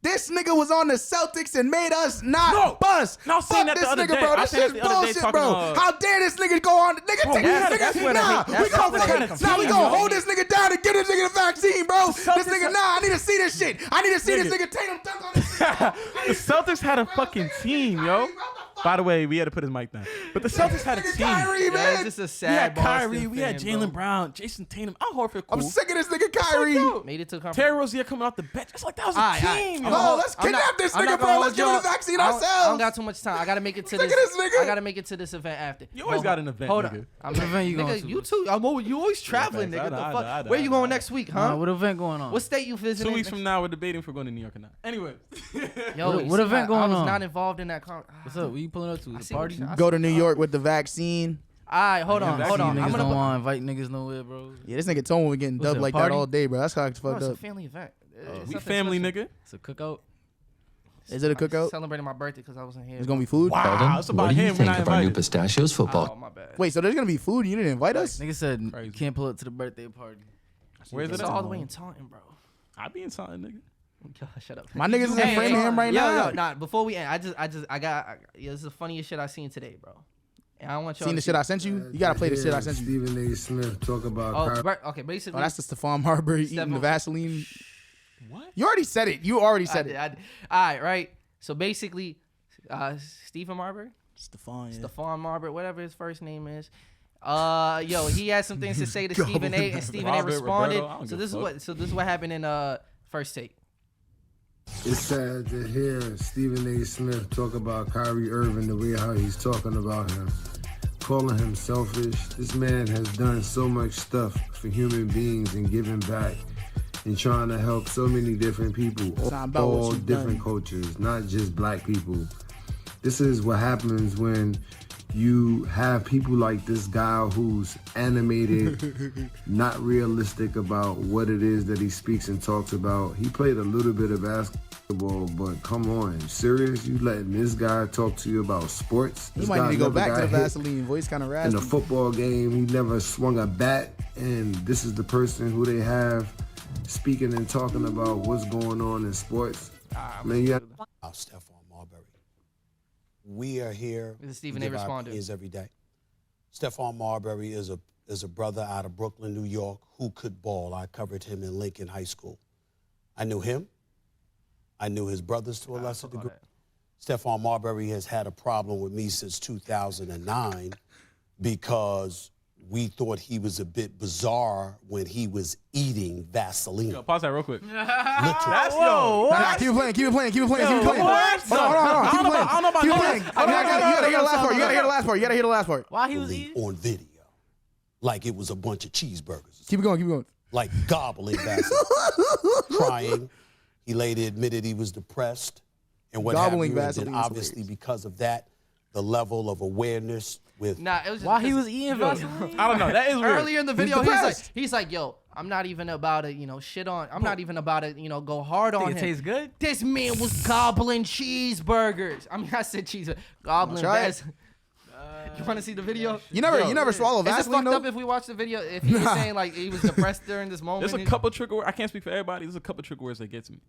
This nigga was on the Celtics and made us not bust. No, fuck this nigga, bro. This shit's bullshit, bro. How dare this nigga go on? Nigga, take this nigga. Nah, we gonna hold this nigga down and get this nigga the vaccine, bro. This nigga, I need to see this shit. I need to see this nigga take him dunk on this shit. The Celtics had a fucking team, yo. By the way, we had to put his mic down. But the Celtics had a team. Kyrie, man. It's just a sad we had Kyrie, we had Jaylen Brown, Jason Tatum. Al Horford, cool. I'm sick of this nigga Kyrie. Made it to the conference. Terry Rozier coming off the bench. It's like that was a team. Oh, let's kidnap this nigga, bro. Let's give him the vaccine ourselves. I don't got too much time. I gotta make it to this. I gotta make it to this event after. You always got an event. Hold on. What event you going to? You too. You always traveling, nigga. The fuck? Where you going next week, huh? What event going on? What state you visiting? 2 weeks from now, we're debating if we're going to New York or not. Anyway. Yo, what event going on? I was not involved in that. What's up? What you pulling up to? The party? Go to New York with the vaccine. All right, hold on. Niggas don't want to invite niggas nowhere, bro. Yeah, this nigga Tomo was getting dubbed like that all day, bro. That's how it's fucked up. It's a family event. We family, nigga. It's a cookout. Is it a cookout? Celebrating my birthday because I wasn't here. There's gonna be food. Wow, it's about what do you him. think of our new pistachios football? Oh, my bad. Wait, so there's gonna be food? You didn't invite us? Nigga said you can't pull up to the birthday party. Where's It's it? all the way in Taunton, bro. I be in Taunton, nigga. God, shut up. My niggas is in Framingham right now. Yo, nah. Before we end, this is the funniest shit I seen today, bro. And I want y'all seen the shit I sent you. You gotta play the shit I sent you. Stephen A. Smith talk about. Okay, basically. Oh, that's the Stephon Marbury eating the Vaseline. What? You already said it. You already said it. All right, right. So basically, Stephen Marbury. Stephon Marbury, whatever his first name is. Yo, he had some things to say to Stephen A. and Stephen A. responded. So this is what happened in First Take. It's sad to hear Stephen A. Smith talk about Kyrie Irving the way how he's talking about him. calling him selfish. This man has done so much stuff for human beings and giving back and trying to help so many different people, all different cultures, not just black people. This is what happens when you have people like this guy who's animated, not realistic about what it is that he speaks and talks about. He played a little bit of basketball, but come on, serious? You letting this guy talk to you about sports? He might need to go back to the Vaseline voice, kind of raspy. In a football game, he never swung a bat, and this is the person who they have speaking and talking about what's going on in sports. Man, you have Stephon Marbury. We are here. Stephen A. responded. Is every day. Stephon Marbury is a brother out of Brooklyn, New York, who could ball. I covered him in Lincoln High School. I knew him. I knew his brothers to a lesser degree. Stephon Marbury has had a problem with me since 2009 because we thought he was a bit bizarre when he was eating Vaseline. Yo, pause that real quick. That's Nah, keep it playing. Hold on. Keep it playing. I don't know about Keep it that. playing. You gotta hear the last part. You gotta hear the last part. Why he was eating? On video. Like it was a bunch of cheeseburgers. Keep it going. Like gobbling Vaseline. Crying. He later admitted he was depressed and what Gobbling have you. And Vaseline then is obviously hilarious. because of that, the level of awareness with It was just Why he 'cause- was eating Vaseline? I don't know. That is weird. Earlier in the video, depressed. he's like, yo, I'm not even about to, shit on. I'm not even about to, go hard on Think it him. tastes good? This man was gobbling cheeseburgers. I mean, I said cheese. Gobbling. Try it. You want to see the video? You never swallow Is it Vaseline fucked up though? if we watch the video? If he was saying like he was depressed during this moment? There's a couple trigger words. I can't speak for everybody. There's a couple trigger words that gets me.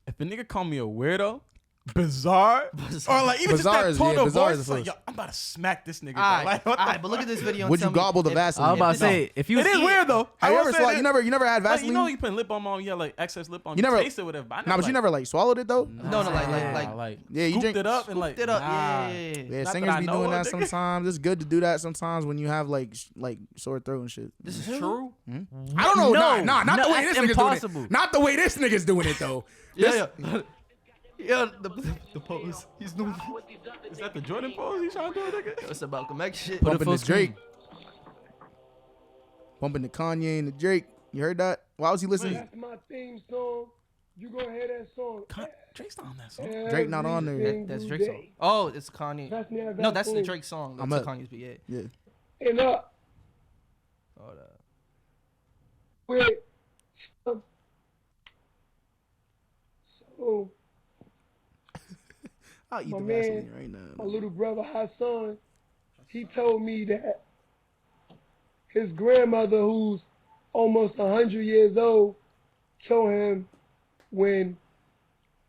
If a nigga call me a weirdo, bizarre, or like even Bizarre just is- that tone yeah, of bizarre voice, is it's the like, yo, first. I'm about to smack this nigga. All right, Like, what the but look at this video. And Would tell you me gobble the if- Vaseline? I was about to No. say, if you It is eat- weird though. Have I you will ever say swallowed? this. You never had Like, Vaseline? you know you put lip balm on, yeah, like excess lip balm. You You never- taste it, whatever. Nah, but you never like swallowed it though. No, like Yeah, you scooped drink it up and like it up. nah. Yeah. Yeah, Not singers that I be know doing of, that nigga. sometimes. It's good to do that sometimes when you have like sore throat and shit. This is true. I don't know. No, Not the no, way this that's nigga's impossible. doing it. Not the way this nigga's doing it though. Yeah. The pose. He's doing. Is that the Jordan pose he's trying to do, nigga? It's about Malcolm X shit. Put it Bumping full the Drake. screen. Bumping the Kanye and the Drake. You heard that? Why was he listening? That's my theme song. You gonna hear that song? Drake's not on that song. Drake not on there. every That's Drake's song. day. Oh, it's Kanye. Pass me that No, that's the Vaseline. Drake song. I'm That's up. Kanye's, but yeah. Yeah. And up. Hold up. Wait. So I'll eat My the man, Vaseline right my now. little brother Hassan, he told me that his grandmother, who's almost 100 years old, told him when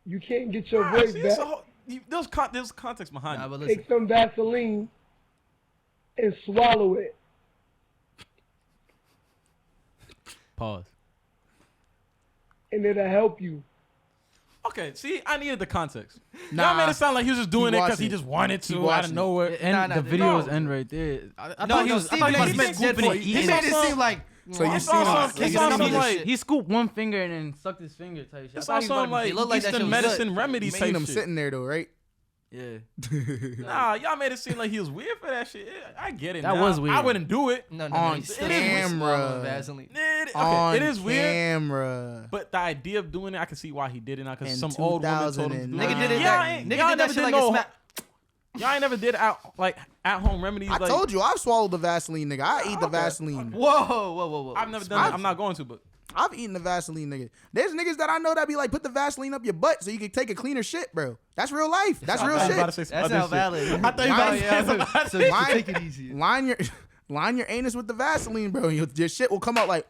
you can't get your voice See, back, there's context behind Nah, it. but listen. take some Vaseline and swallow it. Pause. And it'll help you. Okay, see, I needed the context. Nah. Y'all made it sound like he was just doing it because watching he it. just wanted He to out watching of it. nowhere. And Nah, the videos no. end right there. I No, thought no, he was Stephen A. about to Smith scooping did it. for you. He eating made it. it seem like. So you It's seen also- it? it's You also seen it? like- He scooped one finger and then sucked his finger type shit. It's I thought he was also about to- like It looked like that Eastern shit was medicine good. remedies Seen type him shit. sitting there though, right? Yeah. Nah, y'all made it seem like he was weird for that shit. I get it. That now. was weird. I wouldn't do it. No, On he's still camera. swallowing Vaseline. On It is weird. camera. But the idea of doing it, I can see why he did it now. Because In some old woman told him to do 2009. it. Nigga did it. Y'all That, ain't- nigga y'all did that never shit like no- a smack. Y'all ain't never did at home remedies. I like, told you I've swallowed the Vaseline, nigga. I eat the Vaseline. Whoa. I've never done it. I'm not going to, but I've eaten the Vaseline, nigga. There's niggas that I know that be like, put the Vaseline up your butt so you can take a cleaner shit, bro. That's real life. That's real I was about to shit. say some That's other how shit. valid. I thought you were about to say some other So shit. you should take it easy. Line your anus with the Vaseline, bro. Your shit will come out like,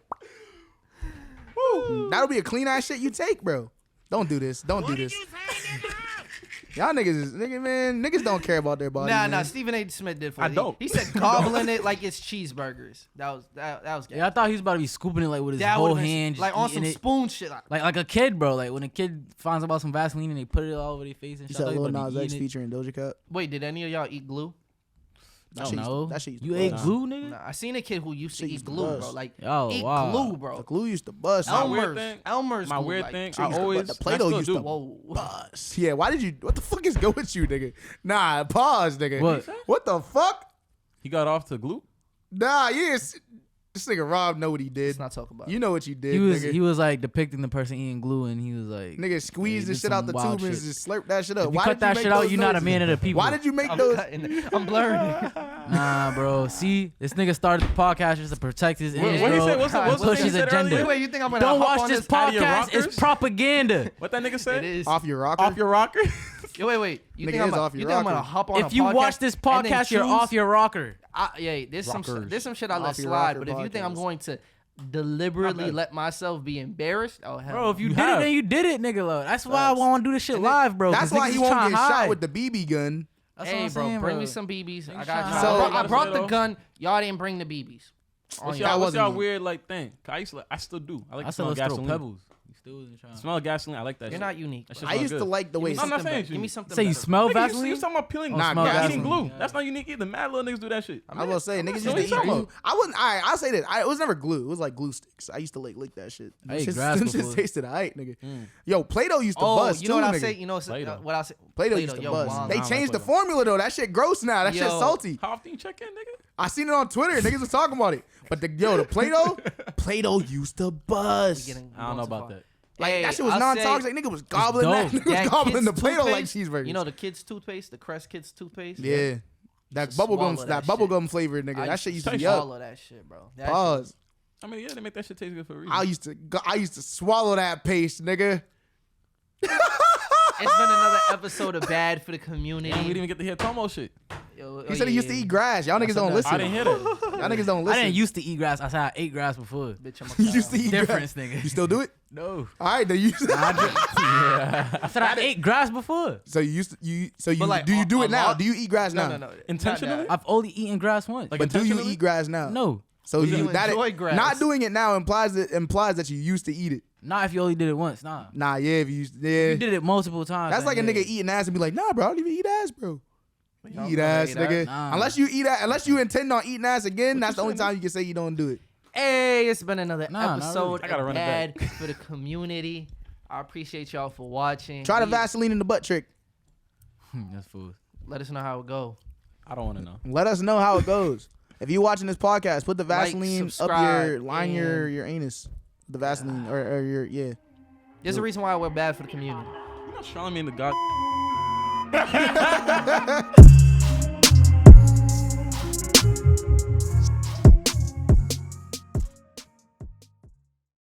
woo. That'll be a clean ass shit you take, bro. Don't do this. Don't do this. Y'all niggas don't care about their body. Nah, man. Stephen A. Smith did for I it. don't. He said gobbling it like it's cheeseburgers. That was gay. Yeah, I thought he was about to be scooping it like with his That whole would've been hand, just like on eating some it. spoon shit. Like a kid, bro. Like when a kid finds about some Vaseline and they put it all over their face and You shit. I said thought he Lil was about Nas to be X eating it. featuring Doja Cat. Wait, did any of y'all eat glue? That I shit don't used to- know. that shit used to You bust. ate glue, nigga? Nah, I seen a kid who used to Shit eat used to glue, bust. bro. Like Oh, eat wow. glue, The bro. glue used to bust. My weird Elmer's, thing- Elmer's My glue, weird like, thing, shit I used to always, bust. The I Play-Doh still used do. to Whoa. bust. Yeah, why did you? What the fuck is going with you, nigga? Nah, pause, nigga. What? What the fuck? He got off to glue. Nah, yes. This nigga Rob know what he did. Let's not talk about it. You know what you did, He was like depicting the person eating glue, and he was like, nigga squeezed the shit out the tube and just slurp that shit up. If you cut that shit out, you're not a man of the people. Why did you make those? I'm blurring. Nah, bro. See, this nigga started the podcast just to protect his image. What he bro. said? What's push his agenda. Wait, you think I'm gonna Don't hop watch on this Out of your podcast. It's rockers? propaganda. What that nigga said? It is. Off your rocker? Off your rocker? Yo, wait. You Nigga think I'm is off your you think I'm gonna rocker. hop on a If you podcast watch this and then podcast, you're choose- off your rocker. Yeah, there's some shit I let Off your slide, rocker but if you think I'm podcast. going to deliberately let myself be embarrassed, oh hell, Bro, if you You did have. it, then you did it, nigga. Look. That's why I want to do this shit live, bro. That's 'cause why niggas he is won't trying get to shot hide. with the BB gun. That's hey, what I'm bro, saying, bring bro. me some BBs. I Niggas got you. tryna So- I brought the though. gun. Y'all didn't bring the BBs. What's that y'all wasn't me. weird like thing? 'Cause I still do. I like I the still smell of let's throw gasoline. pebbles. You still wasn't trying. Smell of gasoline. I like that You're shit. not unique. That shit bro. I smell used good. to like the way. I'm not saying Give me you. something. Say you better. smell Nigga, Vaseline? you talking about peeling Nah, smell gasoline. eating glue. That's not unique either. Mad little niggas do that shit. I will say, niggas used what to you eat talking glue. about? I wouldn't. I'll say this. It was never glue. It was like glue sticks. I used to lick that shit. I ate Shit grass just before. tasted alright, nigga. Yo, Play-Doh used to Oh, bust you know too, what I nigga. say? You know Play-Doh. what I say? Play-Doh used to yo, bust. Mom. They I don't changed like the formula though. That shit gross now. That shit Yo. salty. How often you check in, nigga? I seen it on Twitter. Niggas was talking about it. But the Play-Doh used to bust. I don't know about that. Like Hey, that shit was I'll non-toxic. Nigga was gobbling that. dope. Nigga was that gobbling Kids the Play-Doh like toothpaste, cheeseburgers. You know the kids' toothpaste, the Crest Kids toothpaste. Yeah. That Swallow bubblegum, that shit. bubblegum flavored nigga. That shit used to be up. swallow that shit, bro. That shit- Pause. I mean, yeah, they make that shit taste good for a reason. I used to swallow that paste, nigga. It's been another episode of Bad for the Community. Damn, we didn't even get to hear Tomo shit. Yo, He said he used to eat grass. Y'all niggas don't listen. I didn't hear that. Y'all niggas don't I listen. didn't used to eat grass. I said I ate grass before. Bitch, I'm a You used to eat Difference, grass. nigga. You still do it? No. All right, then you. I said I ate grass before. So you used to But like, do you do a it now? lot- Do you eat grass now? No. Intentionally? I've only eaten grass once. Like But do you intentionally? eat grass now? No. So You you that enjoy grass. not doing it now implies that you used to eat it. Not if you only did it once. Nah. Nah, yeah, if you yeah. You did it multiple times. That's like a then, nigga yeah. eating ass and be like, nah, bro, I don't even eat ass, bro. You Y'all eat never ass, ate nigga. ass? Nah. Unless you intend on eating ass again, that's the only time you can say you don't do it. Hey, it's been another Nah, not episode really. I gotta of run it Bad for the Community. I appreciate y'all for watching. Try the We- Vaseline in the butt trick. That's food. Let us know how it go. I don't want to know. Let us know how it goes. If you watching this podcast, put the Like, Vaseline up subscribe, line and- your anus. The Vaseline or your yeah. There's a reason why we're bad for the community. You're not showing me in the god.